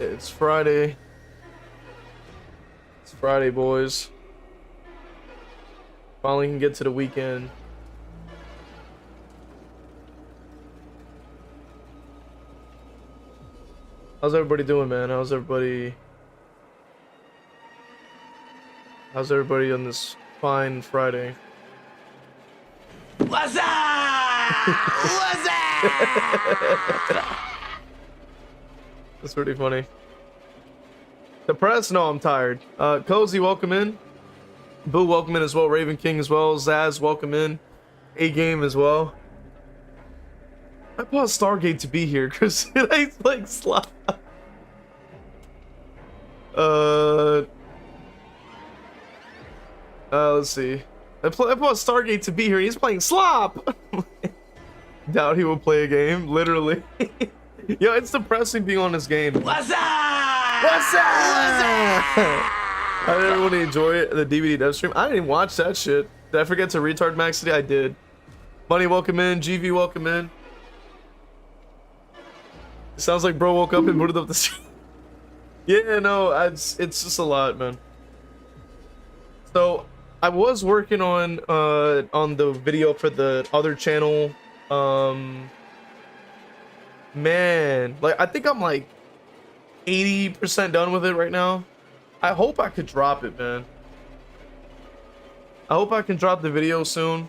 It's Friday. It's Friday, boys. Finally can get to the weekend. How's everybody doing, man? How's everybody on this fine Friday? What's up? What's up? That's pretty funny. Depressed? No, I'm tired. Cozy, welcome in. Boo, welcome in as well. Raven King as well. Zaz, welcome in. A-Game as well. I paused Stargate to be here because I like slap. Let's see. I paused Stargate to be here. He's playing slop. Doubt he will play a game. Literally. Yo, it's depressing being on this game. What's up? What's up? What's up? How did everyone enjoy the DBD dev stream? I didn't even watch that shit. Did I forget to retard max today? I did. Money, welcome in. GV, welcome in. It sounds like bro woke up and booted up the stream. Yeah, no, it's just a lot, man. So I was working on the video for the other channel. Man, like I think I'm like 80% done with it right now. I hope I could drop it, man. I hope I can drop the video soon.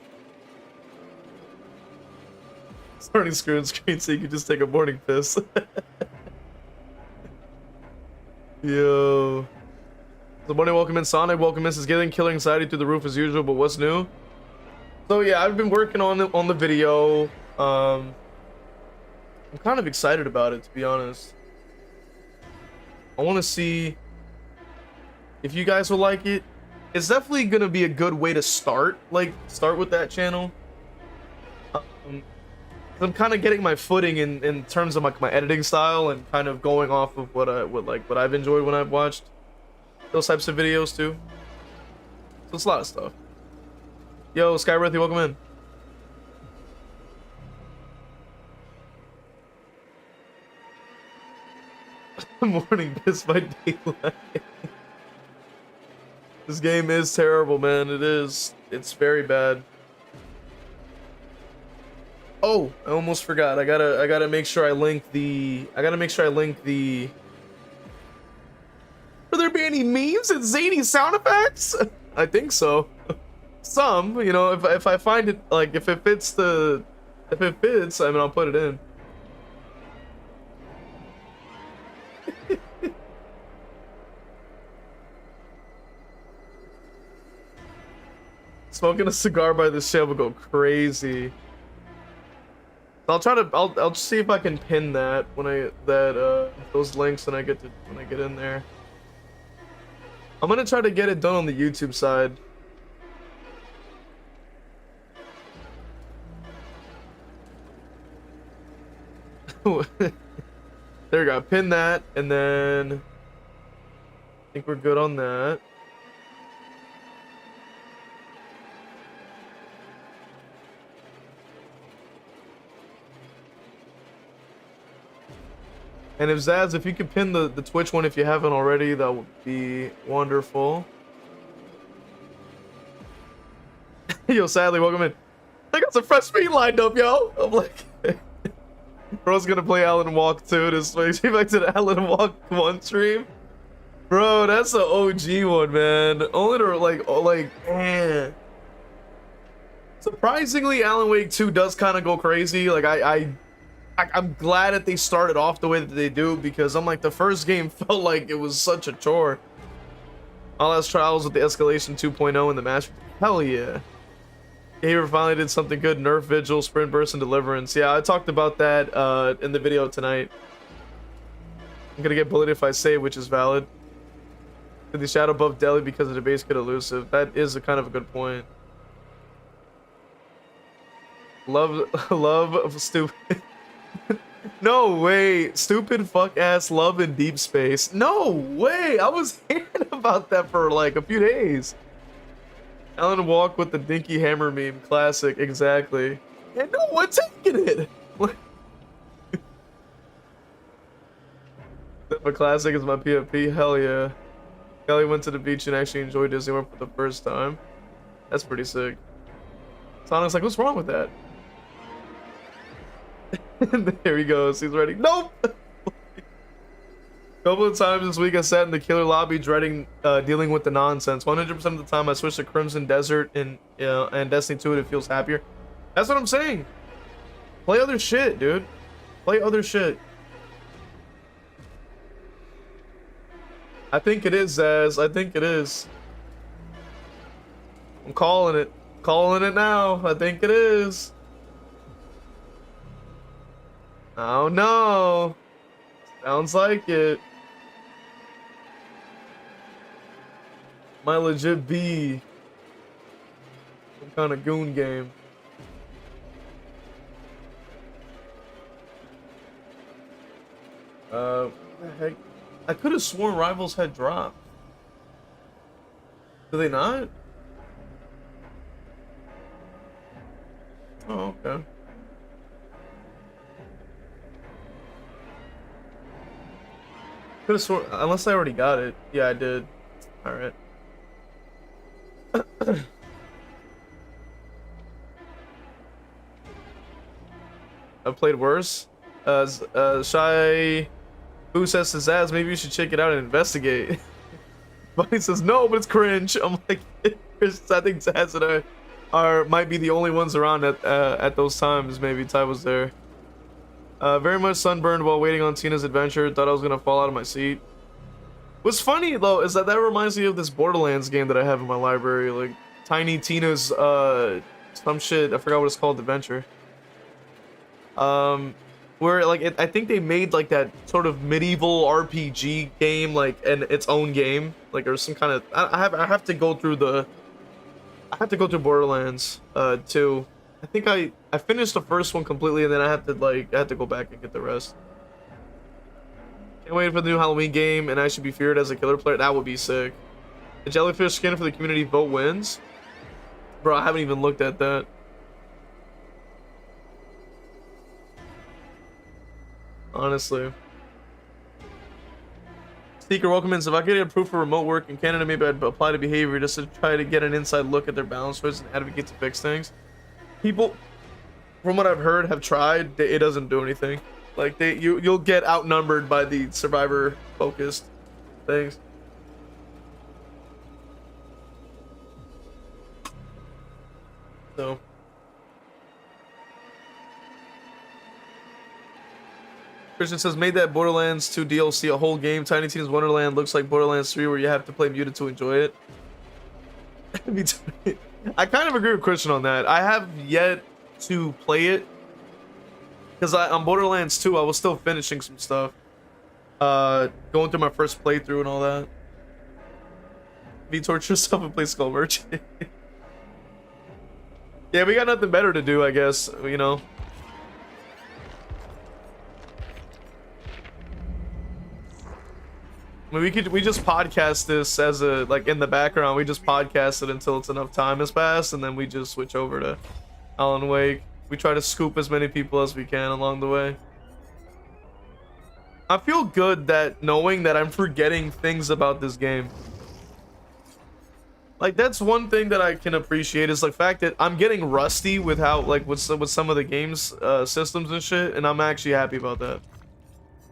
Starting screen so you can just take a morning piss. Yo. So Bunny, welcome in. Sonic, welcome in. Says getting killer anxiety through the roof as usual, but what's new? So yeah, I've been working on the video. I'm kind of excited about it, to be honest. I want to see if you guys will like it. It's definitely gonna be a good way to start with that channel. I'm kind of getting my footing in terms of like my editing style and kind of going off of what I've enjoyed when I've watched those types of videos too. So it's a lot of stuff. Yo, Skyworthy, welcome in. Morning piss by daylight. This game is terrible, man. It is. It's very bad. Oh, I almost forgot. I gotta make sure I link the. Will there be any memes and zany sound effects? I think so. Some, you know, if I find it, like if it fits, I mean, I'll put it in. Smoking a cigar by the shell will go crazy. I'll see if I can pin that those links when I get in there. I'm gonna try to get it done on the YouTube side. There we go. Pin that, and then I think we're good on that. And if Zaz, if you could pin the Twitch one if you haven't already, that would be wonderful. Yo, sadly, welcome in. I got some fresh meat lined up, yo. I'm like, bro's gonna play Alan Walk 2 this way. See back to the Alan Walk 1 stream. Bro, that's an OG one, man. Only to man. Surprisingly, Alan Wake 2 does kind of go crazy. Like I'm glad that they started off the way that they do, because I'm like, the first game felt like it was such a chore. All Last Trials with the Escalation 2.0 and the Master. Hell yeah. Gamer finally did something good. Nerf Vigil, Sprint Burst, and Deliverance. Yeah, I talked about that in the video tonight. I'm gonna get bullied if I say, which is valid. Did the shadow buff Delhi because of the base kit elusive? That is a kind of a good point. Love of stupid. No way. Stupid fuck ass love in deep space. No way. I was hearing about that for like a few days. Alan Walk with the Dinky Hammer meme. Classic. Exactly. And no one taking it. a classic is my PFP. Hell yeah. Kelly went to the beach and actually enjoyed Disney World for the first time. That's pretty sick. Sonic's like, what's wrong with that? And there he goes. He's ready. Nope! Couple of times this week I sat in the killer lobby dreading dealing with the nonsense. 100% of the time I switched to Crimson Desert and Destiny 2 and it feels happier. That's what I'm saying. Play other shit, dude. Play other shit. I think it is, Zaz. I think it is. I'm calling it. Calling it now. I think it is. Oh no. Sounds like it. Might legit be some kind of goon game. What the heck? I could have sworn Rivals had dropped. Do they not? Oh, okay. Could have sworn, unless I already got it. Yeah, I did. All right. I played worse. Shy Boo says to Zaz, maybe you should check it out and investigate. Bunny says no, but it's cringe. I'm like, I think Zaz and I might be the only ones around at those times. Maybe Ty was there. Very much sunburned while waiting on Tina's adventure. Thought I was gonna fall out of my seat. What's funny though is that reminds me of this Borderlands game that I have in my library, like Tiny Tina's some shit. I forgot what it's called. Adventure. Where like I think they made like that sort of medieval RPG game, like and its own game, like or some kind of. I have to go through Borderlands 2. I think I finished the first one completely, and then I had to go back and get the rest. Can't wait for the new Halloween game, and I should be feared as a killer player. That would be sick. The jellyfish skin for the community vote wins. Bro, I haven't even looked at that. Honestly. Seeker, welcome in. So if I could get approved for remote work in Canada, maybe I'd apply to behavior just to try to get an inside look at their balance rates and advocate to fix things. People, from what I've heard, have tried. It doesn't do anything. Like you'll get outnumbered by the survivor focused things. So Christian says, made that Borderlands 2 DLC a whole game. Tiny Tina's Wonderland looks like Borderlands 3 where you have to play muted to enjoy it. I kind of agree with Christian on that. I have yet to play it because on Borderlands 2 I was still finishing some stuff, going through my first playthrough and all that. Be torture yourself and play Skull Merchant. Yeah, we got nothing better to do, I guess, you know. I mean, we just podcast this as a, like, in the background. We just podcast it until it's enough time has passed, and then we just switch over to Alan Wake. We try to scoop as many people as we can along the way. I feel good that knowing that I'm forgetting things about this game. Like, that's one thing that I can appreciate is the fact that I'm getting rusty with how, like, with some of the game's systems and shit, and I'm actually happy about that.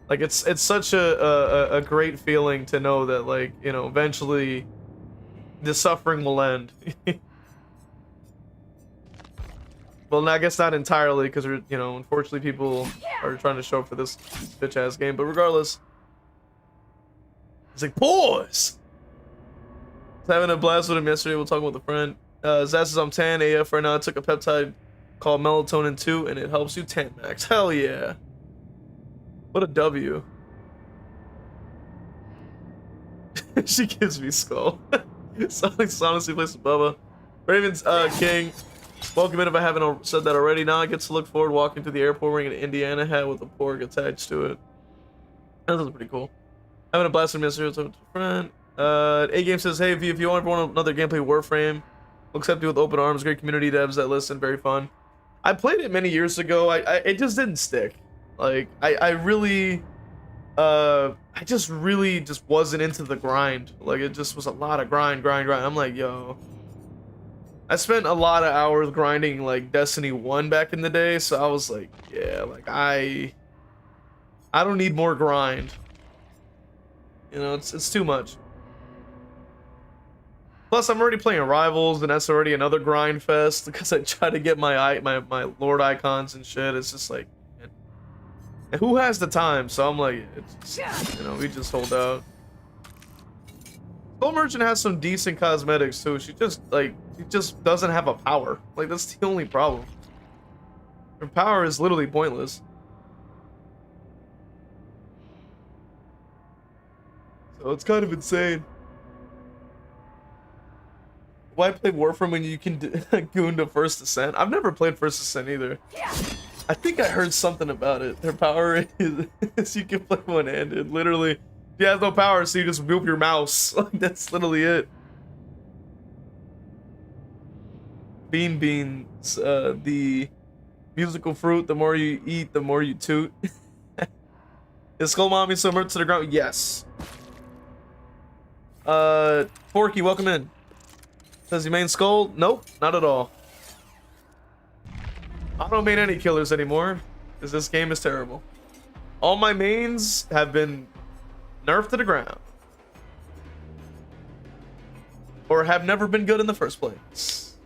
Like, it's such a great feeling to know that, like, you know, eventually the suffering will end. Well, I guess not entirely, because, you know, unfortunately people are trying to show up for this bitch-ass game. But regardless, it's like, pause! I was having a blast with him yesterday. We'll talk with a friend. Zaz says, I'm tan AF right now. I took a peptide called melatonin 2, and it helps you tan max. Hell yeah. What a W. She gives me skull. Sonic's honestly plays with Bubba. Ravens King. Welcome in if I haven't said that already. Now I get to look forward walking to the airport wearing an Indiana hat with a porg attached to it. That was pretty cool. Having a blast from yesterday with a friend. A-Game says, hey, if you ever want another gameplay Warframe, we'll accept you with open arms. Great community devs that listen. Very fun. I played it many years ago. It just didn't stick. Like, I really I just really just wasn't into the grind. Like, it just was a lot of grind. I'm like, yo, I spent a lot of hours grinding like Destiny 1 back in the day, so I was like, yeah, like I don't need more grind. You know, it's too much. Plus, I'm already playing Rivals, and that's already another grind fest because I try to get my Lord icons and shit. It's just like, man. And who has the time? So I'm like, it's just, you know, we just hold out. Soul Merchant has some decent cosmetics too. She just doesn't have a power. Like, that's the only problem. Her power is literally pointless. So it's kind of insane. Why play Warframe when you can goon to First Ascent? I've never played First Ascent either. I think I heard something about it. Their power is you can play one-handed. Literally, she has no power, so you just move your mouse. Like, that's literally it. Beans, the musical fruit. The more you eat, the more you toot. Is Skull Mommy similar to the ground? Yes. Forky, welcome in. Does he main Skull? Nope, not at all. I don't main any killers anymore, because this game is terrible. All my mains have been nerfed to the ground. Or have never been good in the first place.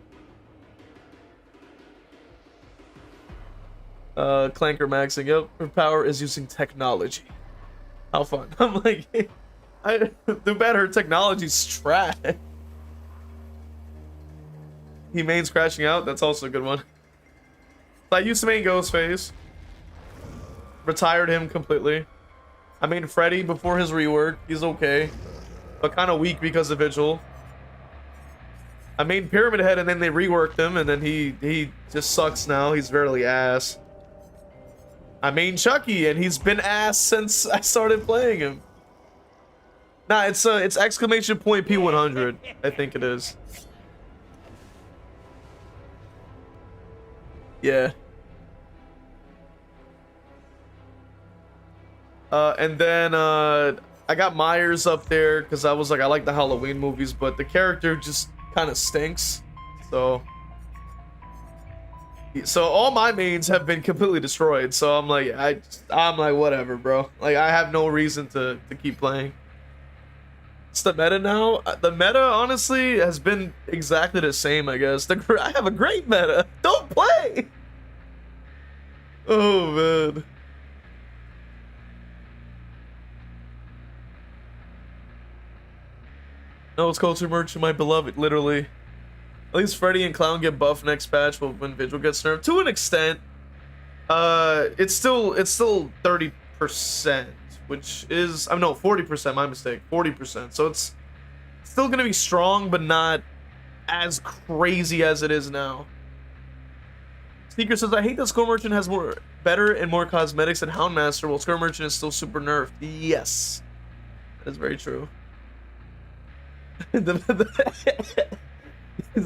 Clanker maxing, yep. Her power is using technology. How fun. I'm like, too bad her technology's trash. He mains crashing out. That's also a good one. I used to main Ghostface. Retired him completely. I made Freddy before his rework. He's okay, but kind of weak because of Vigil. I made Pyramid Head and then they reworked him, and then he just sucks now. He's barely ass. I made Chucky and he's been ass since I started playing him. Nah, it's exclamation point p100. I think it is. Yeah. And then I got Myers up there because I was like, I like the Halloween movies, but the character just kind of stinks. So all my mains have been completely destroyed. So I'm like, I'm like, whatever, bro. Like, I have no reason to keep playing. It's the meta now. The meta, honestly, has been exactly the same, I guess. I have a great meta. Don't play! Oh, man. No, it's Culture Merchant, my beloved, literally. At least Freddy and Clown get buffed next patch when Vigil gets nerfed. To an extent. It's still 30%. Which is, no, 40%, my mistake, 40%. So it's still gonna be strong, but not as crazy as it is now. Sneaker says, I hate that Skull Merchant has better and more cosmetics than Houndmaster, while Skull Merchant is still super nerfed. Yes, that is very true. He's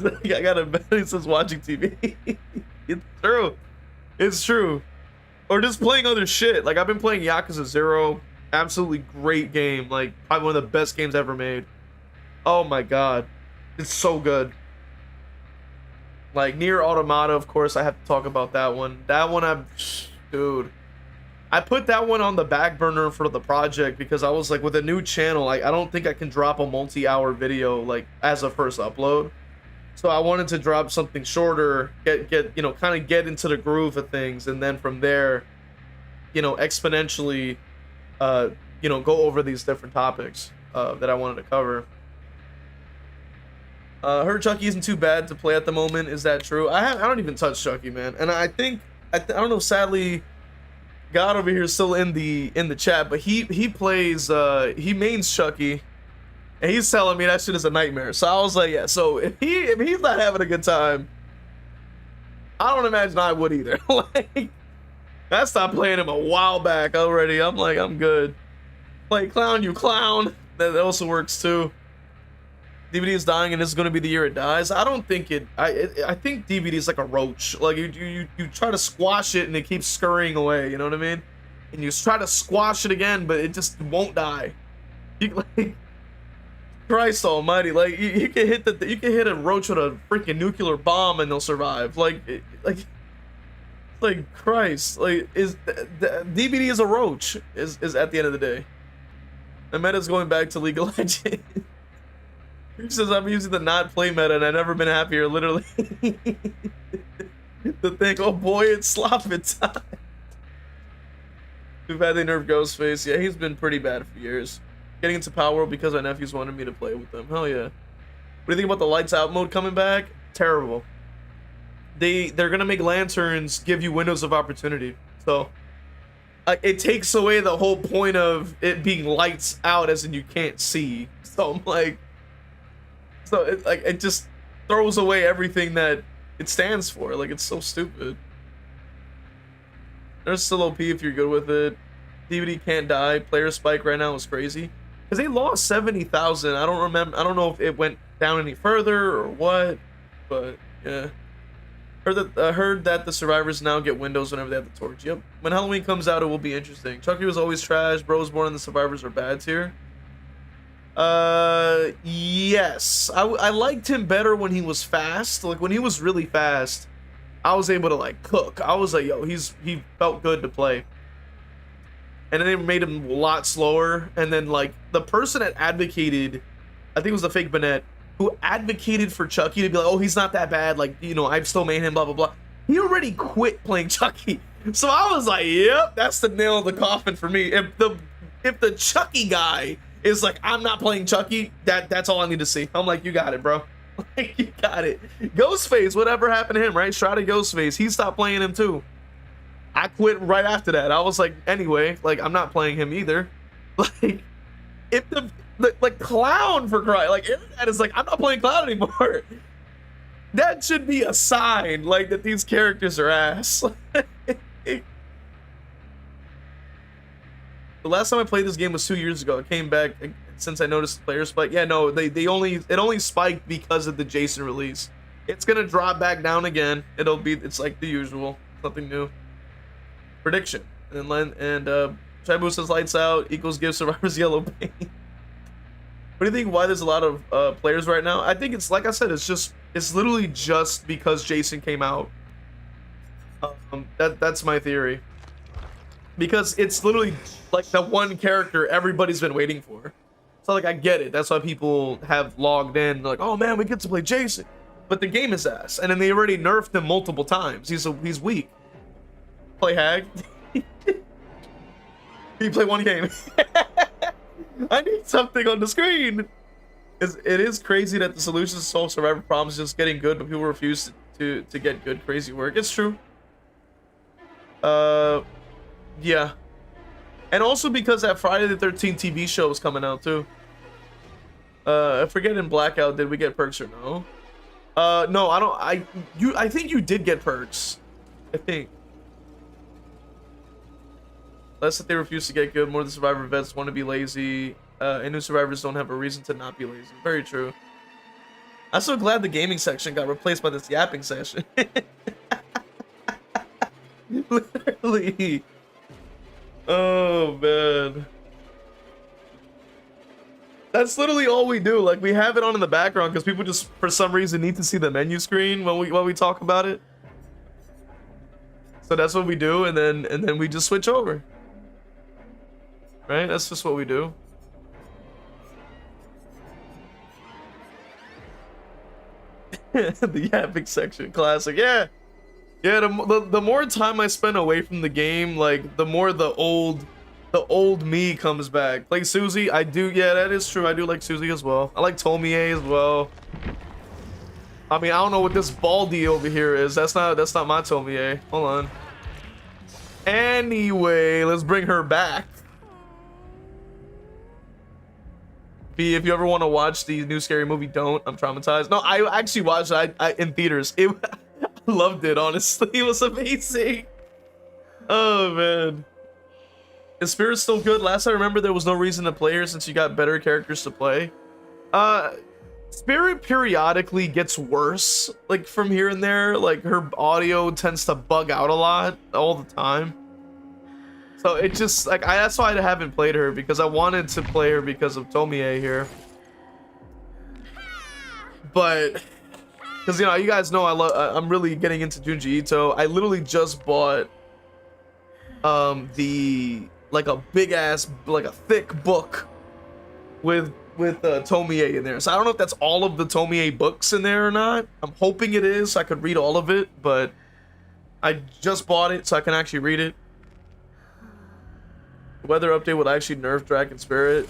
like, I got a bet. He says watching TV. It's true. It's true. Or just playing other shit. Like, I've been playing Yakuza 0. Absolutely great game. Like, probably one of the best games ever made. Oh my god. It's so good. Like, Nier Automata, of course, I have to talk about that one. That one, dude. I put that one on the back burner for the project because I was like, with a new channel, like, I don't think I can drop a multi-hour video, like, as a first upload. So I wanted to drop something shorter, get you know, kind of get into the groove of things, and then from there, you know, exponentially, you know, go over these different topics that I wanted to cover. Her Chucky isn't too bad to play at the moment. Is that true? I don't even touch Chucky, man, and I don't know. Sadly, God over here is still in the chat, but he plays he mains Chucky. And he's telling me that shit is a nightmare. So I was like, yeah, so if he's not having a good time, I don't imagine I would either. Like, I stopped playing him a while back already. I'm like, I'm good. Play Clown, you clown. That also works too. DBD is dying and this is gonna be the year it dies. I don't think it, I think DBD is like a roach. Like, you try to squash it and it keeps scurrying away, you know what I mean? and you try to squash it again, but it just won't die. You like, Christ Almighty, like you can hit you can hit a roach with a freaking nuclear bomb and they'll survive. Like Christ, like the DBD is a roach. Is at the end of the day. The meta's going back to League of Legends. He says I'm using the not play meta and I've never been happier. Literally, the thing. Oh boy, it's sloppy time. Too bad they nerfed Ghostface. Yeah, he's been pretty bad for years. Getting into Power World because my nephews wanted me to play with them. Hell yeah. What do you think about the lights out mode coming back? Terrible. They're gonna make lanterns give you windows of opportunity. So it takes away the whole point of it being lights out, as in you can't see. So I'm like, so it just throws away everything that it stands for. Like, it's so stupid. There's still OP if you're good with it. DBD can't die. Player spike right now is crazy. Because they lost 70,000. I don't remember. I don't know if it went down any further or what. But yeah. Heard that the survivors now get windows whenever they have the torch. Yep. When Halloween comes out, it will be interesting. Chucky was always trash. Bros born and the survivors are bad tier. Yes. I liked him better when he was fast. Like, when he was really fast, I was able to, like, cook. I was like, yo, he felt good to play. And then they made him a lot slower. And then, like, the person that advocated, I think it was the fake Bennett, who advocated for Chucky to be like, oh, he's not that bad. Like, you know, I've still made him, blah, blah, blah. He already quit playing Chucky. So I was like, yep, that's the nail in the coffin for me. If the Chucky guy is like, I'm not playing Chucky, that's all I need to see. I'm like, you got it, bro. Like, you got it. Ghostface, whatever happened to him, right? Shrouded Ghostface, he stopped playing him too. I quit right after that. I was like, anyway, like, I'm not playing him either. Like, if the like Clown, for crying, like, Internet is like, I'm not playing Clown anymore. That should be a sign, like, that these characters are ass. The last time I played this game was 2 years ago. I came back since I noticed the player spike. Yeah, no, it only spiked because of the Jason release. It's gonna drop back down again. It's like the usual, nothing new. Prediction and Shibu says lights out equals give survivors yellow paint. What do you think? Why there's a lot of players right now? I think it's like I said. It's literally just because Jason came out. That's my theory. Because it's literally like the one character everybody's been waiting for. So like I get it. That's why people have logged in. Like, oh man, we get to play Jason. But the game is ass, and then they already nerfed him multiple times. He's weak. Play Hag. You play one game. I need something on the screen. It is crazy that the solution to solve survivor problems is just getting good, but people refuse to get good. Crazy work. It's true. Yeah. And also because that Friday the 13th TV show is coming out too. I forget in Blackout, did we get perks or no? No, I think you did get perks. I think. Less that they refuse to get good, more the survivor vets want to be lazy, and new survivors don't have a reason to not be lazy. Very true. I'm so glad the gaming section got replaced by this yapping section. Literally. Oh man. That's literally all we do. Like, we have it on in the background because people just for some reason need to see the menu screen while we talk about it. So that's what we do, and then we just switch over. Right? That's just what we do. The yapping section, classic. Yeah. Yeah, the more time I spend away from the game, like, the more the old me comes back. Like Susie, I do, yeah, that is true. I do like Susie as well. I like Tomie as well. I mean, I don't know what this baldy over here is. That's not my Tomie. Hold on. Anyway, let's bring her back. B, if you ever want to watch the new scary movie, don't. I'm traumatized. No, I actually watched it in theaters. I loved it, honestly. It was amazing. Oh, man. Is Spirit still good? Last I remember, there was no reason to play her since you got better characters to play. Spirit periodically gets worse, like, from here and there. Like, her audio tends to bug out a lot all the time. So it just like that's why I haven't played her, because I wanted to play her because of Tomie here. But because, you know, you guys know I'm really getting into Junji Ito. I literally just bought like a big ass, like a thick book with Tomie in there. So I don't know if that's all of the Tomie books in there or not. I'm hoping it is, so I could read all of it, but I just bought it so I can actually read it. The weather update would actually nerf Dragon Spirit.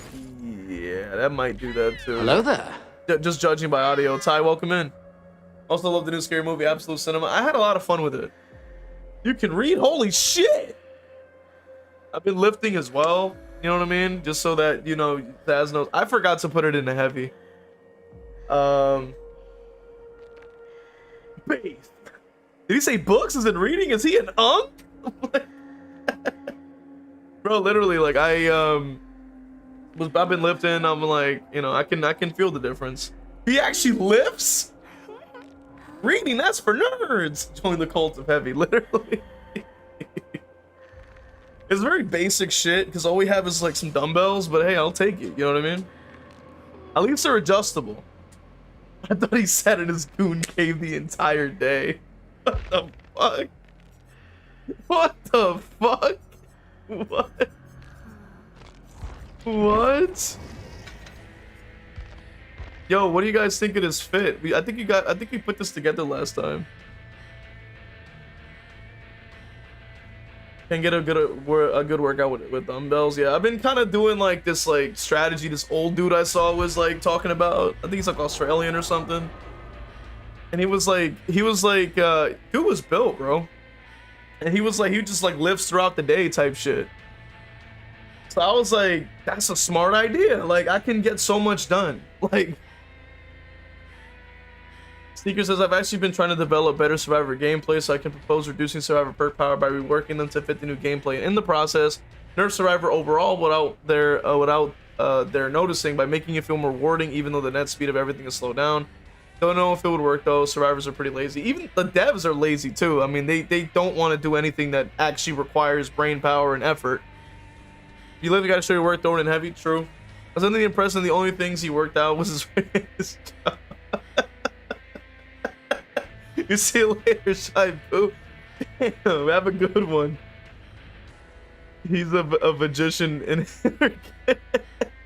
Yeah, that might do that too. Hello there. Just judging by audio. Ty, welcome in. Also love the new scary movie, Absolute Cinema. I had a lot of fun with it. You can read? Holy shit! I've been lifting as well. You know what I mean? Just so that, you know, Taz knows. I forgot to put it into heavy. Base. Did he say books? Is it reading? Is he an unk? Bro, literally, like I've been lifting. I'm like, you know, I can feel the difference. He actually lifts? Reading, that's for nerds. Join the cult of heavy, literally. It's very basic shit, because all we have is like some dumbbells, but hey, I'll take it, you know what I mean? At least they're adjustable. I thought he sat in his goon cave the entire day. What the fuck? What the fuck? What? What? Yo, what do you guys think of this fit? I think we put this together last time. Can get a good workout with dumbbells. Yeah, I've been kind of doing like this like strategy this old dude I saw was like talking about. I think he's like Australian or something. And he was like dude was built, bro. And he was like, he just like lifts throughout the day type shit. So I was like, that's a smart idea. Like I can get so much done. Like Sneaker says, I've actually been trying to develop better Survivor gameplay so I can propose reducing Survivor perk power by reworking them to fit the new gameplay. In the process, nerf Survivor overall without their noticing by making it feel more rewarding even though the net speed of everything is slowed down. Don't know if it would work though. Survivors are pretty lazy. Even the devs are lazy too. I mean, they don't want to do anything that actually requires brain power and effort. You literally gotta show your work throwing in heavy, true. I was under the impression the only things he worked out was his job. You see you later, Shy Boo. Damn, have a good one. He's a magician in her game.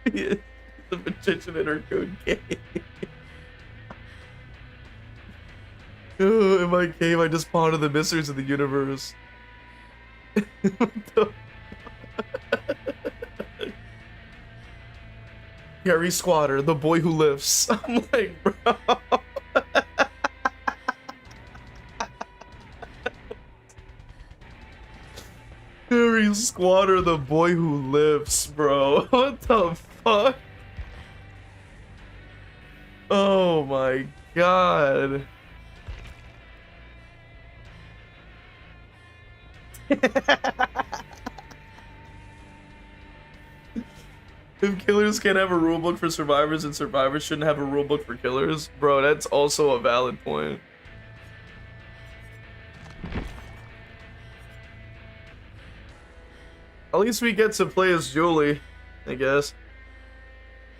He's a magician in her good game. Oh, in my cave, I just pondered the mysteries of the universe. Gary Squatter, the boy who lifts. I'm like, bro. Harry Squatter, the boy who lifts, bro. What the fuck? Oh my god. If killers can't have a rulebook for survivors and survivors shouldn't have a rulebook for killers, bro, that's also a valid point. At least we get to play as Julie, I guess.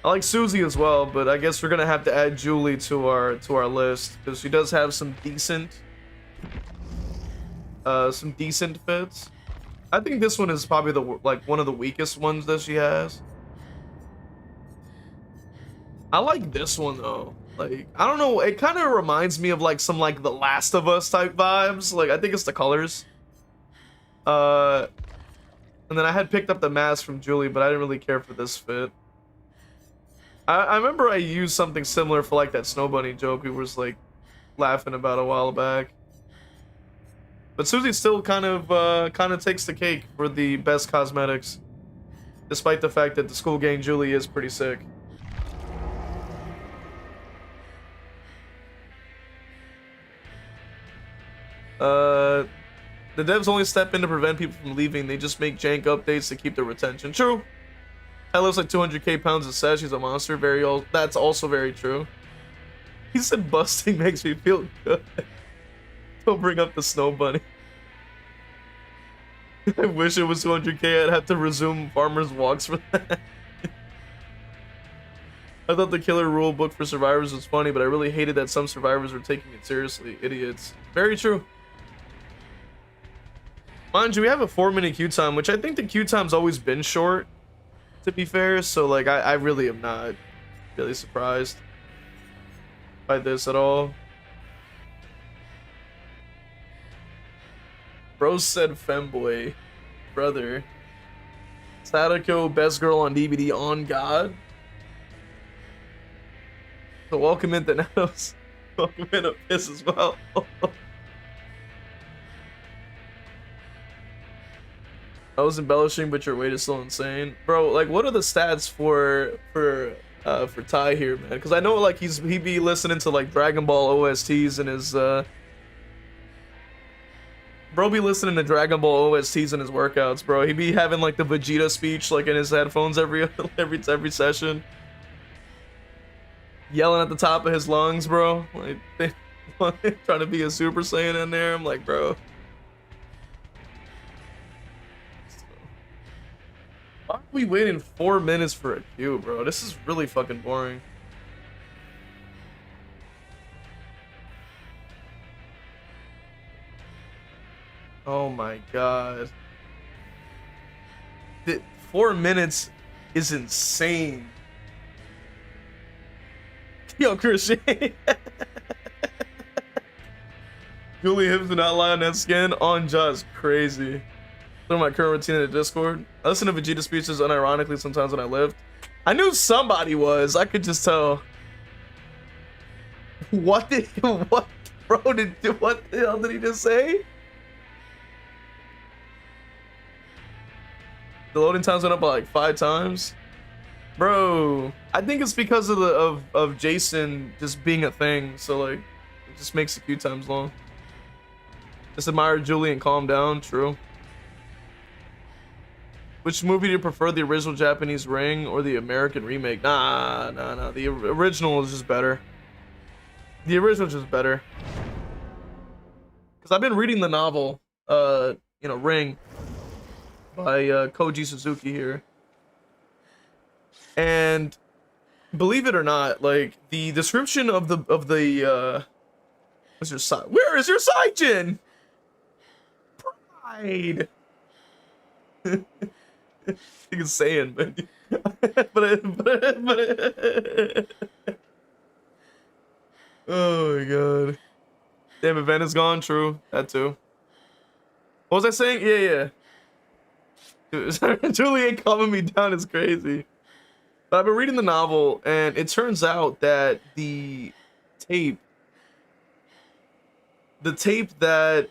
I like Susie as well, but I guess we're gonna have to add Julie to our list because she does have some decent fits. I think this one is probably one of the weakest ones that she has. I like this one though. Like, I don't know, it kind of reminds me of like some like The Last of Us type vibes. Like, I think it's the colors. And then I had picked up the mask from Julie, but I didn't really care for this fit. I remember I used something similar for like that Snow Bunny joke we was like laughing about a while back. But Susie still kind of takes the cake for the best cosmetics, despite the fact that the school gang Julie is pretty sick. The devs only step in to prevent people from leaving. They just make jank updates to keep their retention. True. That looks like 200k pounds of sash. He's a monster. That's also very true. He said busting makes me feel good. Don't bring up the Snow Bunny. I wish it was 200k. I'd have to resume farmers walks for that. I thought the killer rule book for survivors was funny, but I really hated that some survivors were taking it seriously. Idiots. Very true. Mind you, we have a 4-minute queue time, which I think the queue time's always been short, to be fair. So like, I really am not really surprised by this at all. Bro said femboy. Brother. Sadako, best girl on DBD on God. So welcome into Nanos. Welcome into Piss as well. I was embellishing, but your weight is still insane. Bro, like what are the stats for Ty here, man? Because I know like he be listening to like Dragon Ball OSTs in his bro be listening to Dragon Ball OSTs in his workouts, bro. He be having like the Vegeta speech like in his headphones every session. Yelling at the top of his lungs, bro. Like trying to be a Super Saiyan in there. I'm like, bro. Why are we waiting 4 minutes for a queue, bro? This is really fucking boring. Oh my god. 4 minutes is insane. Yo, Christian. Julie Hibbs did not lie on that skin. On just crazy. Through my current routine in the Discord. I listen to Vegeta speeches unironically sometimes when I lift. I knew somebody was. I could just tell. What the hell did he just say? The loading times went up by like 5 times. Bro, I think it's because of of Jason just being a thing. So like, it just makes the queue times long. Just admire Julie and calm down. True. Which movie do you prefer, the original Japanese Ring or the American remake? Nah. The original is just better. The original is just better. Because I've been reading the novel, Ring, by Koji Suzuki here. And believe it or not, like the description of the where's your side? Where is your side, Jin? Pride. You can say it, but oh my god. Damn, event is gone. True, that too. What was I saying? Yeah. Julie ain't calming me down. It's crazy. But I've been reading the novel, and it turns out that the tape that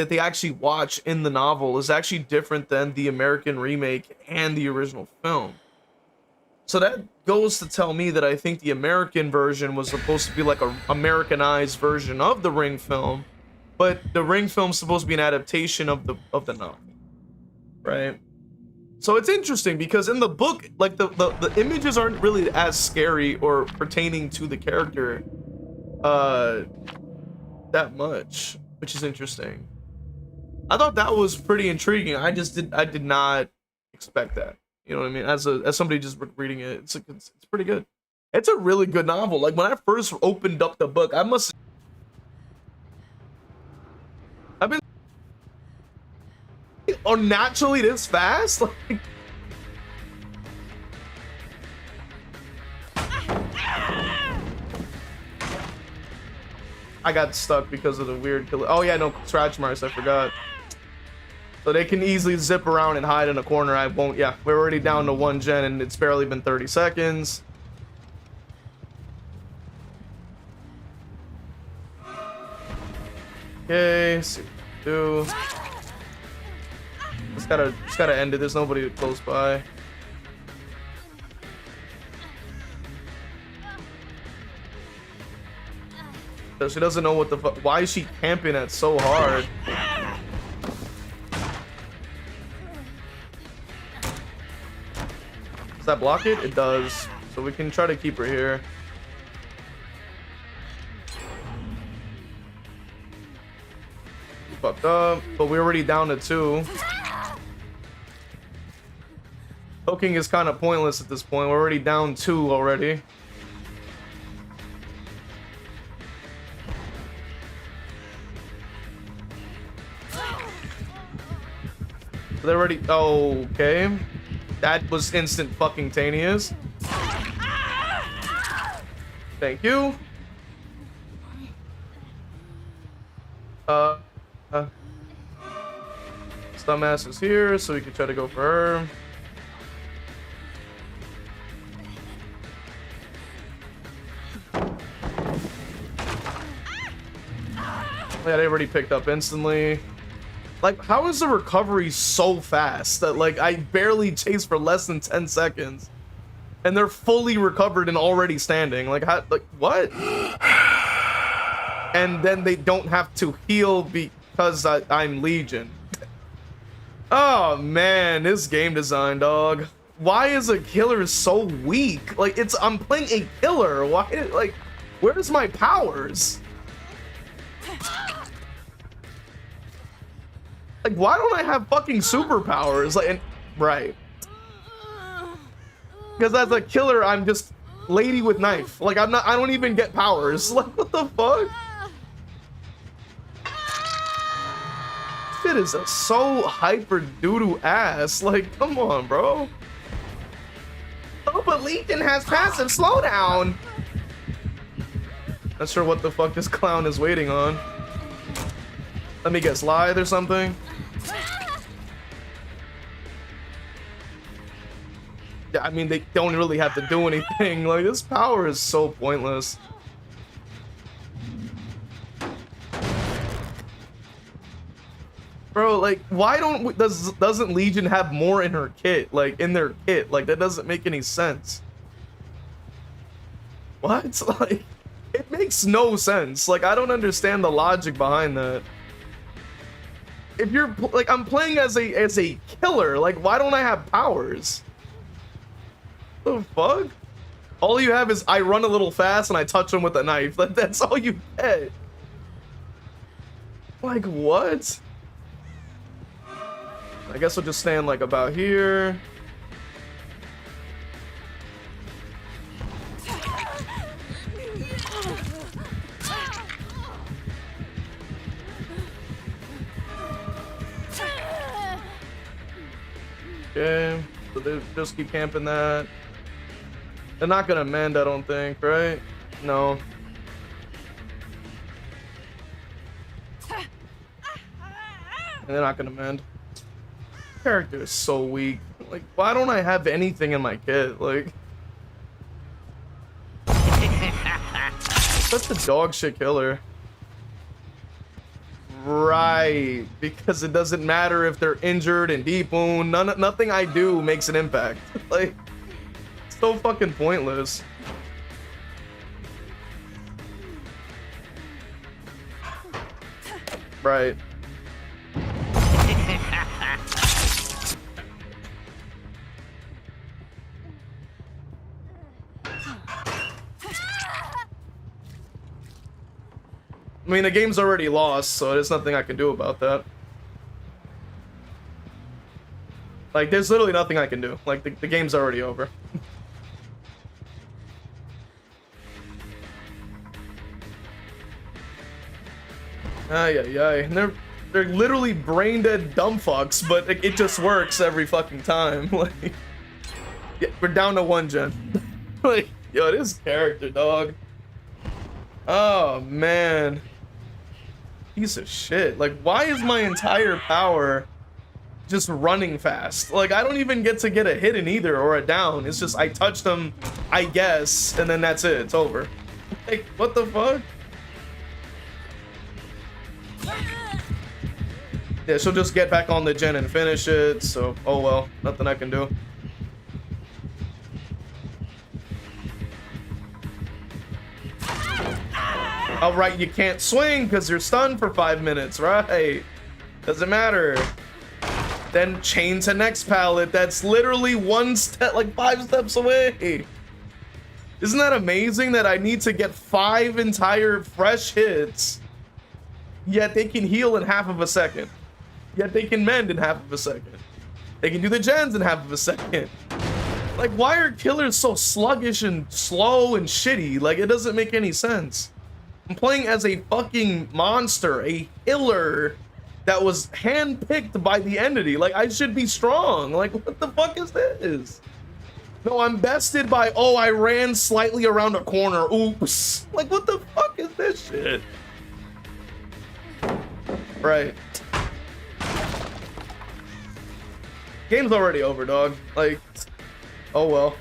they actually watch in the novel is actually different than the American remake and the original film. So that goes to tell me that I think the American version was supposed to be like a Americanized version of the Ring film, but the Ring film's supposed to be an adaptation of the novel, right? So it's interesting because in the book, like the images aren't really as scary or pertaining to the character that much, which is interesting. I thought that was pretty intriguing. I did not expect that. You know what I mean? As somebody just reading it, it's pretty good. It's a really good novel. Like when I first opened up the book, I've been unnaturally this fast. Like, I got stuck because of the weird killer. Oh yeah, no scratch marks. I forgot. So they can easily zip around and hide in a corner. I won't. Yeah, we're already down to 1 gen and it's barely been 30 seconds. Okay, see what we do. Just gotta end it. There's nobody close by. So she doesn't know what the fuck. Why is she camping at so hard? Does that block it? It does. So we can try to keep her here. Fucked up, but we're already down to 2. Hooking is kind of pointless at this point. We're already down 2 already. They're already... Oh, okay. That was instant fucking taneous. Thank you. Dumbass is here, so we can try to go for her. Yeah, they already picked up instantly. Like, how is the recovery so fast that, like, I barely chase for less than 10 seconds and they're fully recovered and already standing? Like, how, like, what? And then they don't have to heal because I'm Legion. Oh man, this game design, dog. Why is a killer so weak? Like, I'm playing a killer. Why, like, where's my powers? Like, why don't I have fucking superpowers? Like, right. Because as a killer, I'm just lady with knife. Like, I don't even get powers. Like, what the fuck? Shit is so hyper doo-doo ass. Like, come on, bro. Oh, but Legion has passive slowdown. Not sure what the fuck this clown is waiting on. Let me guess, lithe or something? Yeah, I mean, they don't really have to do anything. Like, this power is so pointless. Bro, like, why doesn't Legion have more in her kit? Like, in their kit? Like, that doesn't make any sense. What? Like, it makes no sense. Like, I don't understand the logic behind that. If you're, like, I'm playing as a killer, like, why don't I have powers? The fuck? All you have is I run a little fast and I touch them with a knife. Like, that's all you get. Like, what? I guess we'll just stand like about here. Okay, so they just keep camping that. They're not gonna mend, I don't think, right? No. And they're not gonna mend. Character is so weak. Like, why don't I have anything in my kit? Like, such a dog shit killer. Right, because it doesn't matter if they're injured and deep wound. Nothing I do makes an impact. Like, it's so fucking pointless. Right. I mean, the game's already lost, so there's nothing I can do about that. Like, there's literally nothing I can do. Like, the game's already over. Ay, ay, ay. And they're literally brain dead dumb fucks, but it just works every fucking time. Like, yeah, we're down to 1 gen. Like, yo, this character, dog. Oh, man. Piece of shit. Like, why is my entire power just running fast? Like, I don't even get to get a hit in either or a down. It's just I touch them, I guess, and then that's it. It's over. Like, what the fuck? Yeah, she'll just get back on the gen and finish it, so, oh well, nothing I can do. Oh, right, you can't swing because you're stunned for 5 minutes, right? Doesn't matter. Then chain to next pallet. That's literally 1 step, like 5 steps away. Isn't that amazing that I need to get 5 entire fresh hits, yet they can heal in half of a second. Yet they can mend in half of a second. They can do the gens in half of a second. Like, why are killers so sluggish and slow and shitty? Like, it doesn't make any sense. I'm playing as a fucking monster, a killer that was handpicked by the entity. Like, I should be strong. Like, what the fuck is this? No, I'm bested by, oh, I ran slightly around a corner. Oops. Like, what the fuck is this shit? Right. Game's already over, dog. Like, oh well.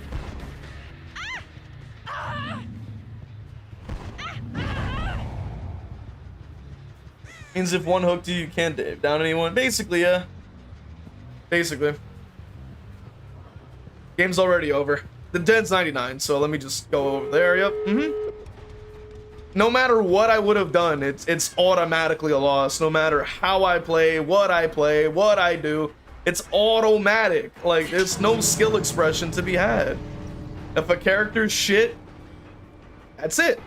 Means if one hooked you can't down anyone. Basically, yeah. Basically. Game's already over. The dead's 99, so let me just go over there. Yep. No matter what I would have done, it's automatically a loss. No matter how I play, what I do, it's automatic. Like, there's no skill expression to be had. If a character's shit, that's it.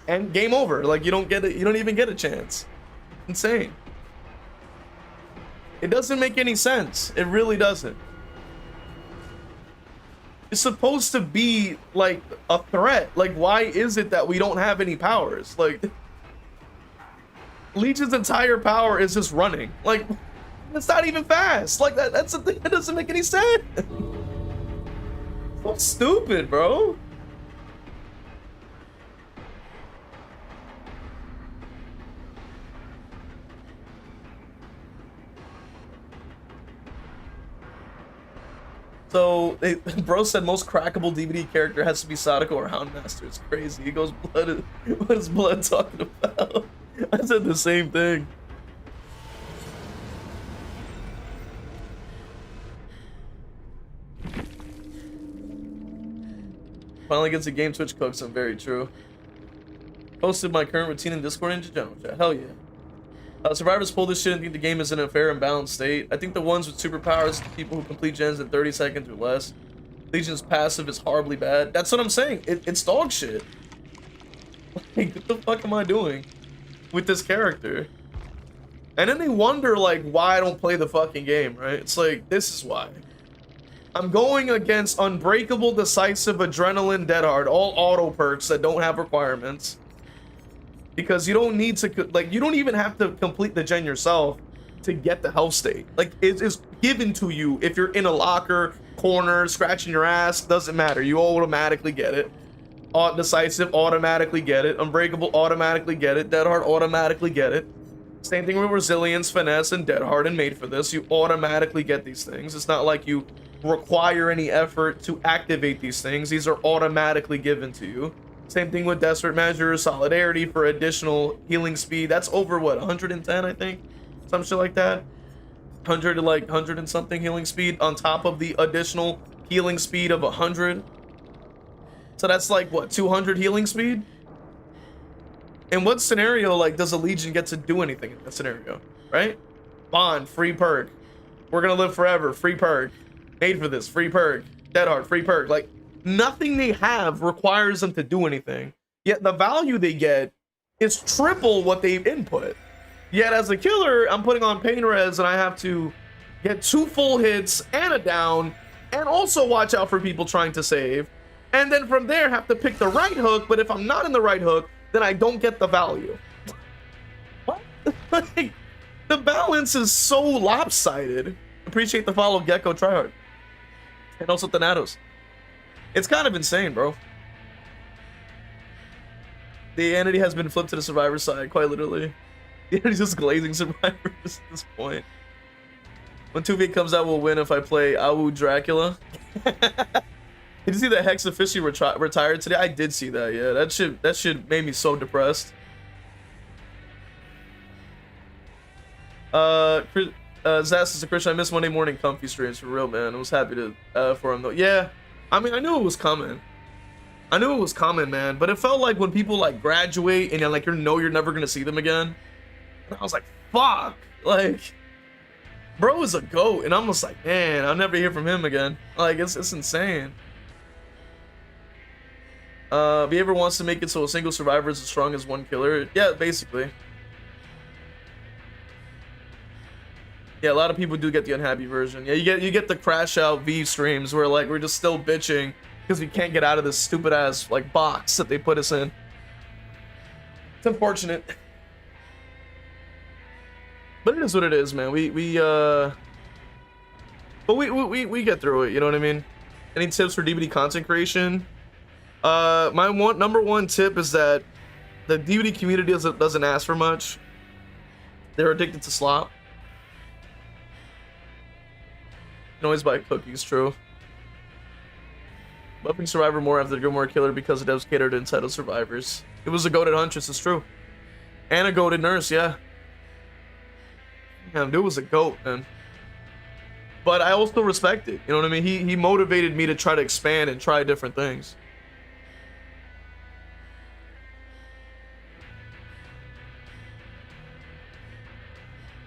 And game over. Like, you don't get it. You don't even get a chance. Insane. It doesn't make any sense. It really doesn't. It's supposed to be like a threat. Like, why is it that we don't have any powers? Like, Leech's entire power is just running. Like, it's not even fast. Like, that's the thing that doesn't make any sense. So stupid, bro. So, bro said most crackable DBD character has to be Sadako or Houndmaster. It's crazy. He goes, blood. What is blood talking about? I said the same thing. Finally gets a game Twitch cooks. I'm very true. Posted my current routine in Discord and general chat. Hell yeah. Survivors pull this shit and think the game is in a fair and balanced state. I think the ones with superpowers, the people who complete gens in 30 seconds or less. Legion's passive is horribly bad. That's what I'm saying. It's dog shit. Like, what the fuck am I doing with this character? And then they wonder, like, why I don't play the fucking game, right? It's like, this is why. I'm going against Unbreakable, Decisive, Adrenaline, Dead Hard, all auto perks that don't have requirements. Because you don't need to, like, you don't even have to complete the gen yourself to get the health state. Like, it is given to you if you're in a locker, corner, scratching your ass, doesn't matter. You automatically get it. Decisive, automatically get it. Unbreakable, automatically get it. Dead Hard, automatically get it. Same thing with Resilience, Finesse, and Dead Hard and Made for this. You automatically get these things. It's not like you require any effort to activate these things. These are automatically given to you. Same thing with Desperate Measure, Solidarity for additional healing speed. That's over, what, 110, I think? Some shit like that. 100 to like 100 and something healing speed on top of the additional healing speed of 100. So that's like, what, 200 healing speed? In what scenario, like, does a Legion get to do anything in that scenario, right? Bond, free perk. We're gonna live forever, free perk. Made for this, free perk. Dead Hard, free perk. Like, nothing they have requires them to do anything, yet the value they get is triple what they've input. Yet as a killer, I'm putting on pain res and I have to get 2 full hits and a down and also watch out for people trying to save, and then from there have to pick the right hook. But if I'm not in the right hook, then I don't get the value. What? Like, the balance is so lopsided. Appreciate the follow, Gecko Tryhard, and also Thanatos. It's kind of insane, bro. The entity has been flipped to the survivor side, quite literally. The entity's just glazing survivors at this point. When 2v comes out, we'll win if I play Awu Dracula. Did you see that Hex officially retired today? I did see that, yeah. That shit made me so depressed. Zaz is a Christian. I missed Monday morning comfy streams for real, man. I was happy to for him though. Yeah. I mean, I knew it was coming. I knew it was coming, man. But it felt like when people like graduate and you're never gonna see them again. And I was like, fuck. Like, bro is a goat, and I'm just like, man, I'll never hear from him again. Like, it's insane. If he ever wants to make it so a single survivor is as strong as one killer, yeah, basically. Yeah, a lot of people do get the unhappy version. Yeah, you get the crash out V streams where like we're just still bitching because we can't get out of this stupid ass like box that they put us in. It's unfortunate. But it is what it is, man. But we get through it, you know what I mean? Any tips for DBD content creation? My number one tip is that the DBD community doesn't ask for much. They're addicted to slop. You can always buy cookies, true. Loving Survivor more after the Gilmore Killer because the devs catered to entitled survivors. It was a goated huntress, it's true. And a goated nurse, yeah. Damn, dude was a goat, man. But I also respect it, you know what I mean? He motivated me to try to expand and try different things.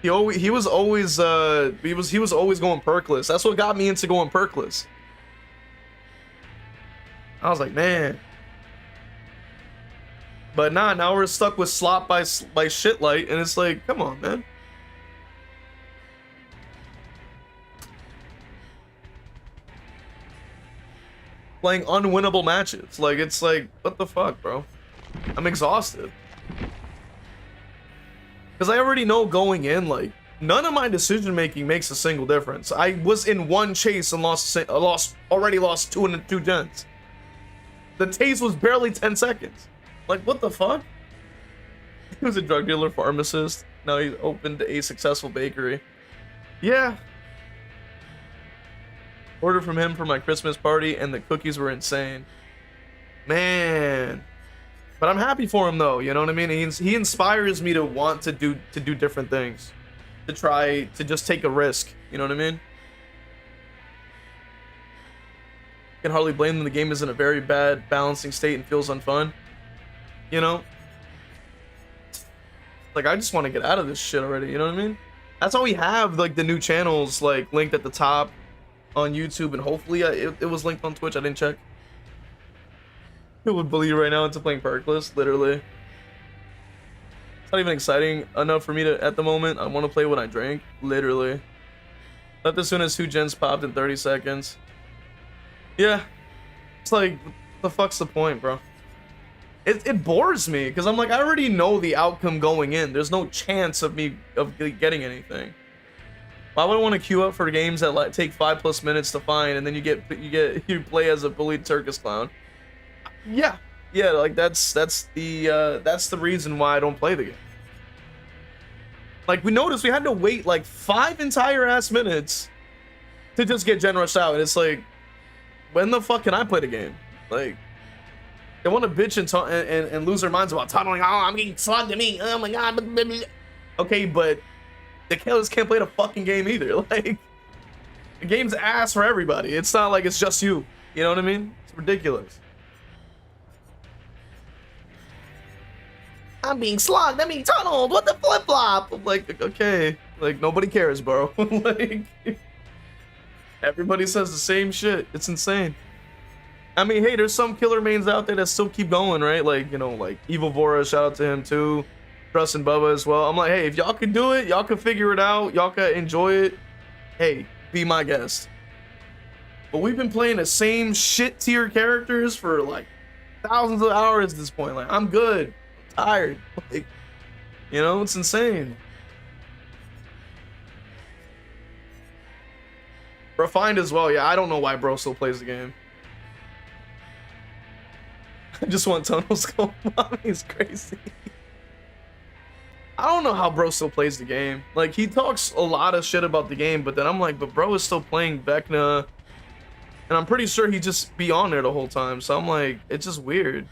He was always going perkless. That's what got me into going perkless. I was like, man. But nah, now we're stuck with slop by shitlight, and it's like, come on, man. Playing unwinnable matches. Like, it's like, what the fuck, bro? I'm exhausted. Because I already know going in, like, none of my decision making makes a single difference. I was in one chase and already lost two gens. The chase was barely 10 seconds. Like, what the fuck? He was a drug dealer, pharmacist. Now he's opened a successful bakery. Yeah. Ordered from him for my Christmas party, and the cookies were insane. Man. But I'm happy for him, though. You know what I mean? He inspires me to want to do different things, to try to just take a risk. You know what I mean? Can hardly blame them. The game is in a very bad balancing state and feels unfun. You know? Like, I just want to get out of this shit already. You know what I mean? That's why we have like the new channels like linked at the top on YouTube, and hopefully it was linked on Twitch. I didn't check. Who would believe right now into playing Perkless? Literally. It's not even exciting enough for me to, at the moment. I want to play when I drink. Literally. Left as soon as 2 gens popped in 30 seconds. Yeah. It's like, what the fuck's the point, bro? It bores me, because I'm like, I already know the outcome going in. There's no chance of me getting anything. Why would I want to queue up for games that like take 5+ minutes to find, and then you play as a bullied circus clown? Yeah, like that's the reason why I don't play the game. Like, we noticed we had to wait like 5 entire ass minutes to just get gen rushed out, and it's like, when the fuck can I play the game? Like, they want to bitch and lose their minds about tunneling. Oh, I'm getting slugged to me. Oh my god. Okay, but the killers can't play the fucking game either. Like, the game's ass for everybody. It's not like it's just you. You know what I mean? It's ridiculous. I'm being slugged. I'm being tunneled. What the flip flop? Like, okay. Like, nobody cares, bro. Like, everybody says the same shit. It's insane. I mean, hey, there's some killer mains out there that still keep going, right? Like, you know, like Evil Vora, shout out to him too. Trust and Bubba as well. I'm like, hey, if y'all can do it, y'all can figure it out, y'all can enjoy it, hey, be my guest. But we've been playing the same shit tier characters for like thousands of hours at this point. Like, I'm good. I'm tired. Like, you know, it's insane. Refined as well. Yeah, I don't know why bro still plays the game. I just want tunnels go. Mommy's crazy. I don't know how bro still plays the game. Like, he talks a lot of shit about the game, but then I'm like, but bro is still playing Vecna, and I'm pretty sure he just be on there the whole time. So I'm like, it's just weird.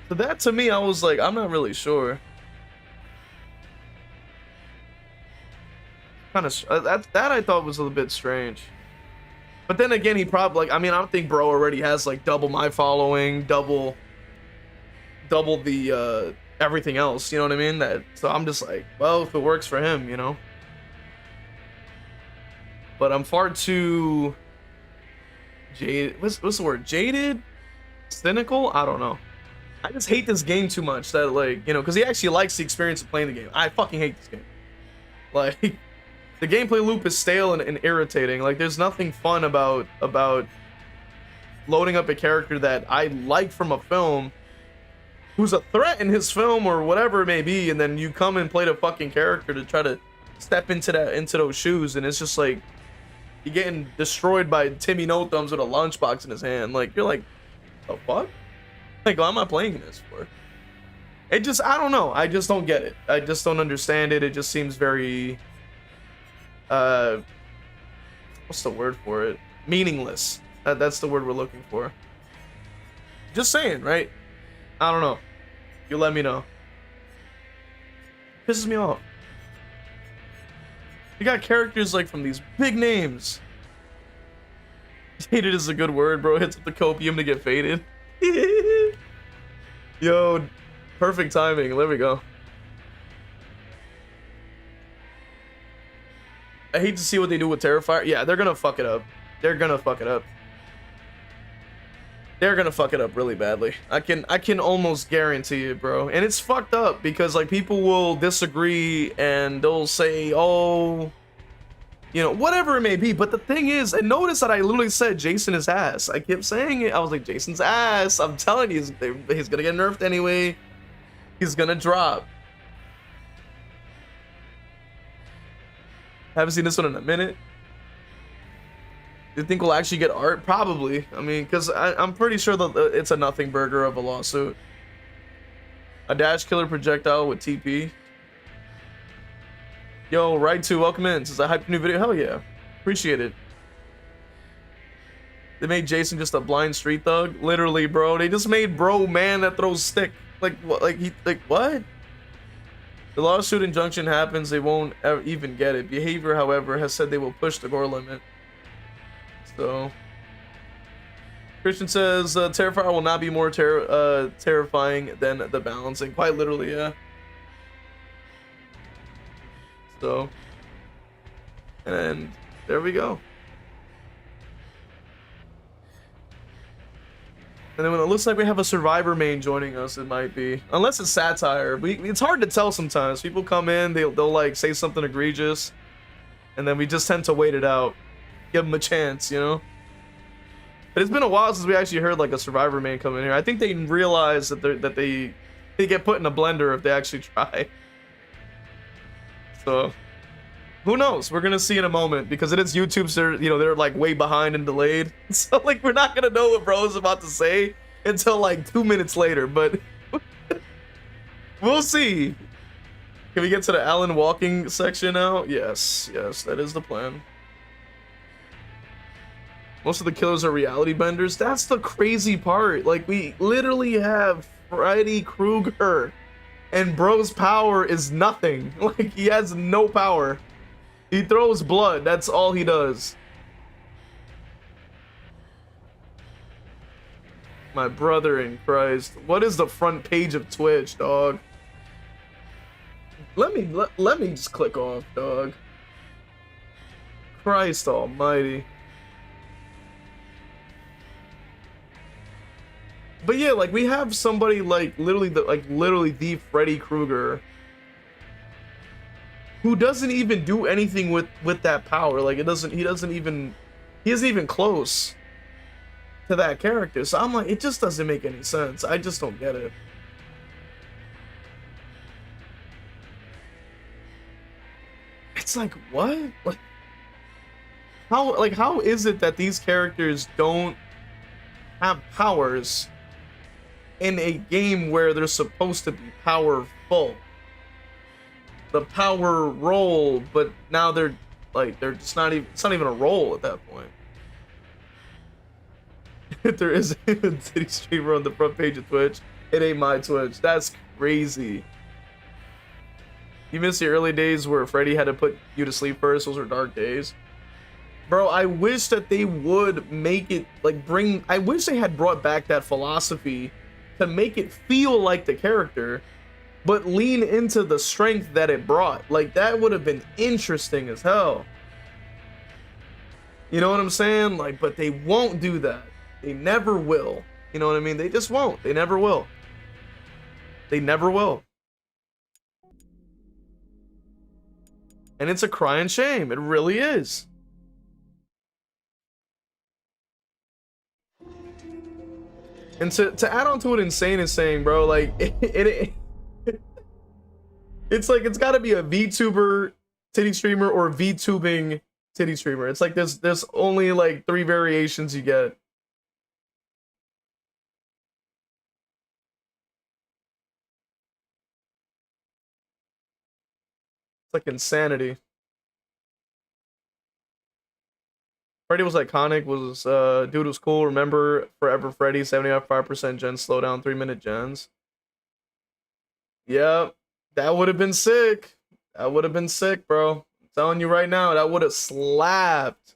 So that to me, I was like, I'm not really sure. Kind of that I thought was a little bit strange. But then again, he probably, like, I mean, I don't think bro already has like double my following, double the everything else, you know what I mean? So I'm just like, well, if it works for him, you know. But I'm far too jaded. What's the word? Jaded? Cynical? I don't know. I just hate this game too much that, like, you know, because he actually likes the experience of playing the game. I fucking hate this game. Like, the gameplay loop is stale and irritating. Like, there's nothing fun about loading up a character that I like from a film who's a threat in his film or whatever it may be, and then you come and play the fucking character to try to step into those shoes, and it's just like you're getting destroyed by Timmy No Thumbs with a lunchbox in his hand. Like, you're like, the fuck? Like, why am I playing this for? It just, I don't know. I just don't get it. I just don't understand it. It just seems very, what's the word for it? Meaningless. That's the word we're looking for. Just saying, right? I don't know. You let me know. Pisses me off. You got characters like from these big names. Faded is a good word, bro. Hits up the copium to get faded. Yo, perfect timing. There we go. I hate to see what they do with Terrifier. Yeah, they're gonna fuck it up. They're gonna fuck it up. They're gonna fuck it up really badly. I can almost guarantee it, bro. And it's fucked up because, like, people will disagree and they'll say, oh, you know, whatever it may be. But the thing is, and notice that I literally said Jason is ass. I kept saying it. I was like, Jason's ass. I'm telling you, he's gonna get nerfed anyway. He's gonna drop. Haven't seen this one in a minute. You think we'll actually get art? Probably. I mean, because I'm pretty sure that it's a nothing burger of a lawsuit. A dash killer projectile with TP. Yo, right to welcome in. Since I hyped a new video, hell yeah, appreciate it. They made Jason just a blind street thug. Literally, bro. They just made bro man that throws stick. Like what? Like what? The lawsuit injunction happens. They won't even get it. Behavior, however, has said they will push the gore limit. So, Christian says Terrifier will not be more terrifying than the balancing. Quite literally, yeah. So, and there we go. And then when it looks like we have a survivor main joining us, it might be, unless it's satire. It's hard to tell sometimes. People come in, they'll like say something egregious, and then we just tend to wait it out. Give them a chance, you know. But it's been a while since we actually heard like a survivor main come in here. I think they realize that they get put in a blender if they actually try. So who knows? We're gonna see in a moment because it is YouTube's. They're like way behind and delayed. So like we're not gonna know what bro is about to say until like 2 minutes later. But we'll see. Can we get to the Alan walking section now? Yes, that is the plan. Most of the killers are reality benders. That's the crazy part. Like, we literally have Freddy Krueger, and bro's power is nothing. Like, he has no power. He throws blood. That's all he does. My brother in Christ. What is the front page of Twitch, dog? Let me just click off, dog. Christ almighty. But yeah, like we have somebody like literally the Freddy Krueger who doesn't even do anything with that power. Like he isn't even close to that character. So I'm like, it just doesn't make any sense. I just don't get it. It's like, what? How is it that these characters don't have powers in a game where they're supposed to be powerful? The power roll, but now they're just not even, it's not even a roll at that point. If there is a titty streamer on the front page of Twitch, it ain't my Twitch. That's crazy. You miss the early days where Freddy had to put you to sleep first. Those were dark days. Bro, I wish that they would make it, I wish they had brought back that philosophy to make it feel like the character, but lean into the strength that it brought. Like, that would have been interesting as hell. You know what I'm saying? But they won't do that. They never will. You know what I mean? They just won't. They never will. They never will. And it's a crying shame. It really is. And to add on to what Insane is saying, bro, like it's like it's got to be a VTuber titty streamer or VTubing titty streamer. It's like there's only like 3 variations you get. It's like insanity. Freddy was iconic. Was dude was cool. Remember Forever Freddy 75% gen slowdown 3-minute gens. Yep, that would have been sick. That would have been sick, bro. I'm telling you right now, that would have slapped.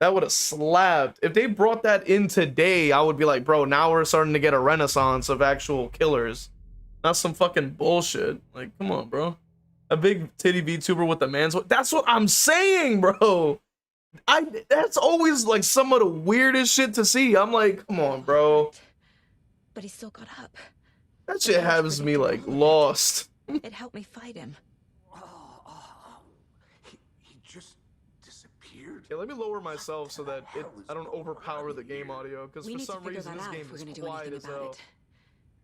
That would have slapped. If they brought that in today, I would be like, bro, now we're starting to get a renaissance of actual killers. Not some fucking bullshit. Like, come on, bro. A big titty VTuber with the man's. That's what I'm saying, bro. That's always like some of the weirdest shit to see. I'm like, come on, bro. But he still got up. That shit has me like lost. It helped me fight him. He just disappeared. Yeah, let me lower myself so that I don't overpower the game audio, because for some reason this game is quiet as hell.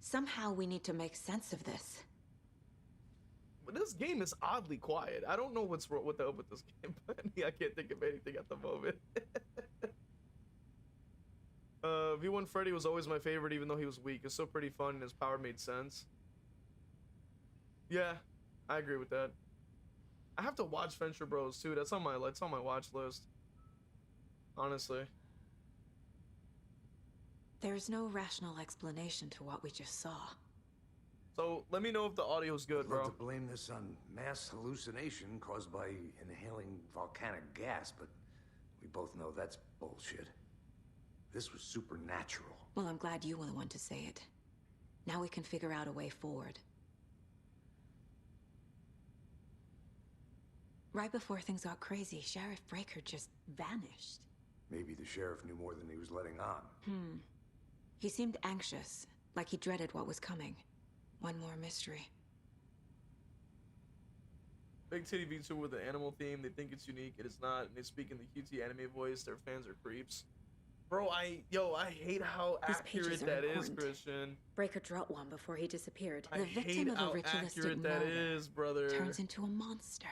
Somehow we need to make sense of this. But this game is oddly quiet. I don't know what's wrong with this game, but I can't think of anything at the moment. V1 Freddy was always my favorite, even though he was weak. It's so pretty fun and his power made sense. Yeah, I agree with that. I have to watch Venture Bros too. That's on my watch list. Honestly. There's no rational explanation to what we just saw. So let me know if the audio's good, bro. I'd love to blame this on mass hallucination caused by inhaling volcanic gas, but we both know that's bullshit. This was supernatural. Well, I'm glad you were the one to say it. Now we can figure out a way forward. Right before things got crazy, Sheriff Breaker just vanished. Maybe the sheriff knew more than he was letting on. He seemed anxious, like he dreaded what was coming. One more mystery. Big titty VTuber with an animal theme. They think it's unique. It is not. And they speak in the QT anime voice. Their fans are creeps. Bro, I hate how accurate that is, Christian. Breaker dropped one before he disappeared. I The hate victim of how a ritualistic accurate that murder is, brother. turns into a monster.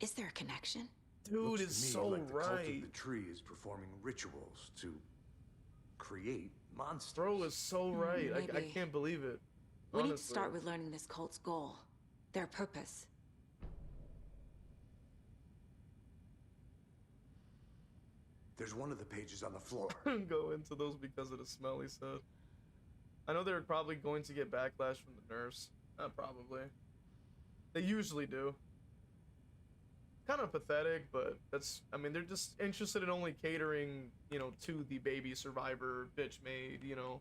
Is there a connection? Dude, Looks is to me so like the cult of right. the tree is performing rituals to create monsters. Bro is so right. I maybe. can't believe it. We Honestly. need to start with learning this cult's goal, their purpose. There's one of the pages on the floor. Go into those because of the smell, he said. I know they're probably going to get backlash from the nurse. Probably. They usually do. Kind of pathetic, but that's, I mean, they're just interested in only catering, you know, to the baby survivor, bitch made, you know,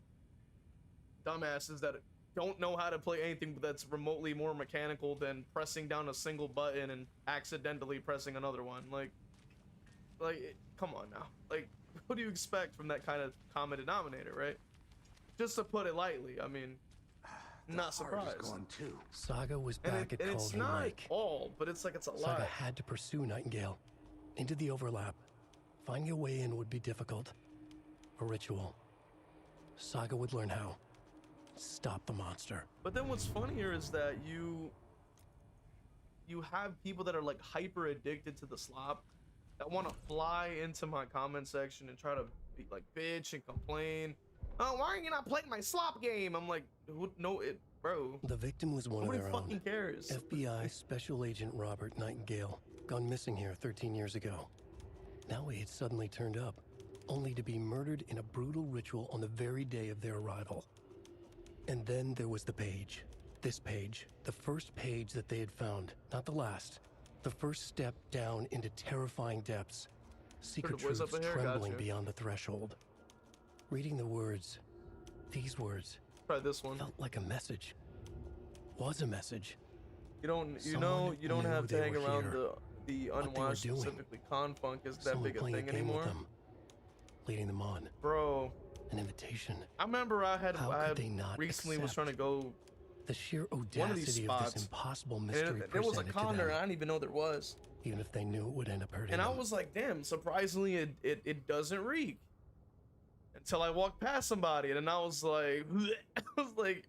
dumbasses that don't know how to play anything that's remotely more mechanical than pressing down a single button and accidentally pressing another one. Like, come on now. Like, what do you expect from that kind of common denominator, right? Just to put it lightly, I mean, not surprised. Gone too. Saga was back at And it's Cauldron not Lake. all, but it's like it's a lot. Saga had to pursue Nightingale into the overlap. Finding a way in would be difficult. A ritual. Saga would learn how. Stop the monster. But then what's funnier is that you have people that are like hyper addicted to the slop that want to fly into my comment section and try to be like bitch and complain. Oh, why are you not playing my slop game? I'm like, bro. The victim was one Nobody of their fucking own. cares. FBI Special Agent Robert Nightingale, gone missing here 13 years ago. Now he had suddenly turned up, only to be murdered in a brutal ritual on the very day of their arrival. And then there was the page. This page, the first page that they had found, not the last. The first step down into terrifying depths. Secret Put the voice truths up in here, trembling gotcha. beyond the threshold. Reading the words, these words, Try this one. felt like a message. Was a message. You don't Someone knew have to they hang were around here. the What they were unwashed, doing. specifically Confunk is that Someone big a playing thing a game anymore. with them, leading them on. Bro, An invitation. I remember I had they not recently was accept trying to go the sheer one of these audacity of spots. this impossible And mystery there was a presented con to there, and I them, didn't even know there was. even if they knew it would end up hurting And I them. was like, damn, surprisingly, it doesn't reek. Until I walked past somebody, and then I was like, I was like,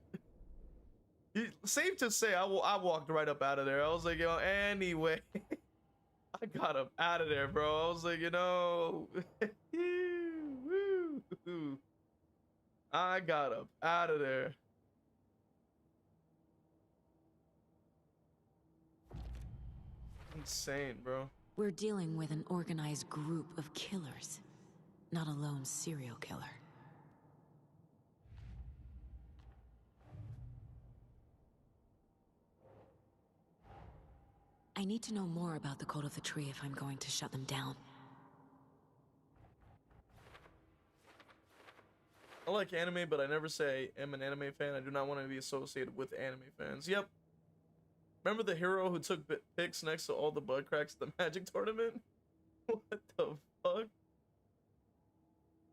safe to say, I walked right up out of there. I was like, yo, anyway, I got up out of there, bro. I was like, you know, woo, I got up out of there. Insane, bro. We're dealing with an organized group of killers, not a lone serial killer. I need to know more about the Code of the Tree if I'm going to shut them down. I like anime, but I never say I'm an anime fan. I do not want to be associated with anime fans. Yep. Remember the hero who took pics next to all the butt cracks at the Magic tournament? What the fuck?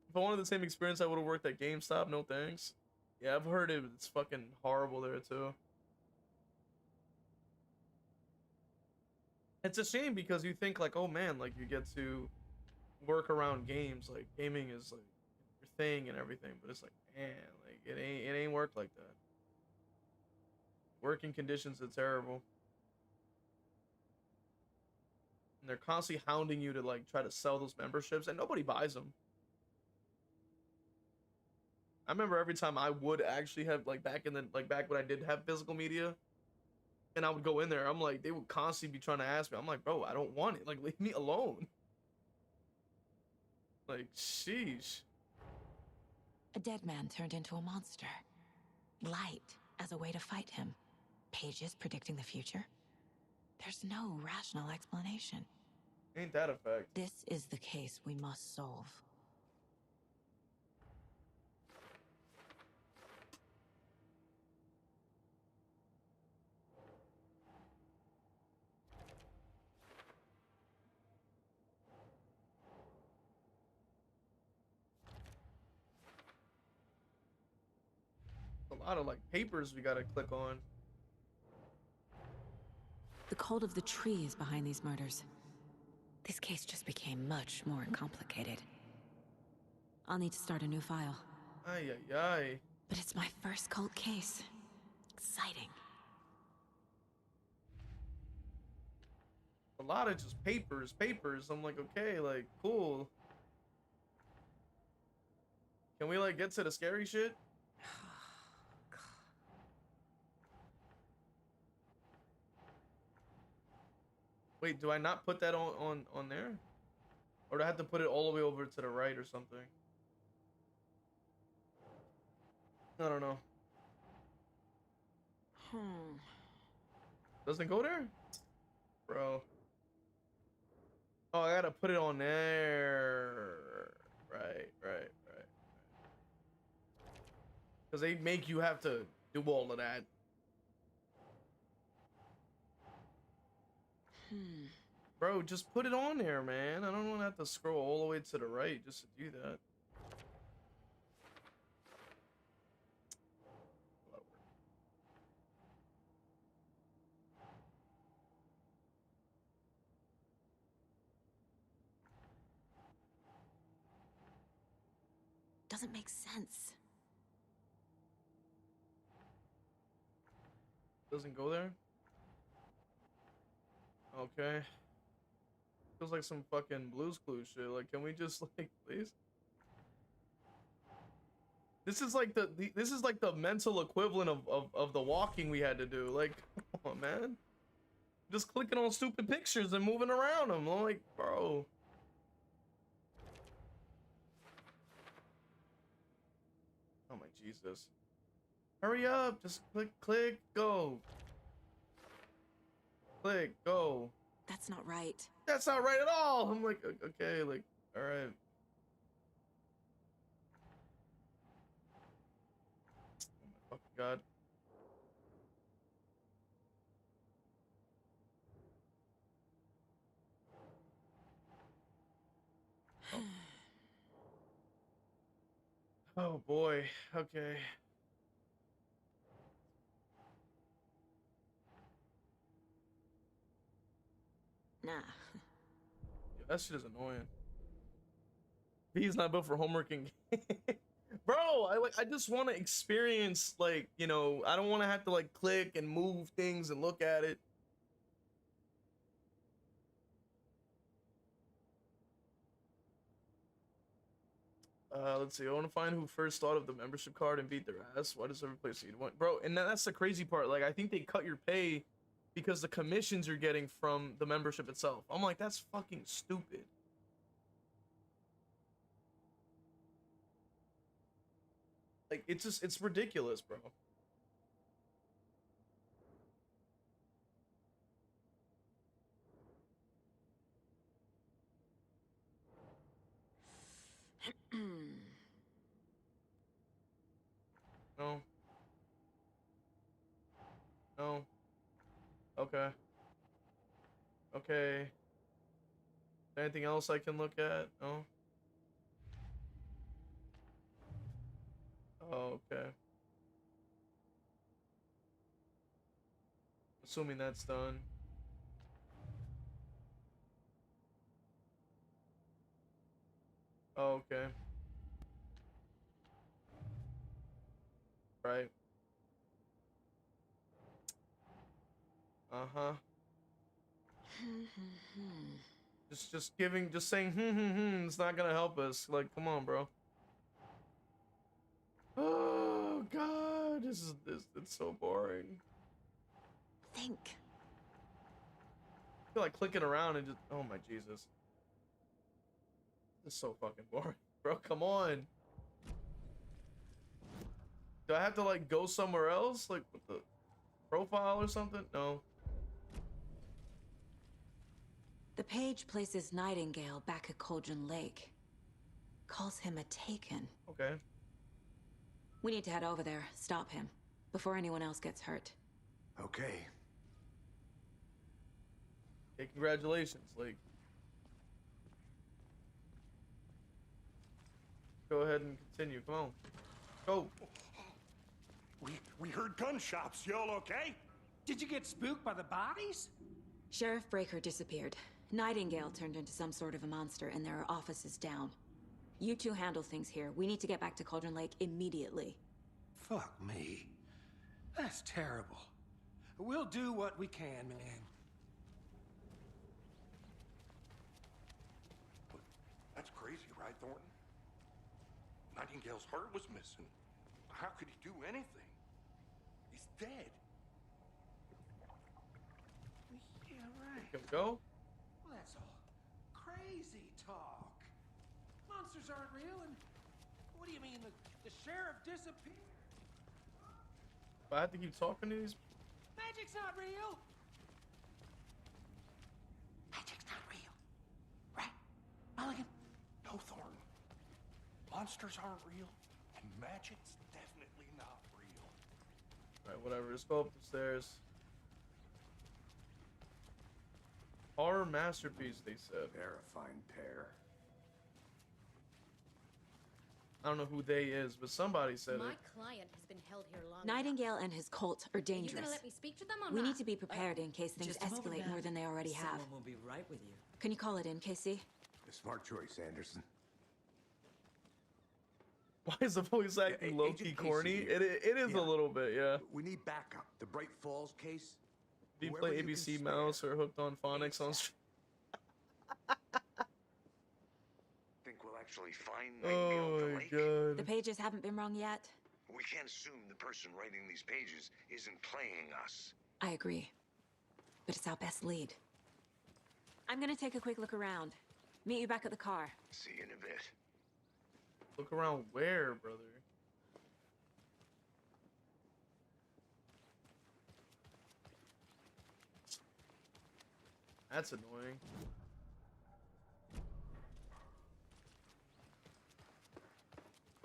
If I wanted the same experience, I would have worked at GameStop. No thanks. Yeah, I've heard it's fucking horrible there too. It's a shame because you think like, oh man, like you get to work around games, like gaming is like your thing and everything, but it's like, man, like it ain't work like that. Working conditions are terrible. And they're constantly hounding you to like try to sell those memberships, and nobody buys them. I remember every time I would actually have back when I did have physical media, and I would go in there, I'm like, they would constantly be trying to ask me. I'm like, bro, I don't want it. Like, leave me alone. Like, sheesh. A dead man turned into a monster. Light as a way to fight him. Pages predicting the future. There's no rational explanation. Ain't that a fact? This is the case we must solve. A lot of like papers we gotta click on. The Code of the Tree is behind these murders. This case just became much more complicated. I'll need to start a new file. Ay, ay, ay. But it's my first cult case. Exciting. A lot of just papers. I'm like, okay, like, cool. Can we like get to the scary shit? Wait, do I not put that on there? Or do I have to put it all the way over to the right or something? I don't know. Doesn't go there? Bro. Oh, I gotta put it on there. Right. Because they make you have to do all of that. Bro, just put it on there, man. I don't want to have to scroll all the way to the right just to do that. Doesn't make sense. Doesn't go there? Okay. Feels like some fucking Blue's Clues shit. Like, can we just like, please? This is like the mental equivalent of the walking we had to do. Like, come on, man. Just clicking on stupid pictures and moving around them. I'm like, bro. Oh my Jesus. Hurry up. Just click, go. Click, go. That's not right. That's not right at all. I'm like, okay, like, all right. Oh my fucking God. Oh. Oh boy. Okay. Nah. Yeah, that shit is annoying. V is not built for homework and bro, I just want to experience, like, you know, I don't want to have to like click and move things and look at it. Let's see. I want to find who first thought of the membership card and beat their ass. Why does every place need one? Bro, and that's the crazy part. Like, I think they cut your pay because the commissions you're getting from the membership itself. I'm like, that's fucking stupid. Like, it's ridiculous, bro. No. No. Okay. Okay. Anything else I can look at? No. Oh, okay. Assuming that's done. Oh, okay. Right. Uh-huh. just saying it's not gonna help us. Like, come on, bro. Oh god, it's so boring. Think. I feel like clicking around and just, oh my Jesus. This is so fucking boring. Bro, come on. Do I have to like go somewhere else? Like with the profile or something? No. The page places Nightingale back at Cauldron Lake. Calls him a Taken. Okay. We need to head over there, stop him, before anyone else gets hurt. Okay. Hey, congratulations. Like, go ahead and continue. Come on. Go. We heard gunshots. Y'all okay? Did you get spooked by the bodies? Sheriff Breaker disappeared. Nightingale turned into some sort of a monster, and there are offices down. You two handle things here. We need to get back to Cauldron Lake immediately. Fuck me. That's terrible. We'll do what we can, man. But that's crazy, right, Thornton? Nightingale's heart was missing. How could he do anything? He's dead. Yeah, right. Can we go? Well, that's all crazy talk. Monsters aren't real, and what do you mean the sheriff disappeared? Do I have to keep talking to these? Magic's not real. Magic's not real, right, Mulligan? No, Thornton. Monsters aren't real, and magic's definitely not real. Alright, whatever. Just go up the stairs. Horror masterpiece, they said. They're a fine pair. I don't know who they is, but somebody said My it. client has been held here long Nightingale and his cult are enough. Are you dangerous. gonna let me speak to them or We not? need to be prepared in case things Just a moment, escalate ma'am. more than they already have. Someone will be right with you. Can you call it in, Casey? A smart choice, Anderson. Why is the voice acting Agent low-key Casey corny? here. It is Yeah. a little bit, yeah. We need backup. The Bright Falls case. Do you Whoever play you can ABC spare. Mouse or Hooked on Phonics on stream? Think we'll actually find Nightingale Oh at the my lake? The god. pages haven't been wrong yet. We can't assume the person writing these pages isn't playing us. I agree. But it's our best lead. I'm gonna take a quick look around. Meet you back at the car. See you in a bit. Look around where, brother? That's annoying.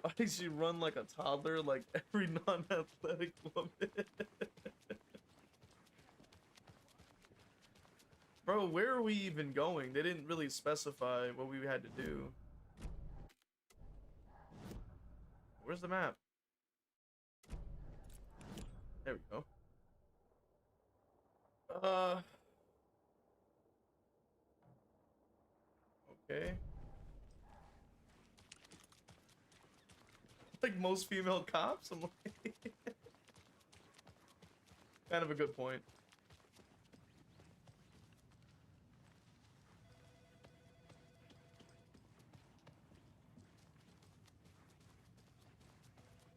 Why does she run like a toddler, like every non-athletic woman? Bro, where are we even going? They didn't really specify what we had to do. Where's the map? There we go. Okay. Like most female cops? I'm like... kind of a good point.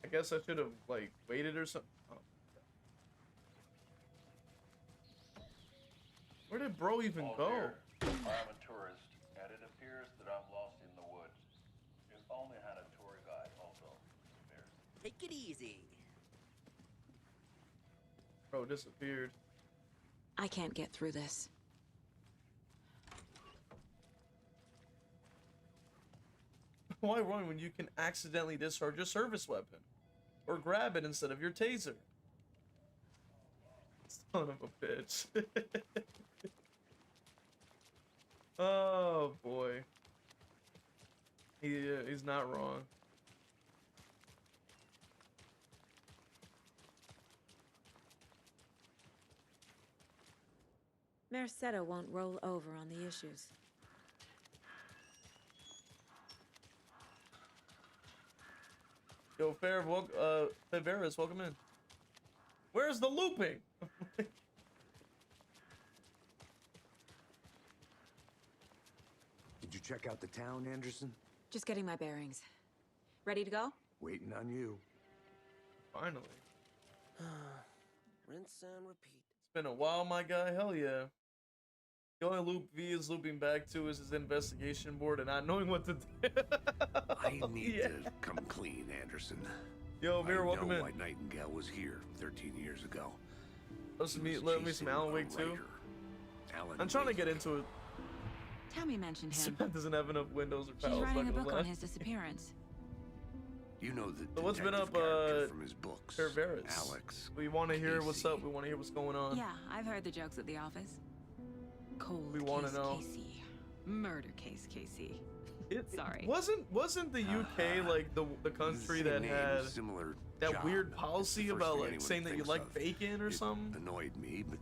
I guess I should have, like, waited or something. Oh. Where did bro even All go? here. I'm a tourist, and it appears that I'm lost in the woods. You've only had a tour guide, also. Take it easy. Bro disappeared. I can't get through this. Why run when you can accidentally discharge your service weapon? Or grab it instead of your taser? Son of a bitch. Oh boy. He's not wrong. Mercado won't roll over on the issues. Yo, Faveras, welcome in. Where's the looping? Did you check out the town, Anderson? Just getting my bearings. Ready to go? Waiting on you. Finally. Rinse and repeat. It's been a while, my guy. Hell yeah. The only loop V is looping back to is his investigation board and not knowing what to do. I need to come clean, Anderson. Yo, Mirror, welcome in. I know why Nightingale was here 13 years ago. Let me some Alan Wake too. I'm trying to get into it. Tammy mentioned him. Samantha doesn't have enough windows or She's panels. writing a book on his disappearance. You know the So what's been up, from his books, Cerberus? Alex. We want to hear what's up. We want to hear what's going on. Yeah, I've heard the jokes at the office. Cold We case, wanna know. Casey. Murder case, Casey. Sorry. Wasn't the UK like the country that had similar that weird policy about like saying that you like bacon or something? Annoyed me, but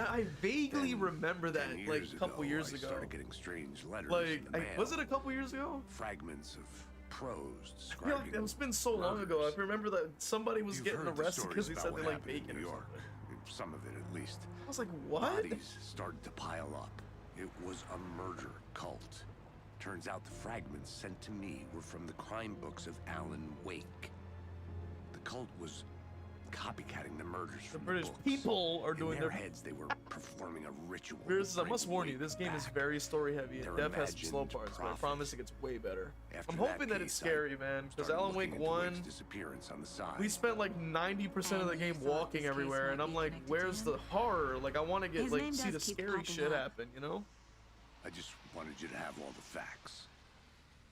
I vaguely remember that like a couple years I ago. started getting strange letters. Like, in the mail. was it a couple years ago? Fragments of prose I feel like describing it's been so long ago. I remember that somebody was You've getting heard the arrested because they stories said about they what like happened in bacon New or York. something. Some of it, at least. I was like, what? Bodies started to pile up. It was a murder cult. Turns out the fragments sent to me were from the crime books of Alan Wake. The cult was copycatting the murders The from British the books. people are doing In their their heads. They were performing a ritual. Here's, to I must bring warn you, Wake this game is back. very story heavy. Their And Death has some slow imagined parts, but I prophet. promise it gets way better. After I'm that hoping that it's case, scary, I man, because started Alan Wake looking into Wake's 1, disappearance on the side. we spent like 90% of the game walking everywhere, and I'm like, where's the horror? Like, I want to get His like name see the does keep scary popping shit up. happen, you know? I just wanted you to have all the facts.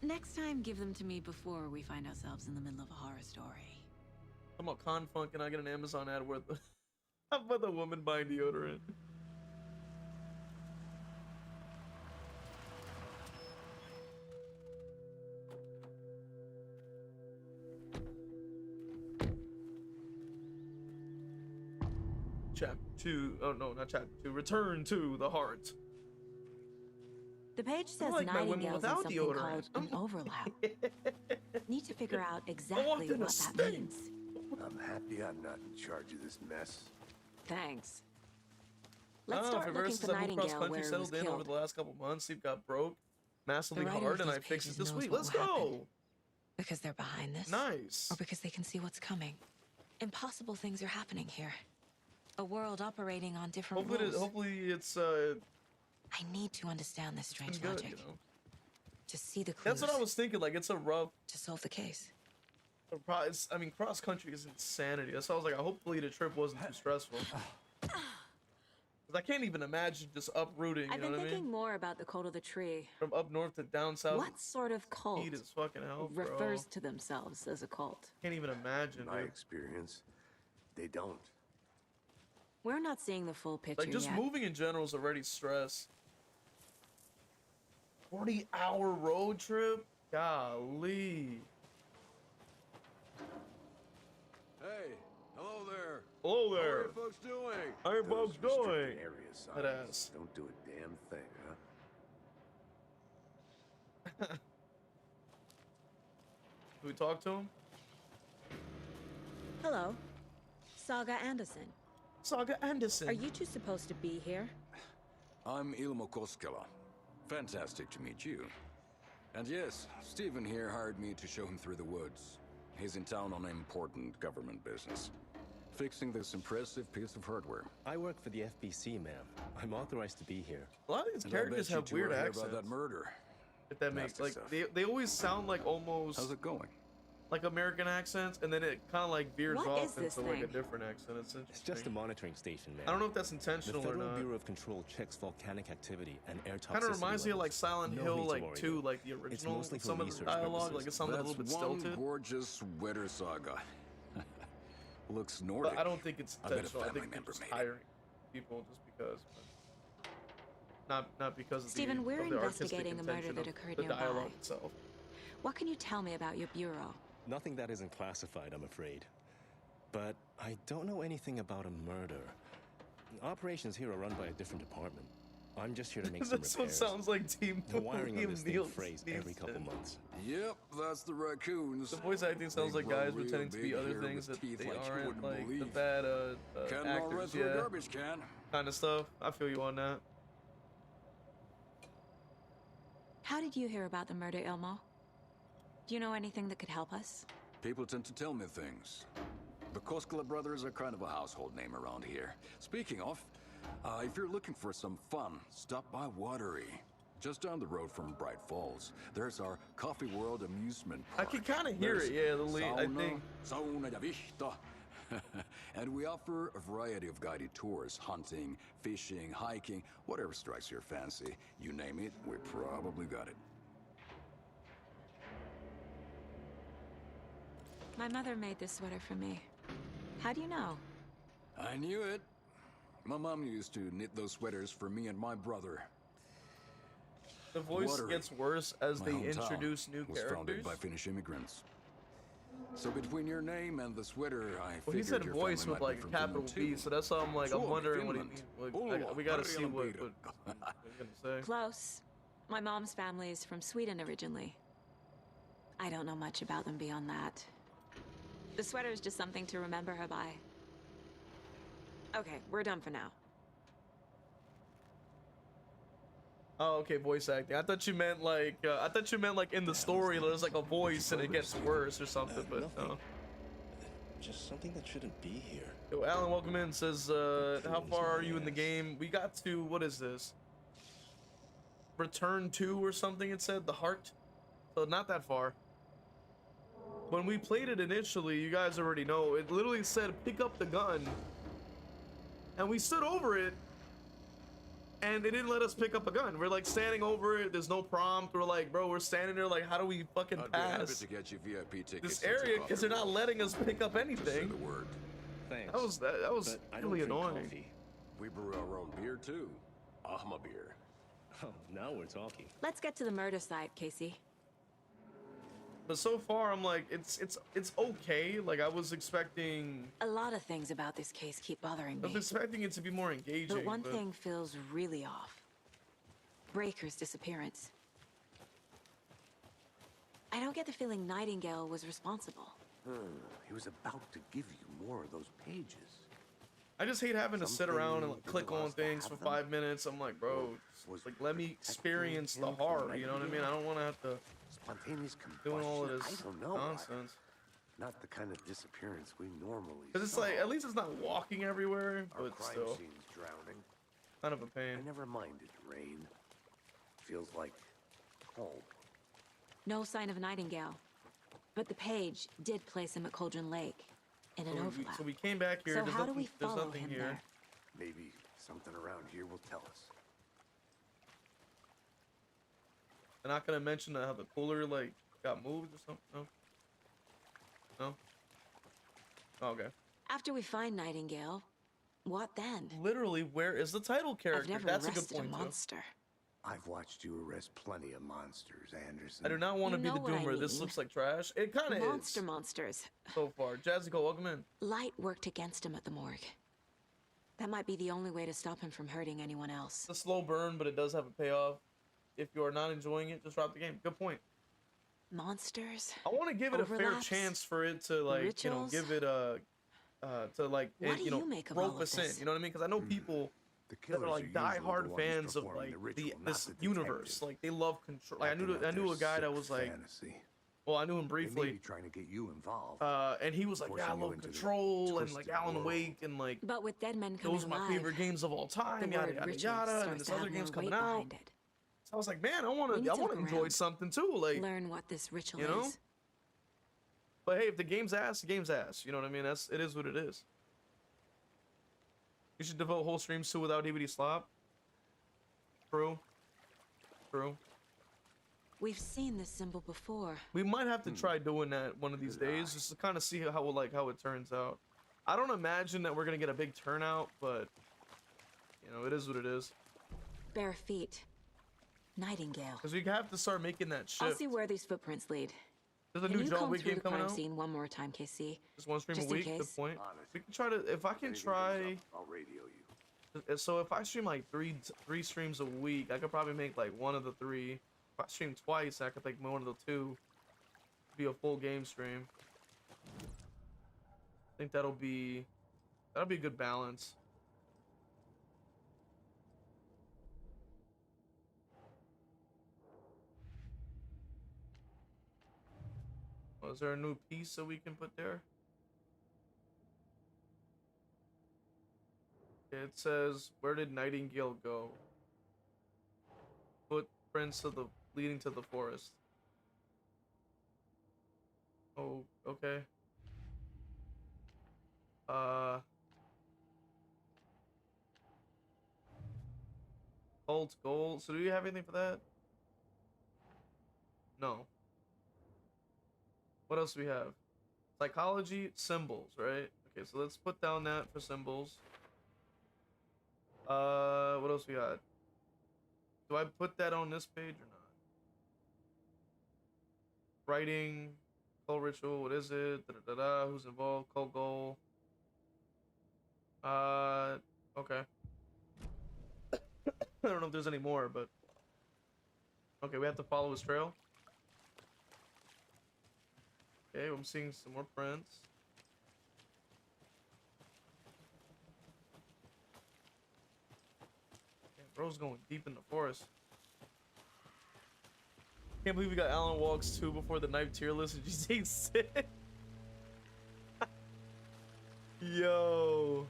Next time, give them to me before we find ourselves in the middle of a horror story. I'm about Confunk, and I get an Amazon ad worth about the woman buying deodorant. Chapter 2. Oh no, not chapter 2. Return to the heart. The page says like my women Nightingale's in without something deodorant. called an overlap. Need to figure out walked exactly in a what that state. means. I'm happy I'm not in charge of this mess. Thanks. I Let's don't know, start for looking versus for I moved cross Nightingale country, where it was settled in over killed. the last couple months. Sleep got broke massively The writer hard, of and I these fixed it pages this knows week. what Let's will happen. go. Because they're behind this? Nice. Or because they can see what's coming? Impossible things are happening here. A world operating on different rules. Hopefully it's I need to understand this strange good, logic. you know. To see the clues. That's what I was thinking. Like, it's a rough. To solve the case. I mean, cross country is insanity. That's why I was like, hopefully the trip wasn't too stressful. Because I can't even imagine just uprooting. You I've know been what I thinking mean? more about the cult of the tree. From up north to down south. What sort of cult Heat is fucking hell, bro. refers to themselves as a cult? Can't even imagine. In my Dude. experience, they don't. We're not seeing the full picture Like, just yet. moving in general is already stress. 40-hour road trip? Golly. Hey, hello there. Hello How there. are you folks doing? How you folks doing? Area That ass. signs don't do a damn thing, huh? Do we talk to him? Hello. Saga Anderson. Saga Anderson. Are you two supposed to be here? I'm Ilmo Koskela. Fantastic to meet you. And yes, Stephen here hired me to show him through the woods. He's in town on important government business. Fixing this impressive piece of hardware. I work for the FBC, ma'am. I'm authorized to be here. A lot of these And characters I bet have you two weird are here accents. about that murder. If that makes like they always sound like almost. How's it going? Like American accents, and then it kind of like veers What is off this into like a thing? different accent. It's interesting. It's just a monitoring station, ma'am. I don't know if that's The intentional or Federal not. Bureau of Control checks volcanic activity and air toxicity Kind of reminds me of like levels. Silent No Hill, need to like worry, 2, though. like the It's original. mostly for Some of the research dialogue, purposes. like it sounded a little bit That's one stilted. gorgeous weather saga. Looks Nordic. But I don't think it's I bet a intentional. I family think they're member just made it. hiring people just because. But not because of Stephen, the, we're of the artistic investigating a murder intention that of occurred the nearby. dialogue itself. What can you tell me about your bureau? Nothing that isn't classified, I'm afraid. But I don't know anything about a murder. Operations here are run by a different department. I'm just here to make some This one repairs. sounds like Team The wiring on Liam this thing Neeson. frays every couple months. Yep, that's the raccoons. The voice acting sounds They like guys grow real pretending to be big other here things with that teeth they like you aren't, wouldn't like the believe. bad Can all run actors, through a yeah, garbage can. kind of stuff. I feel you on that. How did you hear about the murder, Ilmo? Do you know anything that could help us? People tend to tell me things. The Koskela brothers are kind of a household name around here. Speaking of, if you're looking for some fun, stop by Watery. Just down the road from Bright Falls, there's our Coffee World amusement I park. can kind of hear it, yeah, the lead, I think. Sauna ja vihta. And we offer a variety of guided tours, hunting, fishing, hiking, whatever strikes your fancy. You name it, we probably got it. My mother made this sweater for me. How do you know? I knew it. My mom used to knit those sweaters for me and my brother. The voice Watery, gets worse as my they hometown, introduce new was founded characters. by Finnish immigrants. So between your name and the sweater, I Well, he figured said your voice family with might be like a from capital Finland B, too. so that's how I'm like, I'm Suomi, wondering what he Finland. means. Ulla, We gotta see what Karjalanpiiri. he's gonna say. Close. My mom's family is from Sweden originally. I don't know much about them beyond that. The sweater is just something to remember her by. Okay, we're done for now. Oh, okay, voice acting. I thought you meant like in the story there's like a voice and it gets worse or something, but no. Just something that shouldn't be here. Yo, Alan, welcome in. Says, how far are you in the game? We got to, what is this? Return 2 or something, it said, the heart. So not that far. When we played it initially, you guys already know, it literally said pick up the gun. And we stood over it, and they didn't let us pick up a gun. We're like standing over it, there's no prompt. We're like, bro, we're standing there like, how do we fucking I'd be happy pass to get you VIP tickets this into area? Coffee Because they're not World. letting us pick up Just say the anything. word. Thanks. That was But I don't really drink annoying. coffee. We brew our own beer too. Ahma beer. Oh, now we're talking. Let's get to the murder site, Casey. But so far, I'm like, it's okay. Like I was expecting A lot of things about this case keep bothering I was me. expecting it to be more engaging. But one thing feels really off. Breaker's disappearance. I don't get the feeling Nightingale was responsible. He was about to give you more of those pages. I just hate having to sit around and like, Something click on allows to things for have them? 5 minutes. I'm like, bro, Was like let me protecting experience the him from horror. You know what I mean? I don't want to have to Spontaneous combustion. doing all of I this don't know. nonsense. Not the kind of disappearance we normally. Because it's saw. like, at least it's not walking everywhere, Our but crime still, scene's drowning. kind of a I pain. never minded rain. Feels like home. No sign of Nightingale. But the page did place him at Cauldron Lake in an overlap. So we came back here. So There's how do nothing, we there's follow nothing him here. there? Maybe something around here will tell us. They're not gonna mention how the cooler like got moved or something. No. No. Oh, okay. After we find Nightingale, what then? Literally, where is the title character? I've never That's a good arrested a point too. monster. I've watched you arrest plenty of monsters, Anderson. I do not want to You be the know what I doomer. This mean. looks like trash. It kind of is Monsters. so far. Jazzy, go welcome in. Light worked against him at the morgue. That might be the only way to stop him from hurting anyone else. It's a slow burn, but it does have a payoff. If you are not enjoying it, just drop the game. Good point. Monsters. I want to give it a fair Overlaps, chance for it to like, rituals. give it a, to like, What do you know, you make of all rope of us in. this? You know what I mean? Because I know people The that killers are like usually the die-hard ones fans of performing like the ritual, not this the universe. detective. Like they love control. Like I Acting out knew their a guy that sick was like, fantasy. well, I knew him They may briefly. be trying to get you involved. And he was like, yeah, I forcing you love into their Control and like twisted Alan world. Wake and like But with dead men coming those are my alive, favorite games of all time. the Yada word yada ritual yada. And starts this to other have game's more coming weight out. behind it. So I was like, man, I We want need to to look enjoy around. something too. Like, Learn what this ritual you know? is. But hey, if the game's ass, the game's ass. You know what I mean? It is what it is. You should devote whole streams to without DBD slop. True. True. We've seen this symbol before. We might have to try doing that one of these days, just to kind of see how it turns out. I don't imagine that we're gonna get a big turnout, but you know, it is what it is. Bare feet. Nightingale. Because we have to start making that I'll shift. see where these footprints lead. There's a Can new you John comb Wick through game the coming crime out. scene one more time, KC? Just one stream Just a in week. Good case. point. Honest. We can try to. If I can Anything try. comes up, I'll radio you. So if I stream like three streams a week, I could probably make like one of the three. If I stream twice, I could make one of the two. Be a full game stream. I think that'll be a good balance. Oh, is there a new piece that we can put there? It says, where did Nightingale go? Footprints leading to the forest. Oh, okay. Cult gold. So do you have anything for that? No. What else do we have? Psychology, symbols, right? Okay, so let's put down that for symbols. What else we got? Do I put that on this page or not? Writing, cult ritual, what is it? Da, da, da, da. Who's involved? Cult goal. Okay. I don't know if there's any more, but okay, we have to follow his trail. Okay, I'm seeing some more prints. Damn, bro's going deep in the forest. Can't believe we got Alan Walks 2 before the knife tier list and GTA 6. Yo.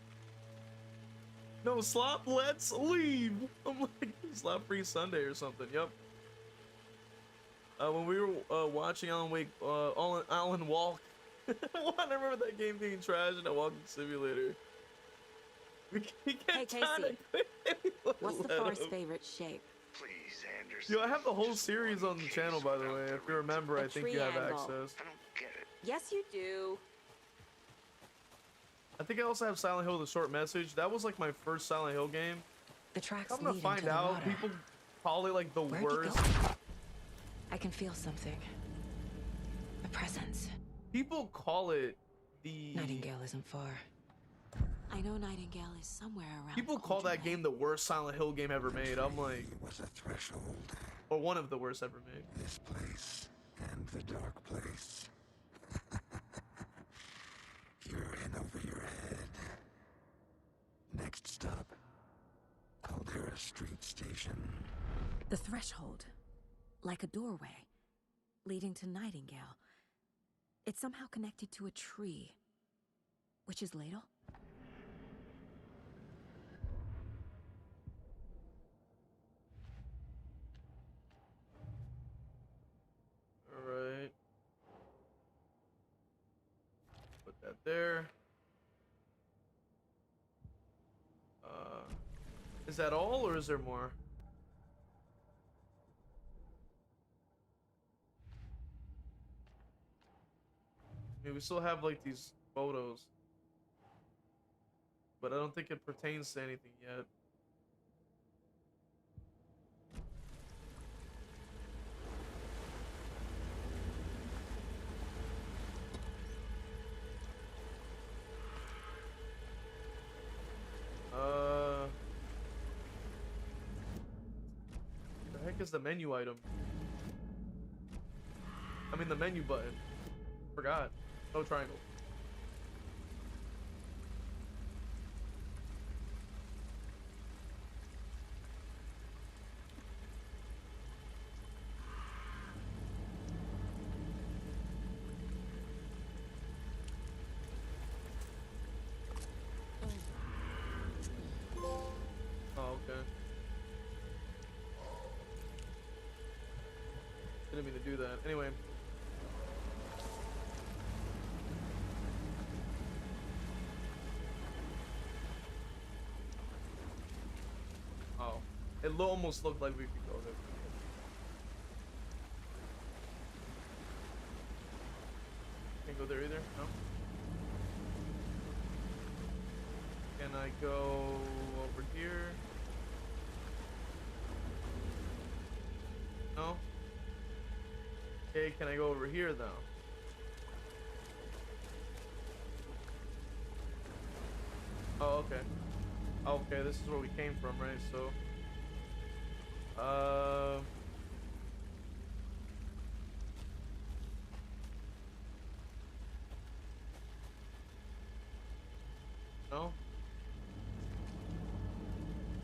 No, Slop, let's leave. I'm like, Slop Free Sunday or something. Yep. When we were watching Alan Wake, Alan Walk. I remember that game being trash in that walking simulator. We Hey, can't try Casey. to What's the let forest's him. favorite shape? Please, Anderson. Yo, I have the whole Just series one on the case channel, by the without way. the If you remember, A I think you have triangle. access. I don't get it. Yes, you do. I think I also have Silent Hill: The Short Message. That was like my first Silent Hill game. The tracks I'm gonna lead find into the out. water. People call it like the Where'd you worst. go? I can feel something. A presence. People call it the. Nightingale isn't far. I know Nightingale is somewhere around. People call that game the worst Silent Hill game ever made. I'm like, It was a threshold. or one of the worst ever made. This place and the dark place. You're in over your head. Next stop, Caldera Street Station. The threshold, like a doorway, leading to Nightingale. It's somehow connected to a tree. Which is Ladle? Alright. Put that there. Is that all, or is there more? I mean, we still have like these photos, but I don't think it pertains to anything yet. heck is the menu item? I mean the menu button. Forgot. No triangle. Oh, okay. Didn't mean to do that. Anyway. Oh. It almost looked like we could go there. Can't go there either? No? Can I go over here? No? Okay, can I go over here though? Oh, okay. Okay, this is where we came from, right? So, no?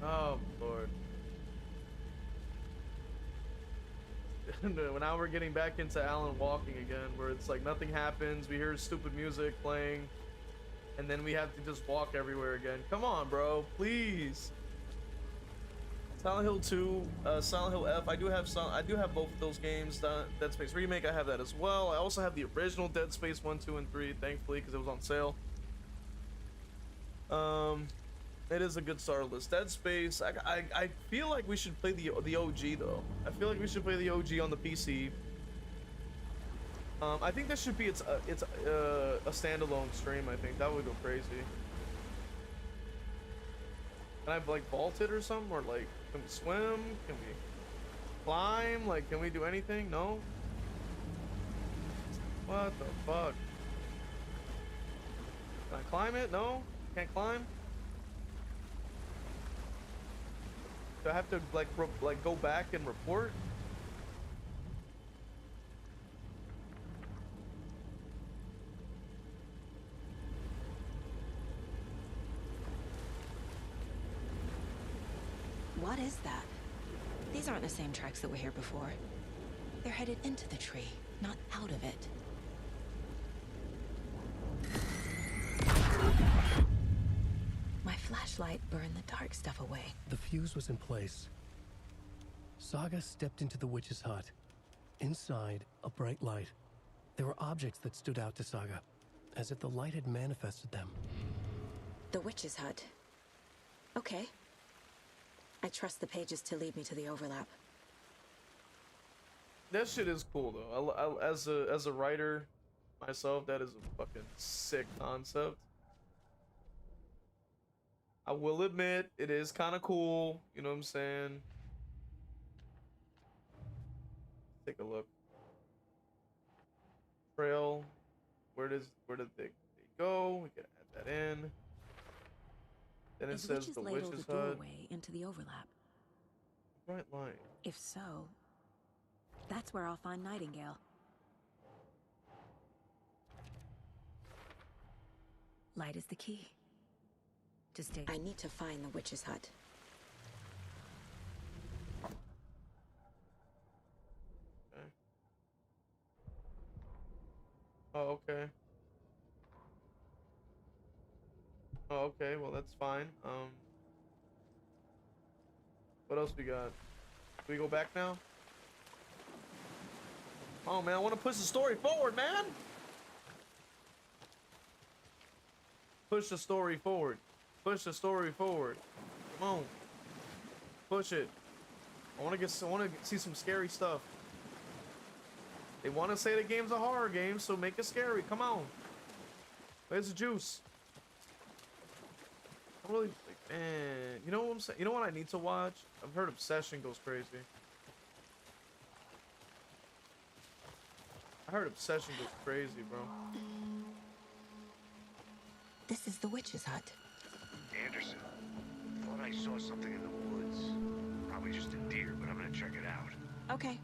Oh, Lord. Now we're getting back into Alan walking again, where it's like nothing happens, we hear stupid music playing, and then we have to just walk everywhere again. Come on, bro, please. Silent Hill 2, Silent Hill F. I do have both of those games. Dead Space Remake, I have that as well. I also have the original Dead Space 1, 2, and 3, thankfully, because it was on sale. It is a good starter list. Dead Space, I feel like we should play the OG though. I feel like we should play the OG on the PC. I think this should be a standalone stream. I think that would go crazy. Can I like vault it or something, or like can we swim? Can we climb? Like can we do anything? No. What the fuck? Can I climb it? No, can't climb. Do I have to like go back and report? What is that? These aren't the same tracks that were here before. They're headed into the tree, not out of it. My flashlight burned the dark stuff away. The fuse was in place. Saga stepped into the witch's hut. Inside, a bright light. There were objects that stood out to Saga, as if the light had manifested them. The witch's hut. Okay. I trust the pages to lead me to the overlap. That shit is cool though. As a writer myself, that is a fucking sick concept. I will admit, it is kind of cool. You know what I'm saying? Take a look. Trail. Where did they go? We can add that in. Then it says the witch's hut. Doorway into the overlap. Bright light. If so, that's where I'll find Nightingale. Light is the key. I need to find the witch's hut. Okay. Oh, okay. Oh, okay. Well, that's fine. What else we got? Can we go back now? Oh man, I want to push the story forward, man. Push the story forward. Push the story forward. Come on. Push it. I want to see some scary stuff. They want to say the game's a horror game, so make it scary. Come on. Where's the juice? I really, like, man. You know what I'm saying? You know what I need to watch? I've heard Obsession goes crazy. I heard Obsession goes crazy, bro. This is the witch's hut. Anderson, thought I saw something in the woods. probably just a deer, but I'm gonna check it out. Okay.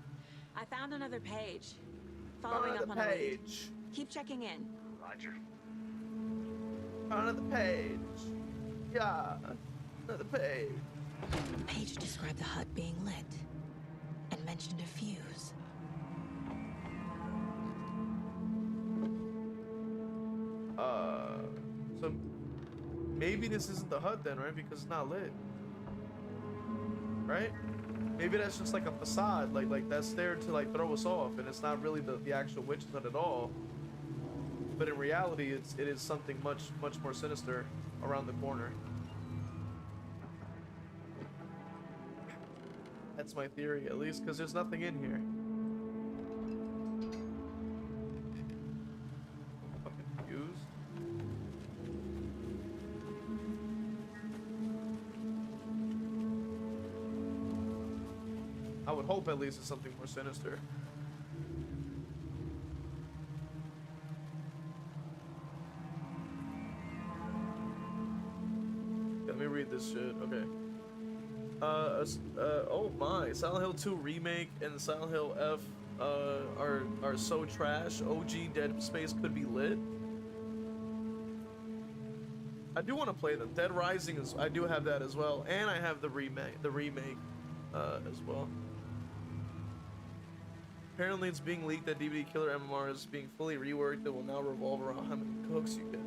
I found another page. Following up on a lead. Keep checking in. Roger. Another page. Yeah. Another page. The page described the hut being lit and mentioned a fuse. So maybe this isn't the hut then, right? Because it's not lit. Right? Maybe that's just like a facade, like that's there to like throw us off, and it's not really the actual witch hut at all. But in reality, it is something much more sinister around the corner. That's my theory, at least, because there's nothing in here. I'm confused. I would hope at least it's something more sinister. Let me read this shit. Okay. Oh my, Silent Hill 2 remake and Silent Hill F are so trash. OG Dead Space could be lit. I do want to play them. Dead Rising is, I do have that as well, and I have the remake as well. Apparently it's being leaked that DBD Killer MMR is being fully reworked that will now revolve around how many cooks you get.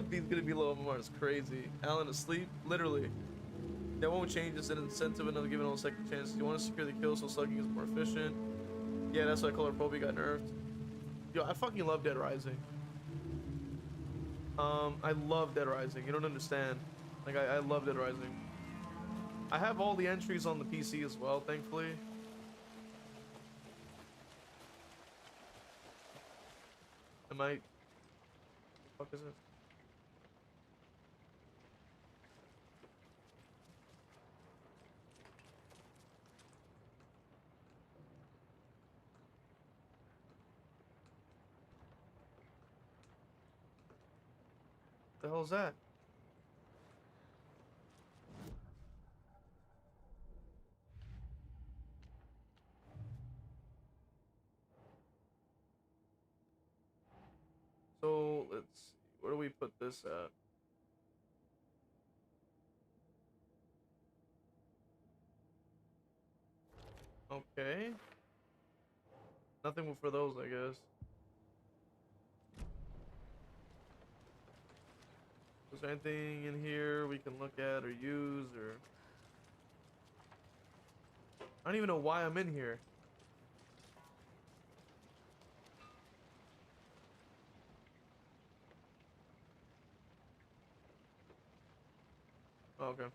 B's gonna be low MMR is crazy. Alan asleep? Literally. That won't change. It's an incentive of giving all second chances. You want to secure the kill so slugging is more efficient. Yeah, that's why Color Phobia got nerfed. Yo, I fucking love Dead Rising. I love Dead Rising. You don't understand. Like, I love Dead Rising. I have all the entries on the PC as well, thankfully. Am I... What the fuck is it? The hell is that? So let's see, where do we put this at? Okay. Nothing for those, I guess. Is there anything in here we can look at or use, or... I don't even know why I'm in here. Oh, okay.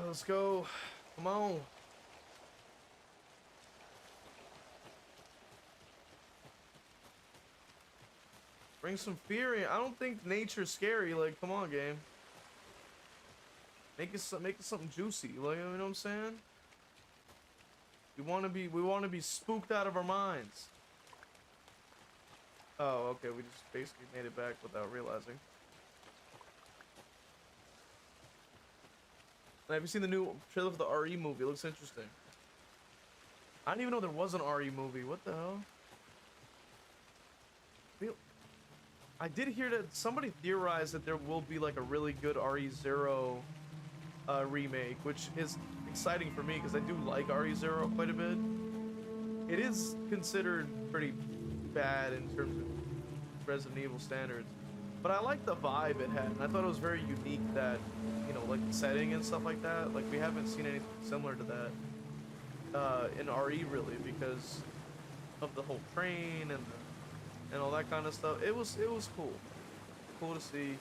Let's go. Come on. Bring some fear in. I don't think nature's scary. Like, come on, game. Make it something juicy. Like, you know what I'm saying? We want to be spooked out of our minds. Oh, okay. We just basically made it back without realizing. Have you seen the new trailer for the RE movie? It looks interesting. I didn't even know there was an RE movie. What the hell? I did hear that somebody theorized that there will be like a really good RE0 remake, which is exciting for me because I do like RE0 quite a bit. It is considered pretty bad in terms of Resident Evil standards, but I like the vibe it had, and I thought it was very unique that, you know, like the setting and stuff like that. Like, we haven't seen anything similar to that in RE really, because of the whole train and all that kind of stuff. It was cool to see.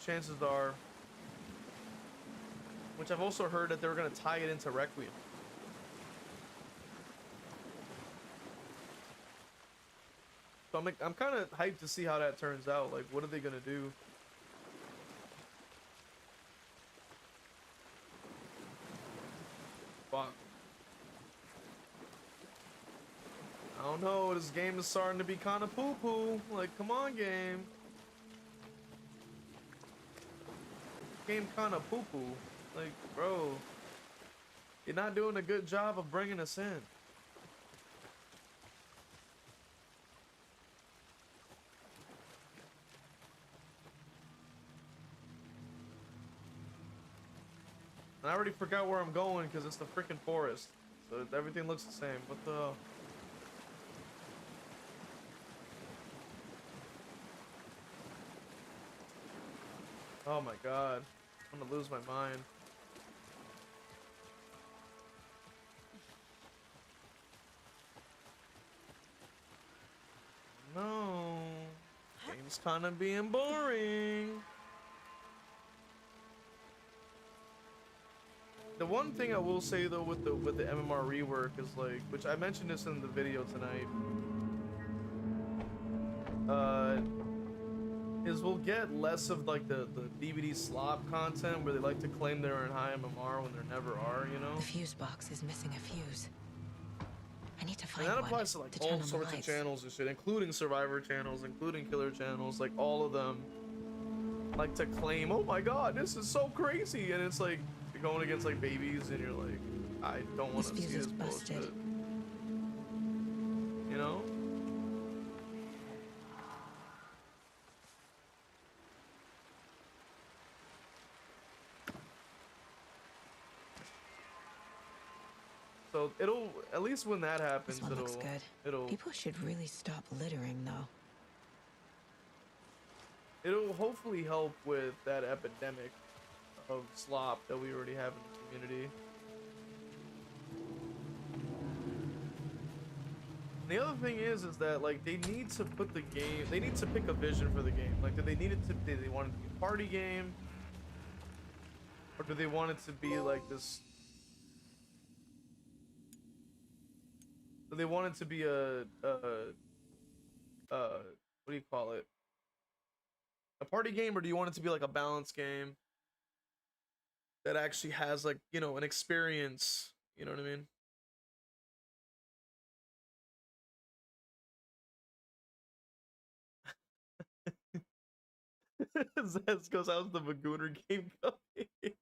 Chances are, which I've also heard that they were going to tie it into Requiem. So I'm kind of hyped to see how that turns out. Like, what are they going to do? Fuck. I don't know, this game is starting to be kind of poo-poo. Like, come on, game. game kind of poo-poo. Like, bro, you're not doing a good job of bringing us in. And I already forgot where I'm going because it's the freaking forest. So everything looks the same. What the... Oh my god. I'm gonna lose my mind. No. Game's kind of being boring. The one thing I will say though with the MMR rework is like, which I mentioned this in the video tonight, is we'll get less of like the DBD slop content where they like to claim they're in high MMR when there never are, you know? The fuse box is missing a fuse. I need to find And that one applies to like to turn all on the sorts of lights. channels and shit, including survivor channels, including killer channels, like all of them like to claim, oh my god, this is so crazy, and it's like you're going against like babies and you're like, I don't want to see this bullshit. You know? So it'll, at least when that happens, This one looks good. People should really stop littering though. It'll hopefully help with that epidemic of slop that we already have in the community. And the other thing is that like they need to put the game, they need to pick a vision for the game. Like, do they want it to be a party game, or do they want it to be like this? Do they want it to be a what do you call it? A party game, or do you want it to be like a balanced game that actually has like, you know, an experience, you know what I mean? Zez goes, how's the Magooner game coming?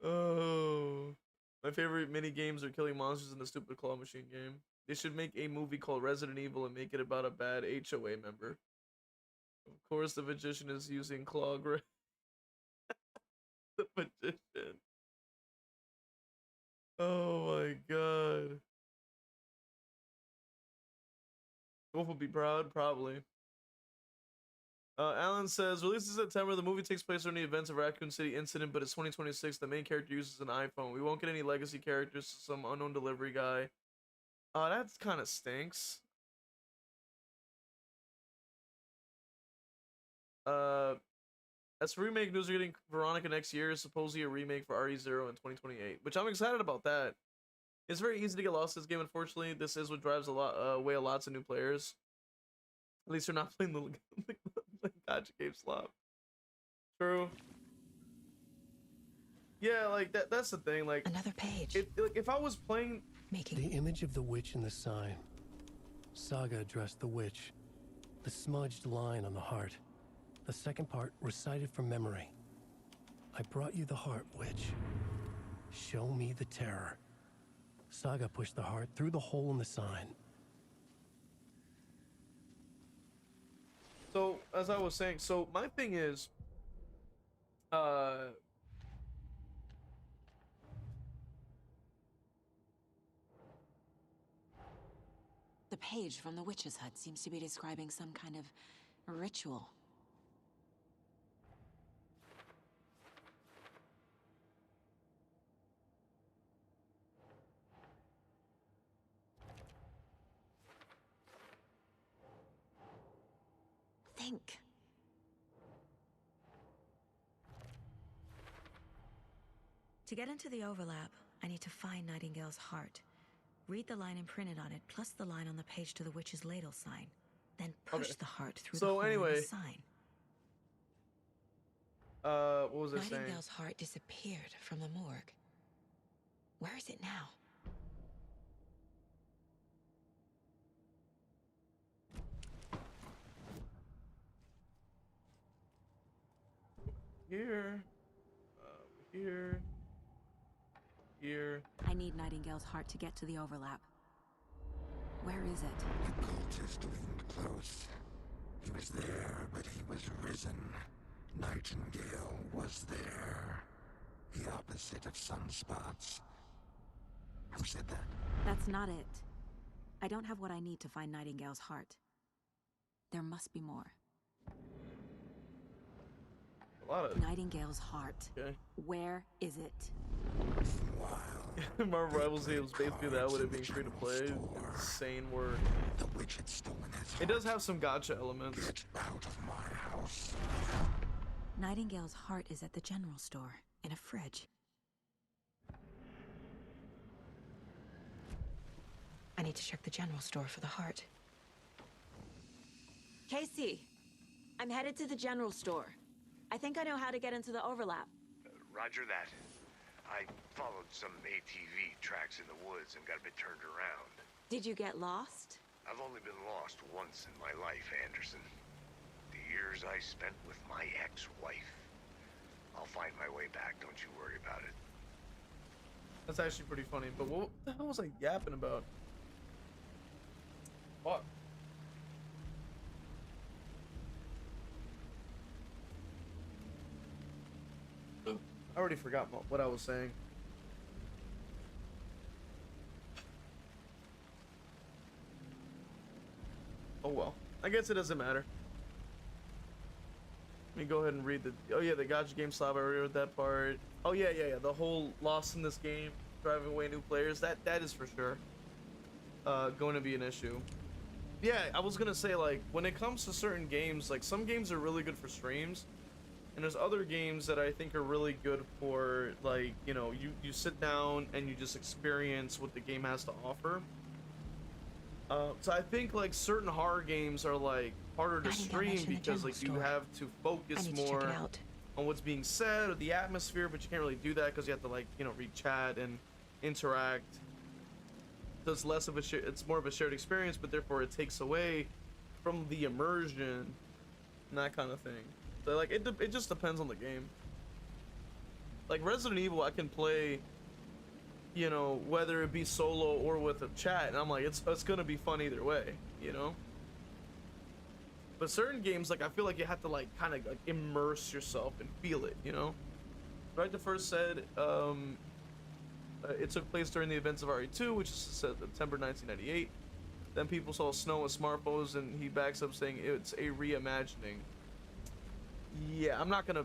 Oh, my favorite mini games are killing monsters in the stupid claw machine game. They should make a movie called Resident Evil and make it about a bad HOA member. Of course, the magician is using claw grip. The magician. Oh my god. Wolf will be proud, probably. Alan says, released in September, the movie takes place during the events of Raccoon City incident, but it's 2026. The main character uses an iPhone. We won't get any legacy characters, some unknown delivery guy. That kind of stinks. As for remake news, we're getting Veronica next year, supposedly a remake for RE0 in 2028, which I'm excited about that. It's very easy to get lost in this game, unfortunately. This is what drives away lots of new players. At least they're not playing the gotcha game slop. True. Yeah, like that's the thing. Like another page. Like if I was playing, the image of the witch in the sign. Saga addressed the witch. The smudged line on the heart. The second part recited from memory. I brought you the heart, witch. Show me the terror. Saga pushed the heart through the hole in the sign. So, as I was saying, so my thing is, the page from the witch's hut seems to be describing some kind of ritual. Think. To get into the overlap, I need to find Nightingale's heart. Read the line imprinted on it, plus the line on the page to the witch's ladle sign. Then push the heart through the hole in the sign. What was I saying? Nightingale's heart disappeared from the morgue. Where is it now? here. Here. Here. I need Nightingale's heart to get to the overlap. Where is it? The cultist leaned close. He was there, but he was risen. Nightingale was there. The opposite of sunspots. Who said that? That's not it. I don't have what I need to find Nightingale's heart. There must be more. A lot of Nightingale's heart. Okay. Where is it? Marvel Rivals was basically that with it being free to play. Insane work. The witch had stolen his heart. It does have some gotcha elements. Get out of my house. Nightingale's heart is at the general store, in a fridge. I need to check the general store for the heart. Casey, I'm headed to the general store. I think I know how to get into the overlap. Roger that. I followed some ATV tracks in the woods and got a bit turned around. Did you get lost? I've only been lost once in my life, Anderson. The years I spent with my ex-wife. I'll find my way back, don't you worry about it. That's actually pretty funny, but what the hell was I yapping about? Fuck. I already forgot what I was saying. Oh well. I guess it doesn't matter. Let me go ahead and read the... Oh yeah, the gotcha game slab. I already read that part. Oh yeah. The whole lost in this game, driving away new players. That is for sure going to be an issue. Yeah, I was gonna say, like, when it comes to certain games, like, some games are really good for streams, and there's other games that I think are really good for, like, you know, you sit down and you just experience what the game has to offer. So I think, like, certain horror games are, like, harder to stream because, like, you have to focus more on what's being said or the atmosphere, but you can't really do that because you have to, like, you know, read chat and interact. So it's less of a it's more of a shared experience, but therefore it takes away from the immersion and that kind of thing. So, like, it just depends on the game. Like Resident Evil, I can play, you know, whether it be solo or with a chat, and I'm like, it's gonna be fun either way, you know. But certain games, like, I feel like you have to, like, kind of, like, immerse yourself and feel it, you know. Right, the first said, it took place during the events of RE2, which is September 1998. Then people saw snow with smartphones, and he backs up saying it's a reimagining. Yeah, I'm not gonna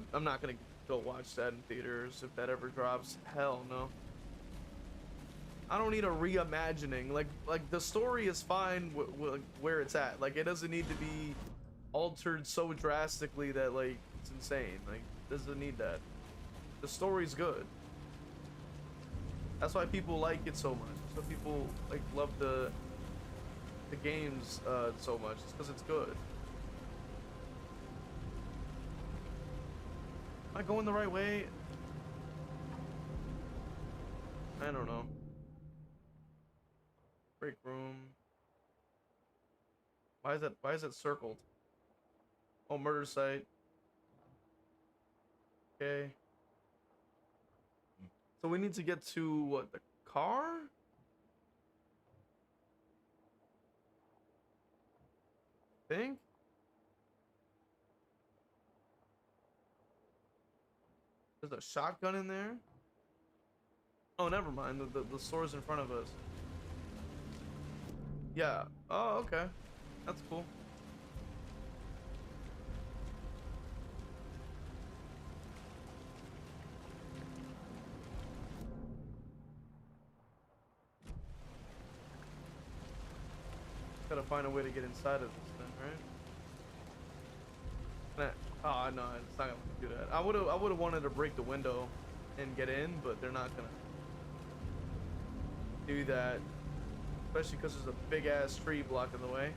go watch that in theaters if that ever drops. Hell no. I don't need a reimagining. Like the story is fine where it's at. Like, it doesn't need to be altered so drastically that, like, it's insane. Like, doesn't need that. The story's good. That's why people like it so much. So people, like, love the games so much. It's because it's good. Am I going the right way? I don't know. Break room. Why is it circled? Oh, murder site. Okay. So we need to get to, what, the car? Think? There's a shotgun in there? Oh, never mind. The store's in front of us. Yeah. Oh, okay. That's cool. Gotta find a way to get inside of this thing, right? Oh no, it's not gonna do that. I would've wanted to break the window and get in, but they're not gonna do that. Especially because there's a big ass tree blocking the way.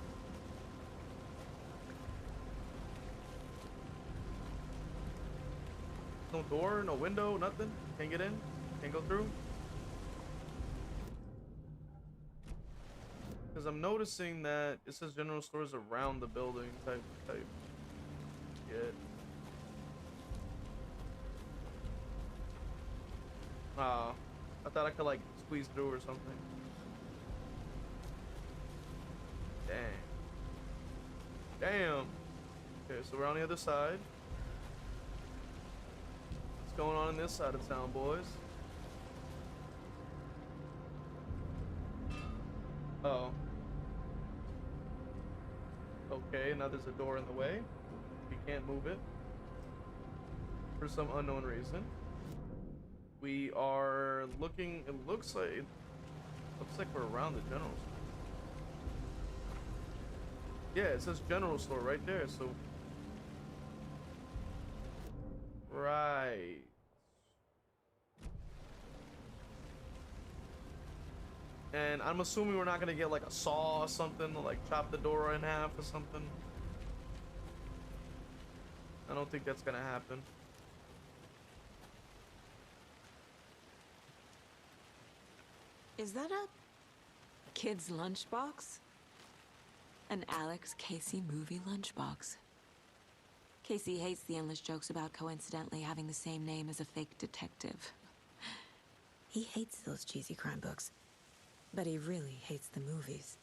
No door, no window, nothing. Can't get in. Can't go through. Because I'm noticing that it says general stores around the building type shit. Oh, I thought I could like squeeze through or something. Dang. Damn. Okay, so we're on the other side. What's going on this side of town, boys? Oh. Okay, now there's a door in the way. We can't move it. For some unknown reason. We are looking, it looks like we're around the general store. Yeah, it says general store right there, so. Right. And I'm assuming we're not gonna get like a saw or something to like chop the door in half or something. I don't think that's gonna happen. Is that a kid's lunchbox? An Alex Casey movie lunchbox. Casey hates the endless jokes about coincidentally having the same name as a fake detective. He hates those cheesy crime books, but he really hates the movies.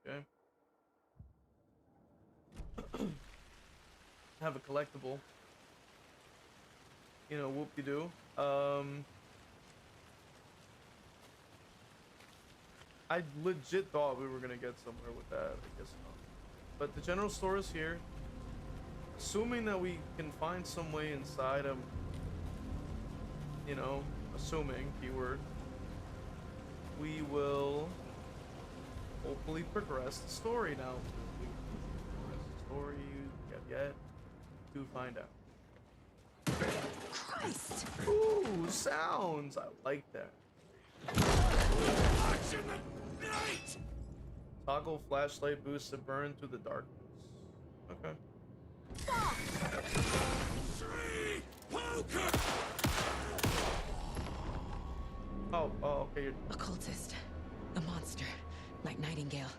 Okay. Have a collectible. You know, whoop-de-doo. I legit thought we were gonna get somewhere with that. I guess not. But the general store is here. Assuming that we can find some way inside of, you know, assuming, keyword, we will hopefully progress the story now. Progress the story, yet to find out. Christ! Ooh, sounds! I like that. Toggle flashlight boost to burn through the darkness. Okay. Oh, okay. Occultist. A monster. Like Nightingale.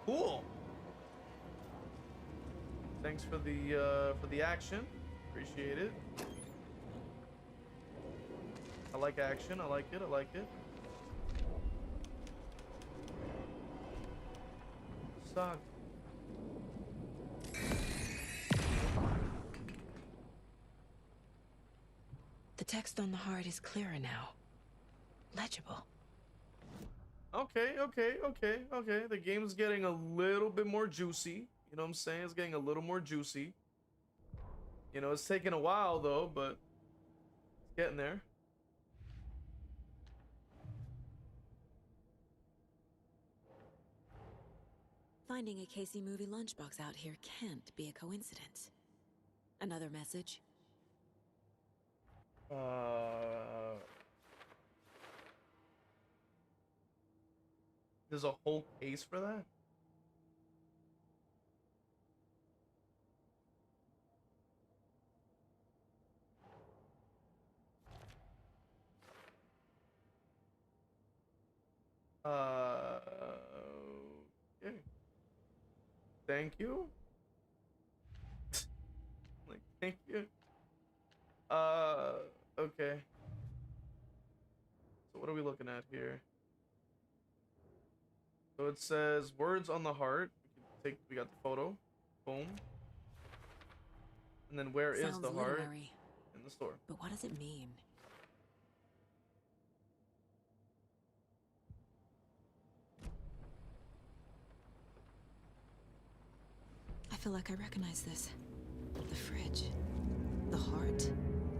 Cool. Thanks for the action. Appreciate it. I like action. I like it. I like it. Suck. The text on the heart is clearer now. Legible. Okay. The game's getting a little bit more juicy. You know what I'm saying? It's getting a little more juicy. You know, it's taking a while though, but it's getting there. Finding a Casey movie lunchbox out here can't be a coincidence. Another message? There's a whole case for that? Okay. Thank you. Like, thank you. Okay. So what are we looking at here? So it says words on the heart. We got the photo. Boom. And then where is the heart? Literary. In the store. But what does it mean? I feel like I recognize this. The fridge. The heart.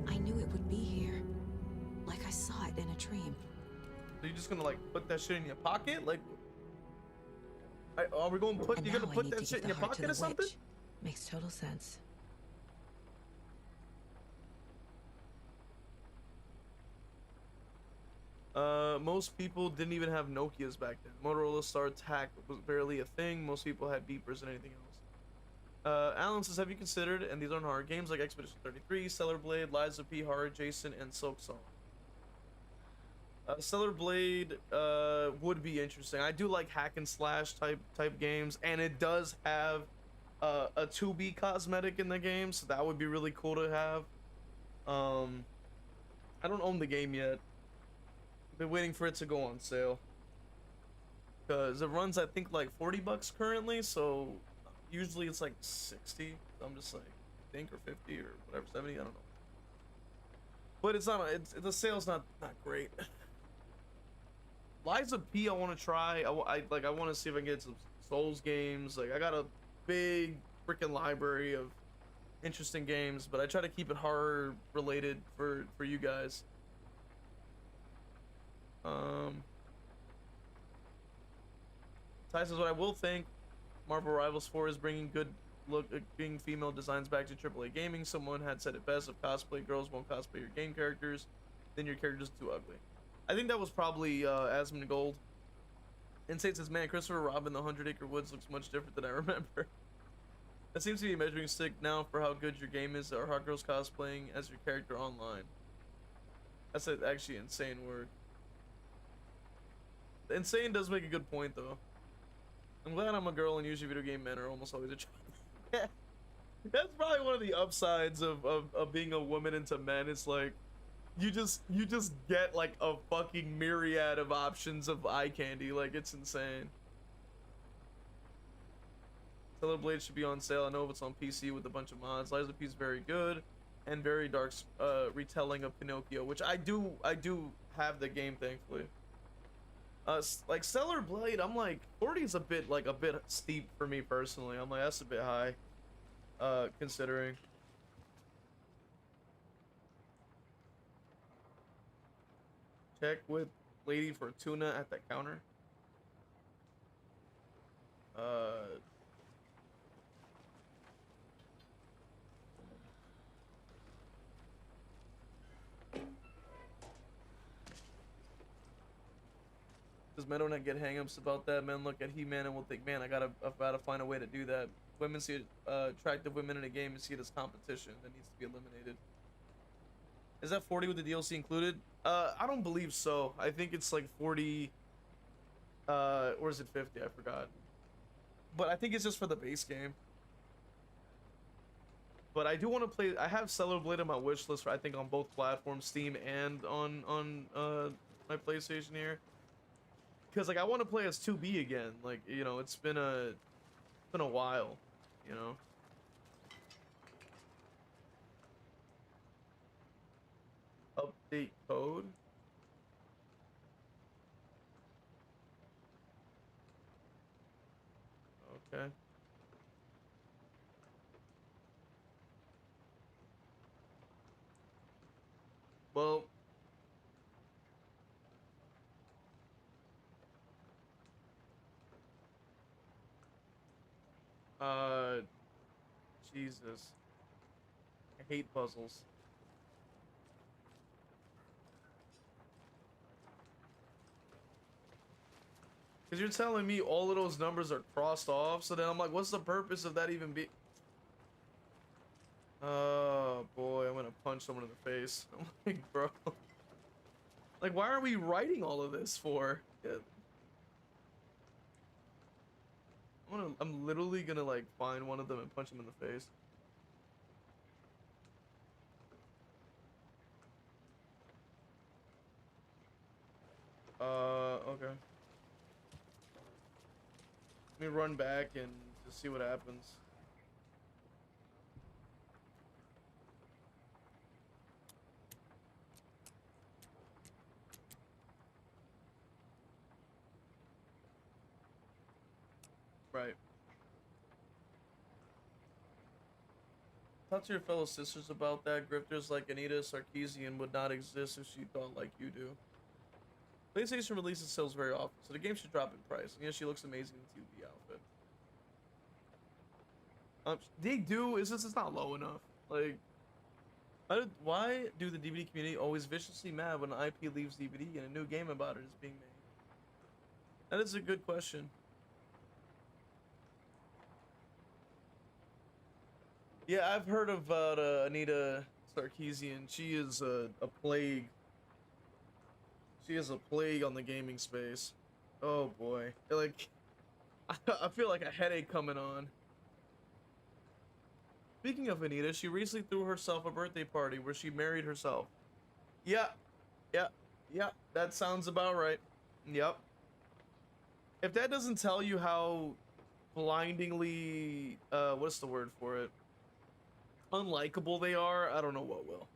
I knew it would be here. Like I saw it in a dream. So you're just gonna like put that shit in your pocket? Like, are we gonna put? You're gonna put that shit in your pocket or something? Makes total sense. Most people didn't even have Nokias back then. Motorola Star Tac was barely a thing. Most people had beepers and anything else. Alan says, have you considered, and these aren't hard, games like Expedition 33, Stellar Blade, Lies of P, Horror, Jason, and Silk Song? Stellar Blade would be interesting. I do like hack and slash type games, and it does have a 2B cosmetic in the game, so that would be really cool to have. I don't own the game yet. I've been waiting for it to go on sale, because it runs, I think, like 40 bucks currently, so usually it's like 60. So I'm just like, I think, or 50 or whatever, 70, I don't know. But it's not, the sale's not great. Lies of P I want to try. I want to see if I can get some Souls games. Like, I got a big freaking library of interesting games, but I try to keep it horror related for you guys. Ty says, what I will think Marvel Rivals 4 is bringing bringing female designs back to AAA gaming. Someone had said it best: if cosplay girls won't cosplay your game characters, then your character's too ugly. I think that was probably Asmongold. Insane says, man, Christopher Robin, the 100 Acre Woods looks much different than I remember. That seems to be a measuring stick now for how good your game is, or hot girls cosplaying as your character online. That's actually an insane word. Insane does make a good point, though. I'm glad I'm a girl, and usually video game men are almost always a child. Yeah. That's probably one of the upsides of being a woman into men. It's like, you just get like a fucking myriad of options of eye candy. Like, it's insane. Stellar Blade should be on sale. I know if it's on PC with a bunch of mods. Lies of P is very good and very dark retelling of Pinocchio, which I do have the game, thankfully. Like Stellar Blade, I'm like 40 is a bit steep for me personally. I'm like, that's a bit high, considering. Check with lady for tuna at the counter. Does men don't get hang-ups about that? Men look at He-Man and will think, man, I gotta find a way to do that. Women see attractive women in a game and see it as competition that needs to be eliminated. Is that 40 with the DLC included? I don't believe so. I think it's like 40, or is it 50? I forgot. But I think it's just for the base game. But I do want to play. I have Stellar Blade on my wish list for, I think, on both platforms, Steam and on my PlayStation here. Because like I want to play as 2B again. Like, you know, it's been a while, you know. Update code. Okay. Well, Jesus. I hate puzzles. Because you're telling me all of those numbers are crossed off, so then I'm like, what's the purpose of that even be? Oh boy, I'm gonna punch someone in the face. I'm like, bro. Like, why are we writing all of this for? Yeah. I'm literally gonna like find one of them and punch him in the face. Okay. Let me run back and just see what happens. Right. Talk to your fellow sisters about that. Grifters like Anita Sarkeesian would not exist if she thought like you do. PlayStation releases sales very often, so the game should drop in price. And yes, she looks amazing in the 2B outfit. They do. It's just, it's not low enough. Like, why do the DBD community always viciously mad when an IP leaves DBD and a new game about it is being made? That is a good question. Yeah, I've heard about Anita Sarkeesian. She is a plague. She is a plague on the gaming space. Oh boy. Like, I feel like a headache coming on. Speaking of Anita, she recently threw herself a birthday party where she married herself. Yeah, yeah, yeah, that sounds about right. Yep. If that doesn't tell you how blindingly, what's the word for it? Unlikable they are, I don't know what will.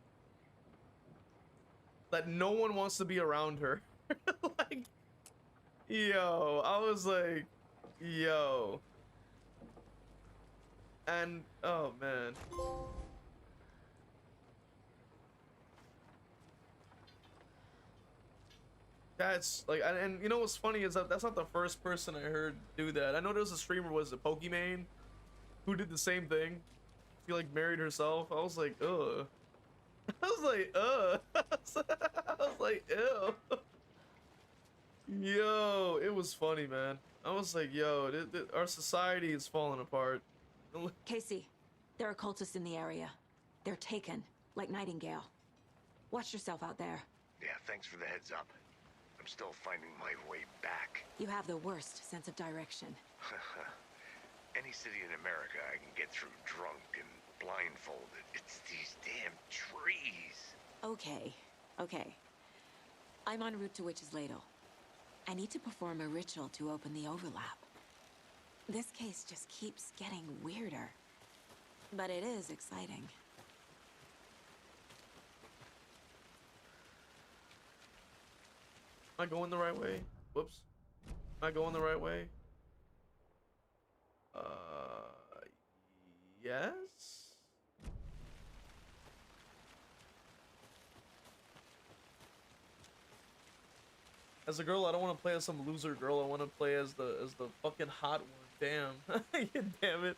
That no one wants to be around her. Like, yo, I was like, yo. And, oh man. That's like, and you know what's funny is that that's not the first person I heard do that. I know there was a streamer, was it Pokimane, who did the same thing. She like married herself. I was like, ugh. I was like, ugh. I was like, ew. Yo, it was funny, man. I was like, yo, our society is falling apart. Casey, there are cultists in the area. They're taken, like Nightingale. Watch yourself out there. Yeah, thanks for the heads up. I'm still finding my way back. You have the worst sense of direction. Any city in America I can get through drunk and blindfolded. It's these damn trees. Okay, okay. I'm en route to Witch's Ladle. I need to perform a ritual to open the overlap. This case just keeps getting weirder. But it is exciting. Am I going the right way? Whoops. Am I going the right way? Yes? As a girl, I don't want to play as some loser girl. I want to play as the fucking hot one. Damn. Damn it.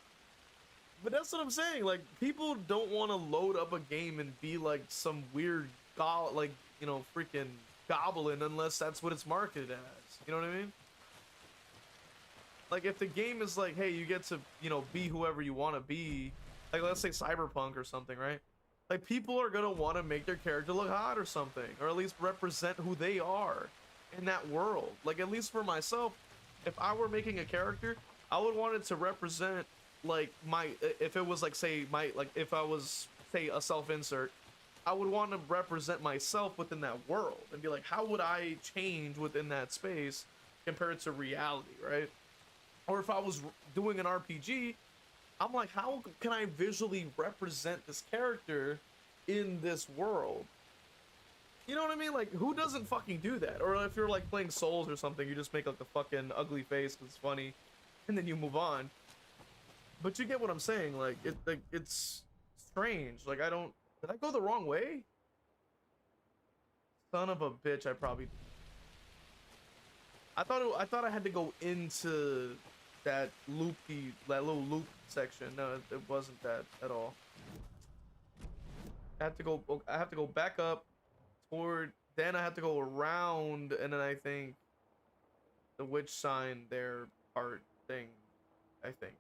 But that's what I'm saying. Like, people don't want to load up a game and be like some weird like, you know, freaking goblin unless that's what it's marketed as. You know what I mean? Like, if the game is like, hey, you get to, you know, be whoever you want to be, like, let's say Cyberpunk or something, right? Like, people are gonna want to make their character look hot or something, or at least represent who they are in that world. Like, at least for myself, if I were making a character, I would want it to represent, like, my, if it was like, say, my, like, if I was, say, a self-insert, I would want to represent myself within that world and be like, how would I change within that space compared to reality, right? Or if I was doing an RPG, I'm like, how can I visually represent this character in this world? You know what I mean? Like, who doesn't fucking do that? Or if you're like playing Souls or something, you just make like a fucking ugly face because it's funny, and then you move on. But you get what I'm saying? Like, it's strange. Like, did I go the wrong way? Son of a bitch! I thought I had to go into that little loop section. No, it wasn't that at all. I have to go back up toward, then I have to go around, and then I think the witch sign their part thing, I think.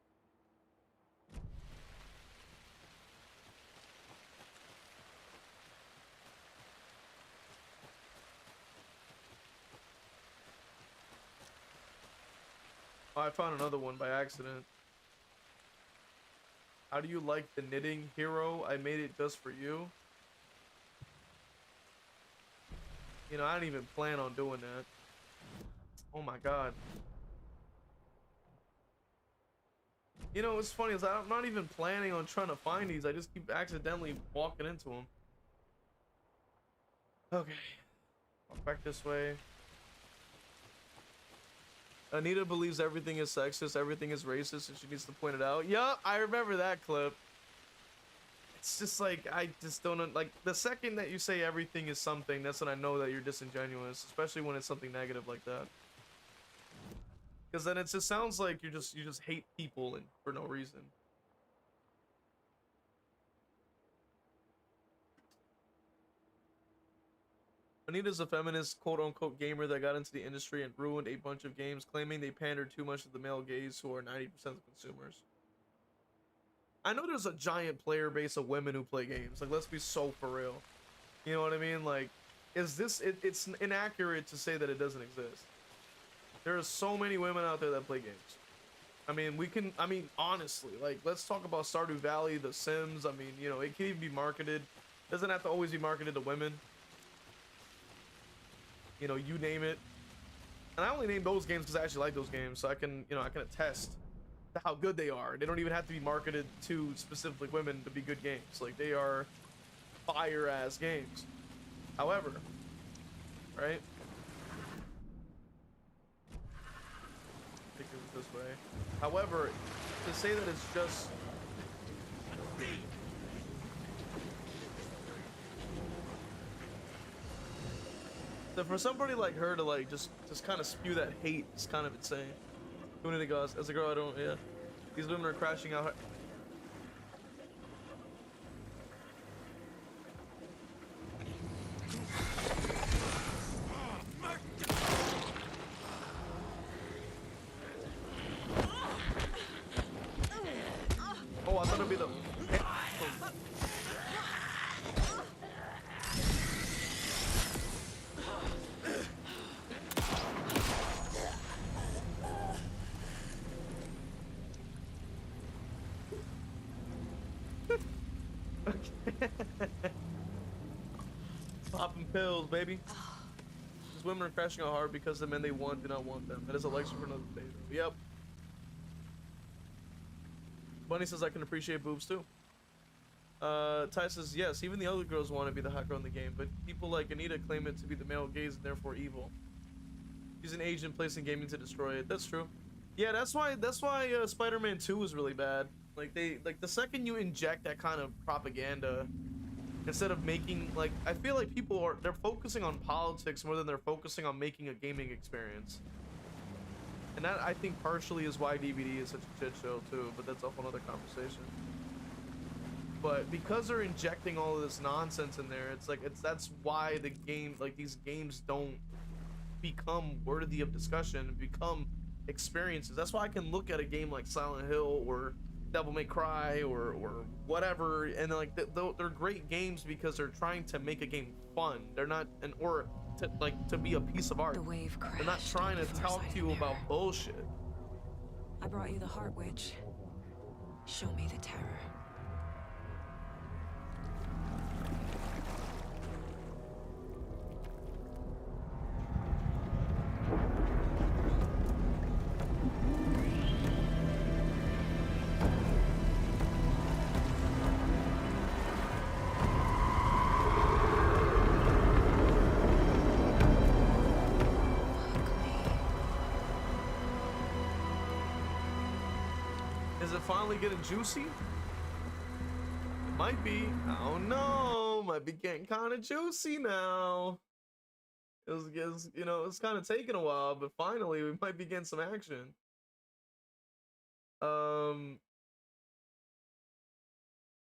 Oh, I found another one by accident. How do you like the knitting, hero? I made it just for you. You know, I didn't even plan on doing that. Oh my god. You know, what's funny is I'm not even planning on trying to find these. I just keep accidentally walking into them. Okay. Walk back this way. Anita believes everything is sexist, everything is racist, and she needs to point it out. Yup, I remember that clip. It's just like, I just don't, like, the second that you say everything is something, that's when I know that you're disingenuous, especially when it's something negative like that. Because then it just sounds like you just hate people and for no reason. Anita's a feminist, quote-unquote gamer that got into the industry and ruined a bunch of games, claiming they pandered too much to the male gaze, who are 90% of consumers. I know there's a giant player base of women who play games. Like, let's be so for real. You know what I mean? Like, is this? It's inaccurate to say that it doesn't exist. There are so many women out there that play games. I mean, we can. I mean, honestly, like, let's talk about Stardew Valley, The Sims. I mean, you know, it can even be marketed. Doesn't have to always be marketed to women. You know, you name it. And I only name those games because I actually like those games, so I can, you know, I can attest to how good they are. They don't even have to be marketed to specifically women to be good games. Like, they are fire ass games. However, right? I think it was this way. However, to say that it's just so for somebody like her to like just kind of spew that hate is kind of insane. Doing it as a girl, I don't. Yeah, these women are crashing out. Oh, I thought it'd be the. Popping pills, baby. These women are crashing out hard because the men they want do not want them. That is a lecture for another day, though. Yep. Bunny says I can appreciate boobs too. Ty says yes, even the other girls want to be the hot girl in the game, but people like Anita claim it to be the male gaze and therefore evil. She's an agent placed in gaming to destroy it. That's true. Yeah, that's why Spider-Man 2 was really bad. Like the second you inject that kind of propaganda, instead of making, like, I feel like they're focusing on politics more than they're focusing on making a gaming experience. And that, I think, partially is why DBD is such a shit show too, but that's a whole other conversation. But because they're injecting all of this nonsense in there, that's why the game, like, these games don't become worthy of discussion, become experiences. That's why I can look at a game like Silent Hill or Devil May Cry or whatever, and like they're great games because they're trying to make a game fun. They're not to be a piece of art. The wave crashed. They're not trying to talk to you about bullshit. I brought you the Heart Witch. Show me the terror. Is it finally getting juicy? It might be. I don't know. Might be getting kind of juicy now. You know, it's kind of taking a while, but finally we might be getting some action. Oh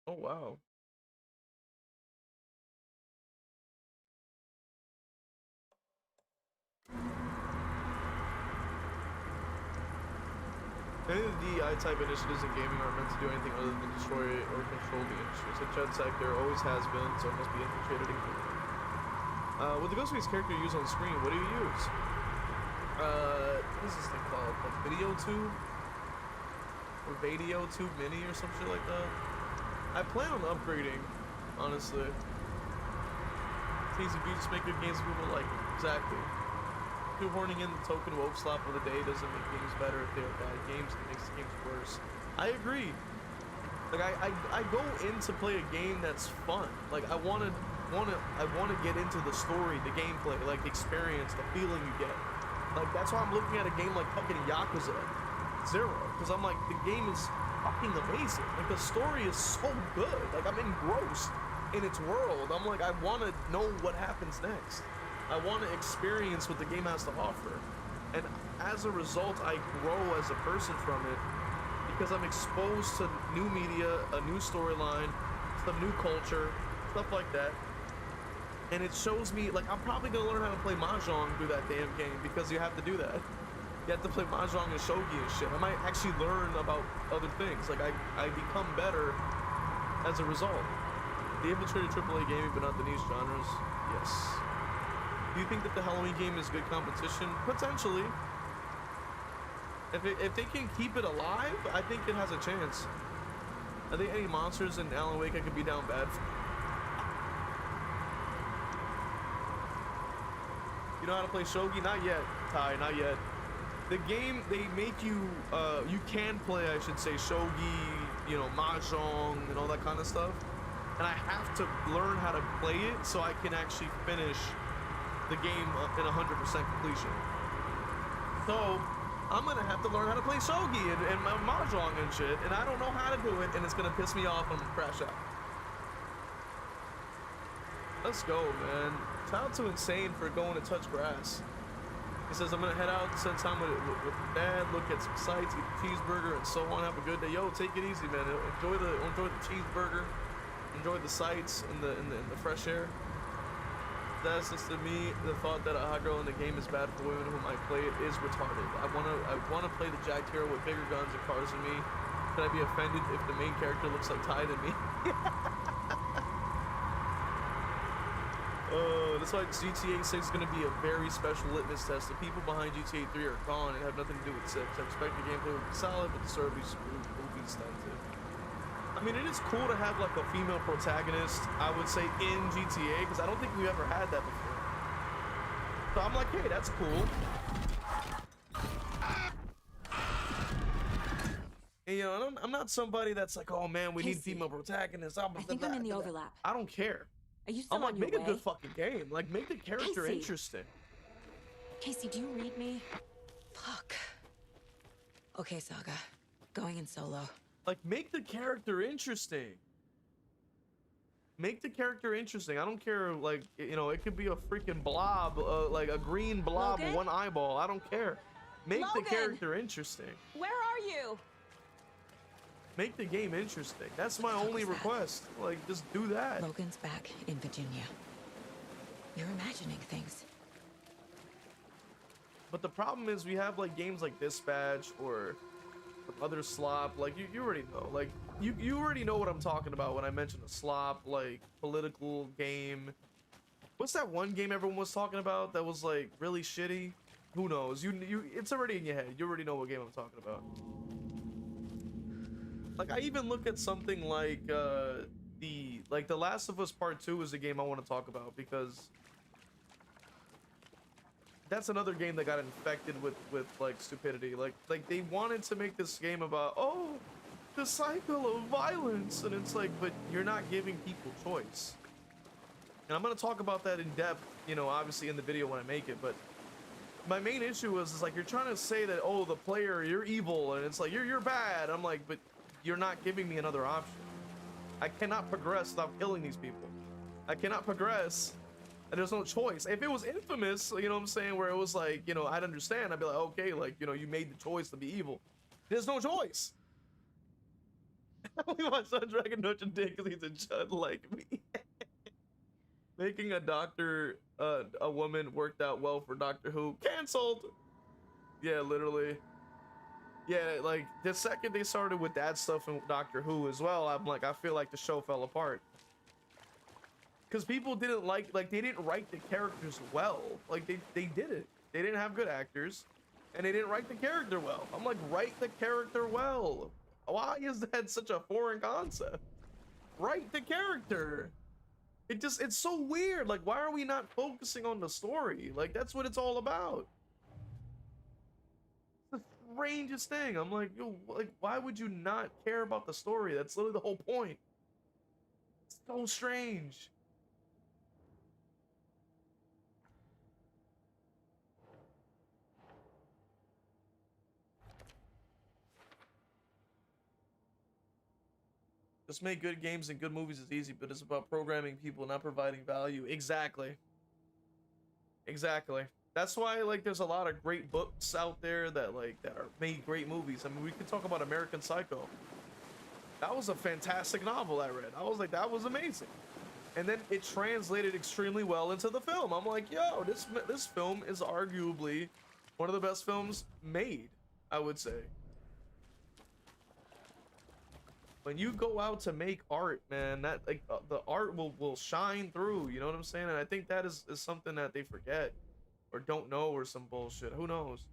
wow. Many of the DEI-type initiatives in gaming aren't meant to do anything other than destroy or control the industry. It's a Jed sector, always has been, so it must be infiltrated and with the ghostface character you use on screen, what do you use? What is this thing called? Like Video Tube? Or Video Tube Mini or some shit like that? I plan on upgrading, honestly. It's easy if you just make good games people like it. Exactly. Horning in the token woke slap of the day doesn't make games better if they are bad games. It makes the games worse. I agree. Like I go in to play a game that's fun. Like I wanna get into the story, the gameplay, like the experience, the feeling you get. Like that's why I'm looking at a game like fucking Yakuza 0, because I'm like, the game is fucking amazing. Like the story is so good. Like I'm engrossed in its world. I'm like, I want to know what happens next. I want to experience what the game has to offer, and as a result I grow as a person from it because I'm exposed to new media, a new storyline, some new culture, stuff like that. And it shows me, like, I'm probably gonna learn how to play Mahjong through that damn game because you have to do that. You have to play mahjong and shogi and shit. I might actually learn about other things. Like I become better as a result. The infiltrated AAA gaming, but not the niche genres. Yes. Do you think that the Halloween game is good competition? Potentially. If they can keep it alive, I think it has a chance. I think any monsters in Alan Wake I could be down bad for. You know how to play shogi? Not yet, Ty, not yet. The game, they make you, you can play, I should say, shogi, you know, mahjong, and all that kind of stuff. And I have to learn how to play it so I can actually finish the game in 100% completion. So, I'm gonna have to learn how to play shogi and mahjong and shit, and I don't know how to do it, and it's gonna piss me off and crash out. Let's go, man. Shout out to Insane for going to touch grass. He says, I'm gonna head out, spend time with dad, look at some sights, eat a cheeseburger, and so on. Have a good day. Yo, take it easy, man. Enjoy the cheeseburger, enjoy the sights and the fresh air. That's just to me, the thought that a hot girl in the game is bad for women who might play it is retarded. I wanna play the jacked hero with bigger guns and cars than me. Can I be offended if the main character looks like Ty to me? That's why GTA 6 is going to be a very special litmus test. The people behind GTA 3 are gone and have nothing to do with 6. I expect the gameplay will be solid, but the story will be stunted. I mean, it is cool to have like a female protagonist, I would say, in GTA, because I don't think we've ever had that before. So I'm like, hey, that's cool. And, you know, I'm not somebody that's like, oh man, we need female protagonists. I think I'm in the overlap. I don't care. Are you still I'm like, on your make way? a good fucking game. Like, make the character Casey. interesting. Casey, do you read me? Fuck. Okay, Saga. Going in solo. Like, make the character interesting. Make the character interesting. I don't care, like, you know, it could be a freaking blob, like a green blob with one eyeball. I don't care. Make the character interesting. Where are you? Make the game interesting. That's my only request. Like, just do that. Logan's back in Virginia. You're imagining things. But the problem is we have like games like Dispatch or other slop. Like you already know. Like you already know what I'm talking about when I mention a slop, like political game. What's that one game everyone was talking about that was like really shitty? Who knows? It's already in your head. You already know what game I'm talking about. Like, I even look at something like The Last of Us Part 2 is a game I want to talk about because that's another game that got infected with like stupidity. Like they wanted to make this game about, oh, the cycle of violence, and it's like, but you're not giving people choice. And I'm gonna talk about that in depth, you know, obviously in the video when I make it, but my main issue is like you're trying to say that, oh, the player, you're evil, and it's like you're bad. I'm like, but you're not giving me another option. I cannot progress without killing these people. I cannot progress, and there's no choice. If it was Infamous, you know what I'm saying, where it was like, you know, I'd understand. I'd be like, okay, like, you know, you made the choice to be evil. There's no choice. I only watch Dragon Dungeon Dick because he's a chud like me. Making a doctor, a woman worked out well for Doctor Who. Cancelled. Yeah, literally. Yeah, like the second they started with that stuff in Doctor Who as well, I'm like, I feel like the show fell apart. Because people didn't like they didn't write the characters well. Like they didn't. They didn't have good actors, and they didn't write the character well. I'm like, write the character well. Why is that such a foreign concept? Write the character. It's so weird. Like, why are we not focusing on the story? Like, that's what it's all about. Strangest thing. I'm like, yo, like, why would you not care about the story? That's literally the whole point. It's so strange. Just make good games and good movies is easy, but it's about programming people, not providing value. Exactly. Exactly. That's why, like, there's a lot of great books out there that are made great movies. I mean, we could talk about American Psycho. That was a fantastic novel I read. I was like, that was amazing. And then it translated extremely well into the film. I'm like, yo, this film is arguably One of the best films made, I would say. When you go out to make art, man, that like the art will shine through, you know what I'm saying? And I think that is something that they forget or don't know or some bullshit. Who knows?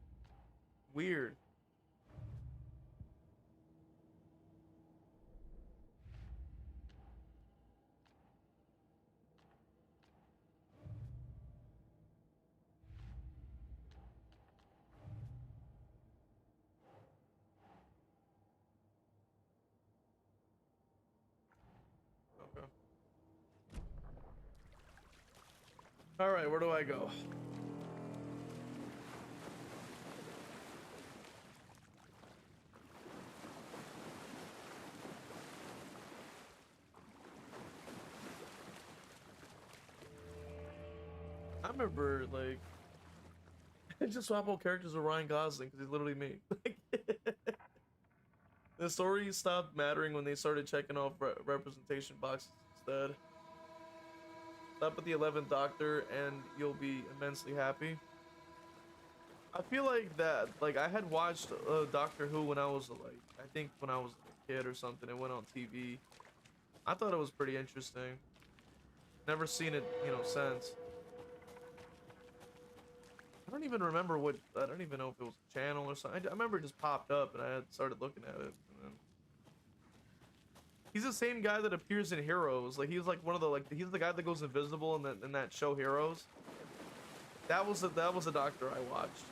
Weird. Okay. All right, where do I go? I remember, like, I just swap all characters with Ryan Gosling because he's literally me. The story stopped mattering when they started checking off representation boxes instead. Stop at the 11th Doctor and you'll be immensely happy. I feel like that, like, I had watched Doctor Who when I was, like, I think when I was a kid or something. It went on TV. I thought it was pretty interesting. Never seen it, you know, since. I don't even remember what, I don't even know if it was a channel or something. I remember it just popped up and I had started looking at it. And then... He's the same guy that appears in Heroes. Like, he's like one of the, like, he's the guy that goes invisible in that show Heroes. That was the Doctor I watched.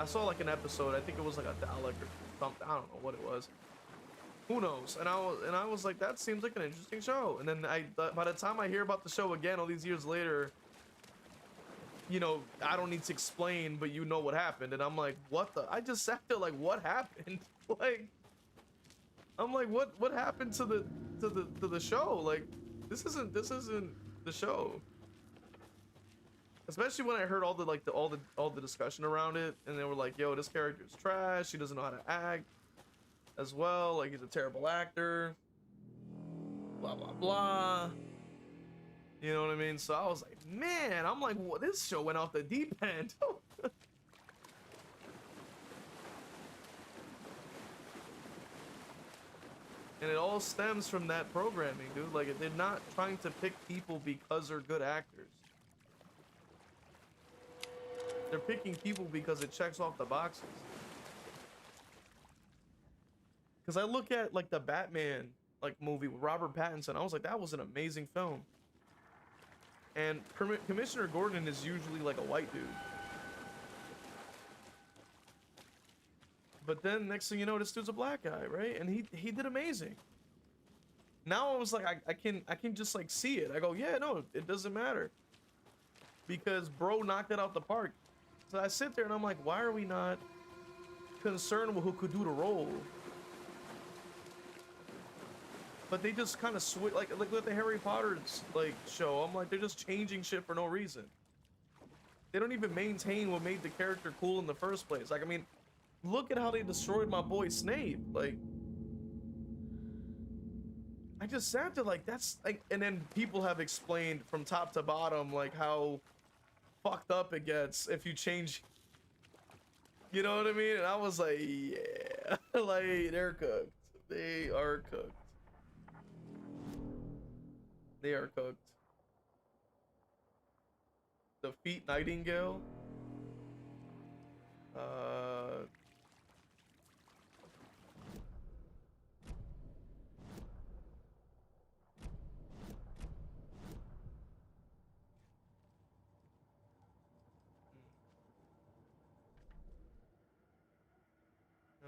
I saw like an episode. I think it was like a Dalek or something. I don't know what it was. Who knows? And I was like, that seems like an interesting show. And then by the time I hear about the show again, all these years later, you know, I don't need to explain, but you know what happened. And I'm like, what the? I just sat there like, what happened? Like, I'm like, what happened to the show? Like, this isn't the show. Especially when I heard all the discussion around it, and they were like, yo, this character's trash. He doesn't know how to act as well. Like, he's a terrible actor. Blah blah blah. You know what I mean? So I was like, man, I'm like, well, this show went off the deep end. And it all stems from that programming, dude. Like, they're not trying to pick people because they're good actors. They're picking people because it checks off the boxes. Because I look at, like, the Batman, like, movie with Robert Pattinson. I was like, that was an amazing film. And Commissioner Gordon is usually, like, a white dude. But then, next thing you know, this dude's a black guy, right? And he did amazing. Now I was like, I can just, like, see it. I go, yeah, no, it doesn't matter. Because bro knocked it out the park. So I sit there and I'm like, why are we not concerned with who could do the role? But they just kind of switch, like with the Harry Potter's like show. I'm like, they're just changing shit for no reason. They don't even maintain what made the character cool in the first place. Like, I mean, look at how they destroyed my boy Snape. Like, I just sat there like, that's like, and then people have explained from top to bottom like how fucked up it gets if you change. You know what I mean? And I was like, yeah, like, they're cooked. They are cooked. They are cooked. Defeat Nightingale. I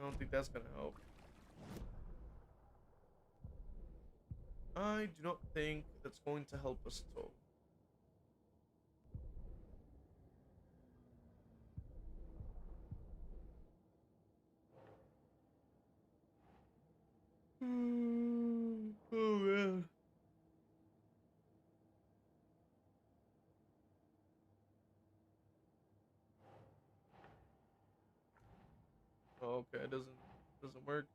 don't think that's gonna help. I do not think that's going to help us at all. Oh man. Oh, okay, it doesn't work.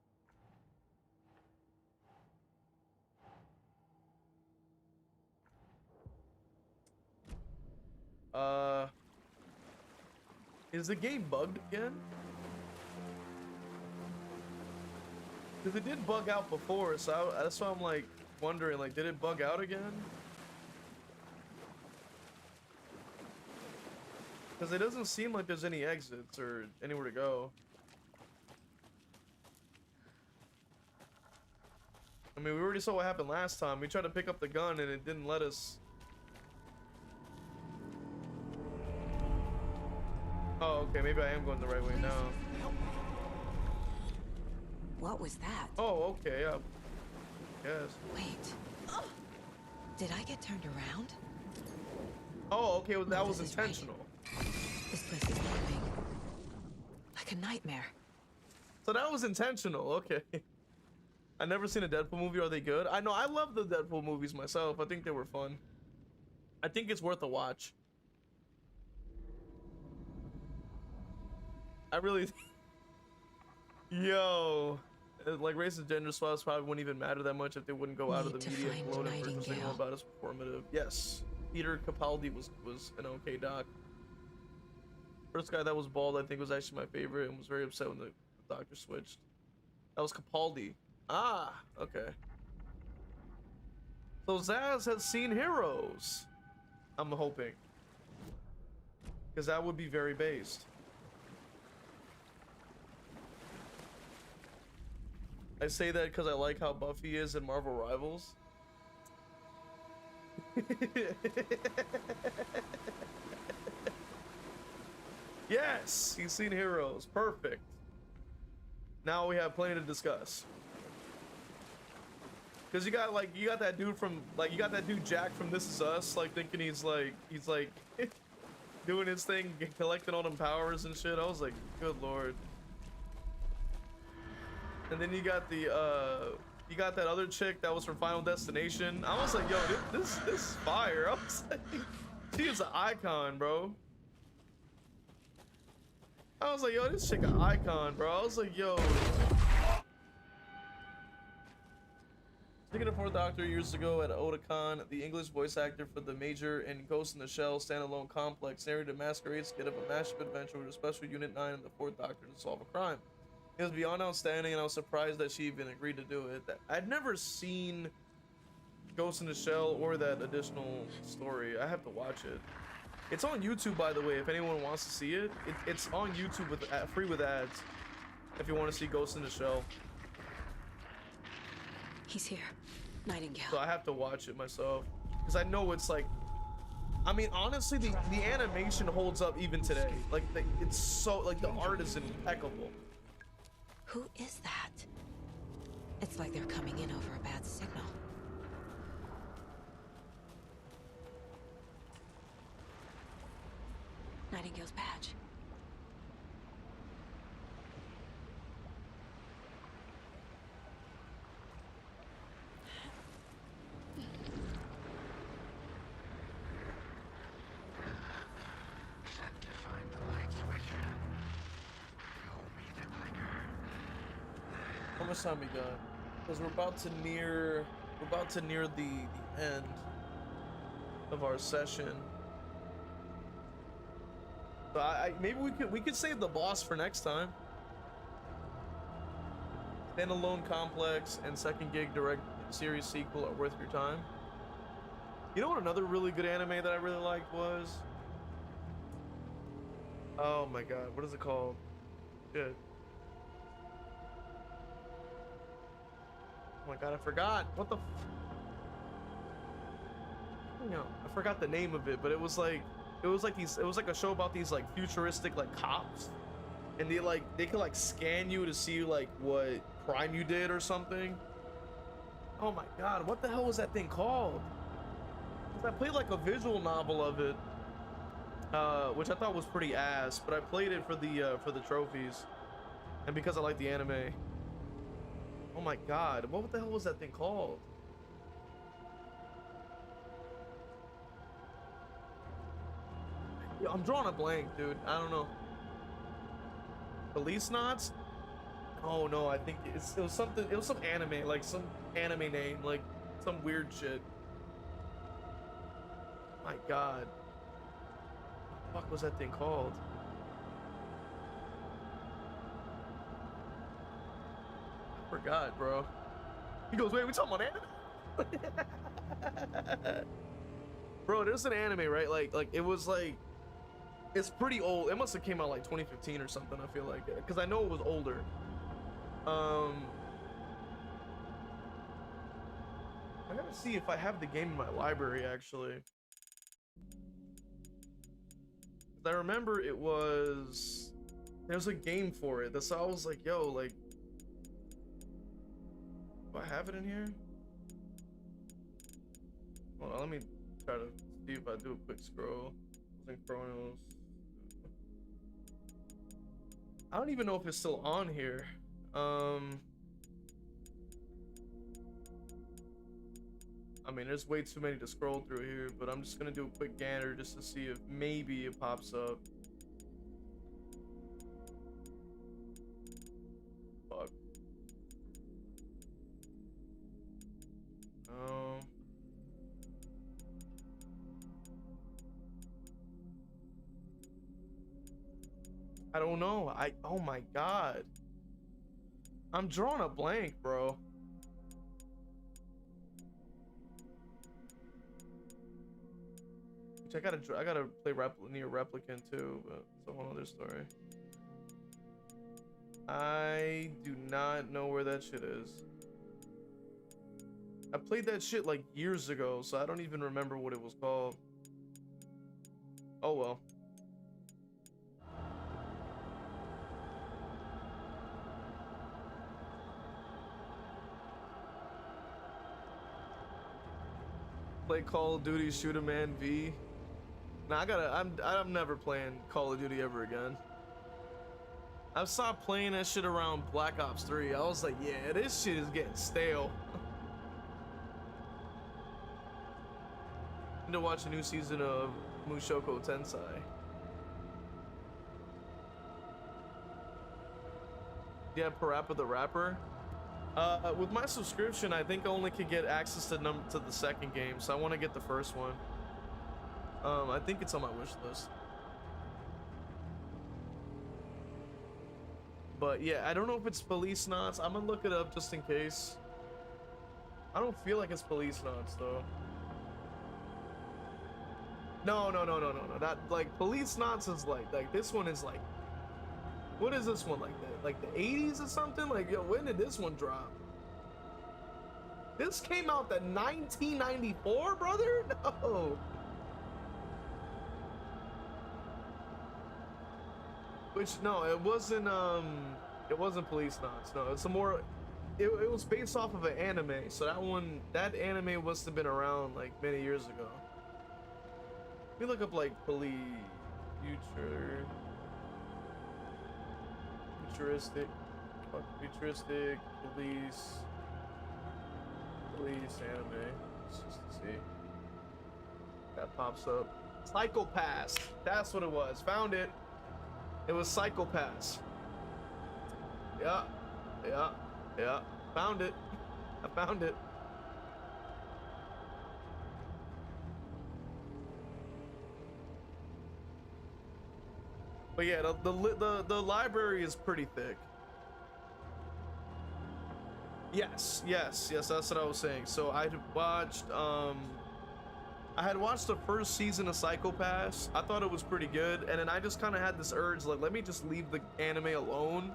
Is the game bugged again? Because it did bug out before, so that's why I'm like wondering, like, did it bug out again? Because it doesn't seem like there's any exits or anywhere to go. I mean, we already saw what happened last time. We tried to pick up the gun and it didn't let us. Oh, okay, maybe I am going the right way now. What was that? Oh, okay, yes. Wait. Did I get turned around? Oh, okay, well, that was intentional. This place is moving. Like a nightmare. So that was intentional, okay. I never seen a Deadpool movie. Are they good? I know, I love the Deadpool movies myself. I think they were fun. I think it's worth a watch. I really Yo, like race and gender swaps probably wouldn't even matter that much if they wouldn't go out of the media and bloated version saying all about as performative. Yes, Peter Capaldi was an okay doc. First guy that was bald I think was actually my favorite and was very upset when the doctor switched. That was Capaldi. Ah, okay. So Zaz has seen Heroes. I'm hoping. Because that would be very based. I say that because I like how Buffy is in Marvel Rivals. Yes, he's seen Heroes. Perfect. Now we have plenty to discuss. Because you got that dude from you got that dude Jack from This Is Us, like thinking he's like doing his thing, collecting all them powers and shit. I was like, good lord. And then you got that other chick that was from Final Destination. I was like, yo, this is fire. I was like, she is an icon, bro. I was like, yo, this chick an icon, bro. I was like, yo. Speaking of Fourth Doctor, years ago at Otakon, the English voice actor for the Major and Ghost in the Shell standalone complex narrated a masquerade skit of a mashup adventure with a special Unit 9 and the Fourth Doctor to solve a crime. It was beyond outstanding, and I was surprised that she even agreed to do it. I'd never seen Ghost in the Shell or that additional story. I have to watch it. It's on YouTube, by the way, if anyone wants to see it. It's on YouTube with free with ads if you want to see Ghost in the Shell. He's here. Nightingale. So I have to watch it myself. Because I know it's like... I mean, honestly, the animation holds up even today. Like, it's so... Like, the art is impeccable. Who is that? It's like they're coming in over a bad signal. Nightingale's badge. Set to find the light switch. Show me the clicker. How much time we got? Because we're about to near the end of our session. So maybe we could save the boss for next time. Standalone Complex and Second Gig Direct Series sequel are worth your time. You know what another really good anime that I really liked was? Oh my god, what is it called? Shit. Oh my god, I forgot. What the I forgot the name of it, but it was like a show about these like futuristic like cops, and they could like scan you to see like what crime you did or something. Oh my god, what the hell was that thing called? 'Cause I played like a visual novel of it, which I thought was pretty ass, but I played it for the trophies and because I like the anime. Oh my god, what the hell was that thing called? Yo, I'm drawing a blank, dude. I don't know. Police Knots? Oh no, I think it was something. It was some anime, like some anime name, like some weird shit. My god. What the fuck was that thing called? Forgot, bro. He goes, wait, we talking about anime? Bro, there's an anime, right? Like it was like, it's pretty old. It must have came out like 2015 or something, I feel like, because I know it was older. I gotta see if I have the game in my library, actually. I remember it was, there's a game for it. That's why I was like, yo, like, do I have it in here? Hold on, let me try to see if I do a quick scroll. Chronos. I don't even know if it's still on here. I mean, there's way too many to scroll through here, but I'm just gonna do a quick gander just to see if maybe it pops up. Fuck. I don't know. Oh my god. I'm drawing a blank, bro. Which I gotta play near Replicant too, but it's a whole other story. I do not know where that shit is. I played that shit like years ago, so I don't even remember what it was called. Oh well. Play Call of Duty Shoot a Man V. Nah, I'm never playing Call of Duty ever again. I stopped playing that shit around Black Ops 3. I was like, yeah, this shit is getting stale. I need to watch a new season of Mushoku Tensei. Yeah, Parappa the Rapper. With my subscription, I think I only could get access to the second game, so I want to get the first one. I think it's on my wish list. But yeah, I don't know if it's Police Knots. I'm gonna look it up just in case. I don't feel like it's Police Knots though. No. That like Police Knots is like this one is like, what is this one, like the 80s or something? Like, yo, when did this one drop? This came out in 1994, brother? No. Which, no, it wasn't Police Knots. No, it's a more, it was based off of an anime. So that anime must have been around like many years ago. Let me look up like futuristic police anime. Let's just see. That pops up. Psychopaths. That's what it was. Found it. It was Psychopaths. Yeah. Found it. I found it. But yeah, the library is pretty thick. Yes, that's what I was saying. So I had watched the first season of Psychopaths. I thought it was pretty good, and then I just kind of had this urge, like, let me just leave the anime alone.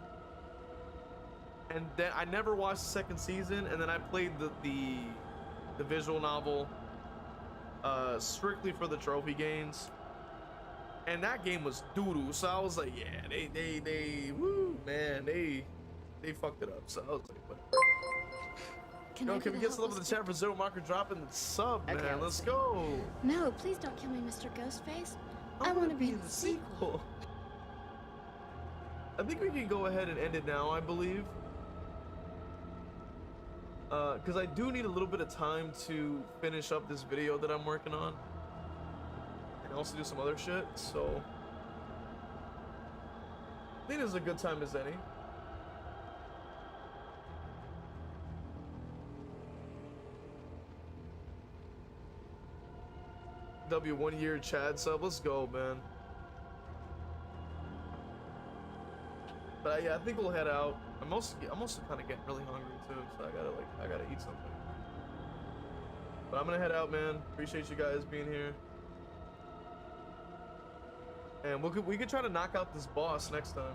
And then I never watched the second season, and then I played the visual novel strictly for the trophy gains. And that game was doo-doo, so I was like, yeah, they woo, man, they fucked it up. So I was like, whatever. Can we get some love in the chat for Zero Marker dropping the sub, man? Okay, let's go. No, please don't kill me, Mr. Ghostface. I want to be in the sequel. I think we can go ahead and end it now, I believe. Because I do need a little bit of time to finish up this video that I'm working on. And also do some other shit, so I think this is a good time as any. W 1 year Chad sub, let's go, man. But yeah, I think we'll head out. I'm also kind of getting really hungry too, so I gotta eat something. But I'm gonna head out, man. Appreciate you guys being here. And we could try to knock out this boss next time.